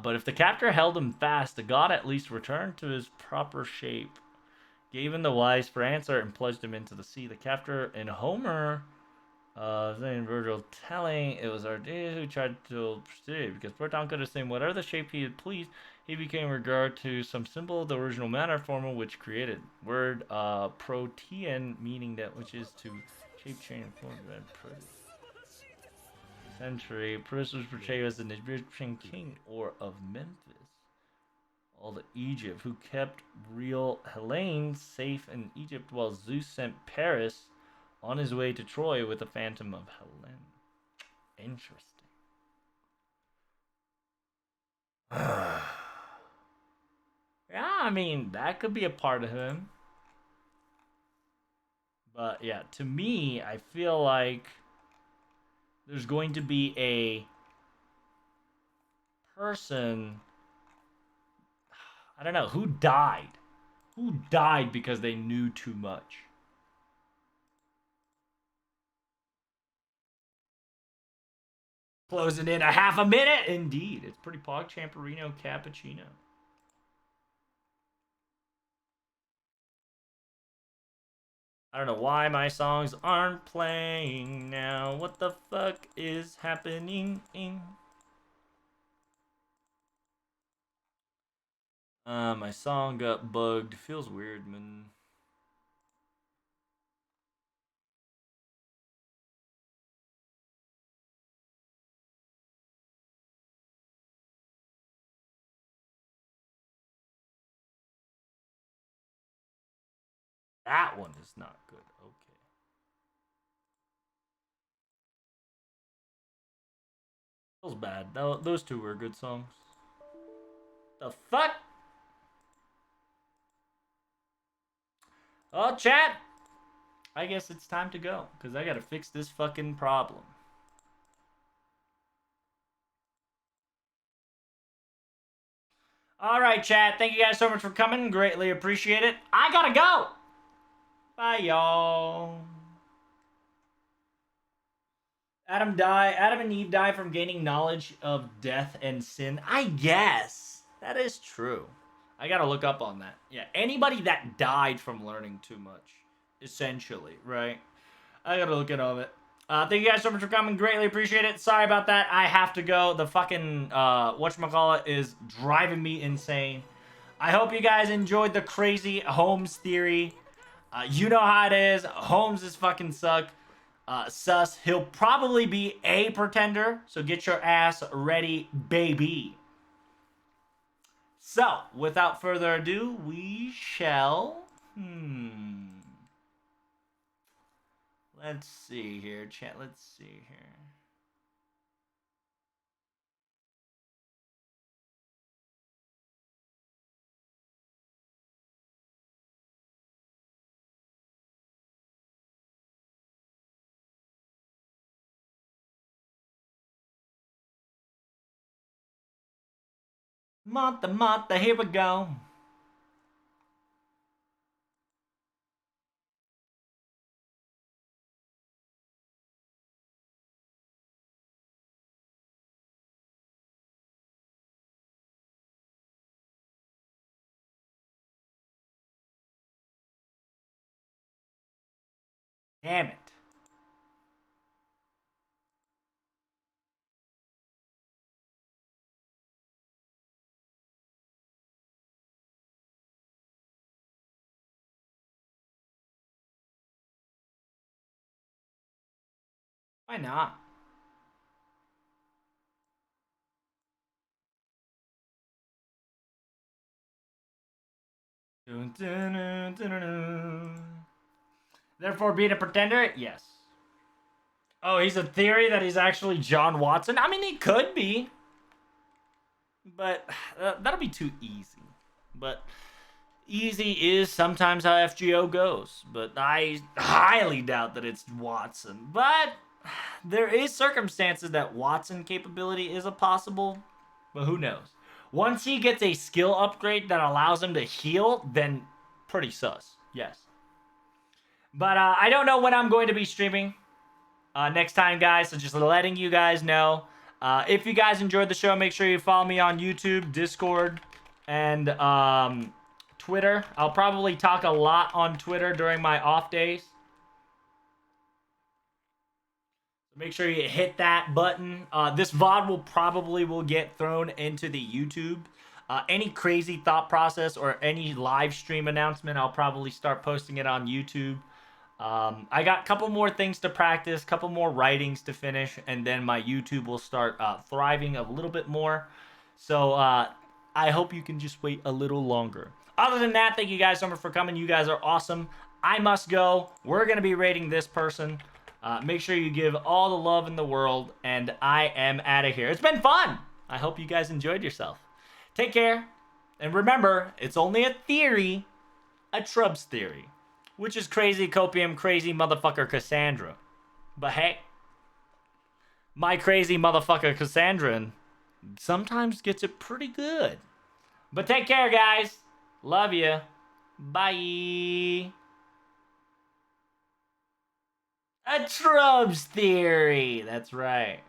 Speaker 1: But if the captor held him fast, the god at least returned to his proper shape, gave him the wise for answer, and plunged him into the sea. The captor in Homer... then Virgil telling it was Ardeus who tried to proceed because Proton could assume whatever the shape he had pleased, he became regard to some symbol of the original matter form which created. Word protean meaning that which is to shape change and form and produce. Century, Protus was portrayed as an Egyptian king or of Memphis. All the Egypt who kept real Helene safe in Egypt while Zeus sent Paris on his way to Troy with the Phantom of Helen. Interesting. Yeah, I mean, that could be a part of him. But yeah, to me, I feel like there's going to be a person, I don't know, who died. Who died because they knew too much? Closing in a half a minute. Indeed. It's pretty Pog Champerino Cappuccino. I don't know why my songs aren't playing now. What the fuck is happening? My song got bugged. Feels weird, man. That one is not good. Okay. Feels bad. Those two were good songs. The fuck? Oh, chat. I guess it's time to go because I gotta fix this fucking problem. All right, chat. Thank you guys so much for coming. Greatly appreciate it. I gotta go. Bye, y'all. Adam and Eve die from gaining knowledge of death and sin. I guess that is true. I gotta look up on that. Yeah, anybody that died from learning too much, essentially, right? I gotta look at all of it. Thank you guys so much for coming. Greatly appreciate it. Sorry about that. I have to go. The fucking whatchamacallit is driving me insane. I hope you guys enjoyed the crazy Holmes theory. You know how it is. Holmes is fucking sus. He'll probably be a pretender, so get your ass ready, baby. So, without further ado, we shall. Let's see here, chat. Let's see here. Martha, here we go. Damn it. Why not? Therefore, being a pretender? Yes. Oh, he's a theory that he's actually John Watson? I mean, he could be. But that'll be too easy. But easy is sometimes how FGO goes. But I highly doubt that it's Watson. But there is circumstances that Watson capability is a possible. But who knows? Once he gets a skill upgrade that allows him to heal, then pretty sus. Yes. But I don't know when I'm going to be streaming next time, guys. So just letting you guys know. If you guys enjoyed the show, make sure you follow me on YouTube, Discord, and Twitter. I'll probably talk a lot on Twitter during my off days. Make sure you hit that button. This VOD will get thrown into the YouTube. Any crazy thought process or any live stream announcement, I'll probably start posting it on YouTube. I got a couple more things to practice, couple more writings to finish, and then my YouTube will start thriving a little bit more. So I hope you can just wait a little longer. Other than that, thank you guys so much for coming. You guys are awesome. I must go. We're going to be rating this person. Make sure you give all the love in the world, and I am out of here. It's been fun. I hope you guys enjoyed yourself. Take care, and remember, it's only a theory, a Trubs theory, which is crazy copium, crazy motherfucker Cassandra. But hey, my crazy motherfucker Cassandra sometimes gets it pretty good. But take care, guys. Love you. Bye. A Trump's theory. That's right.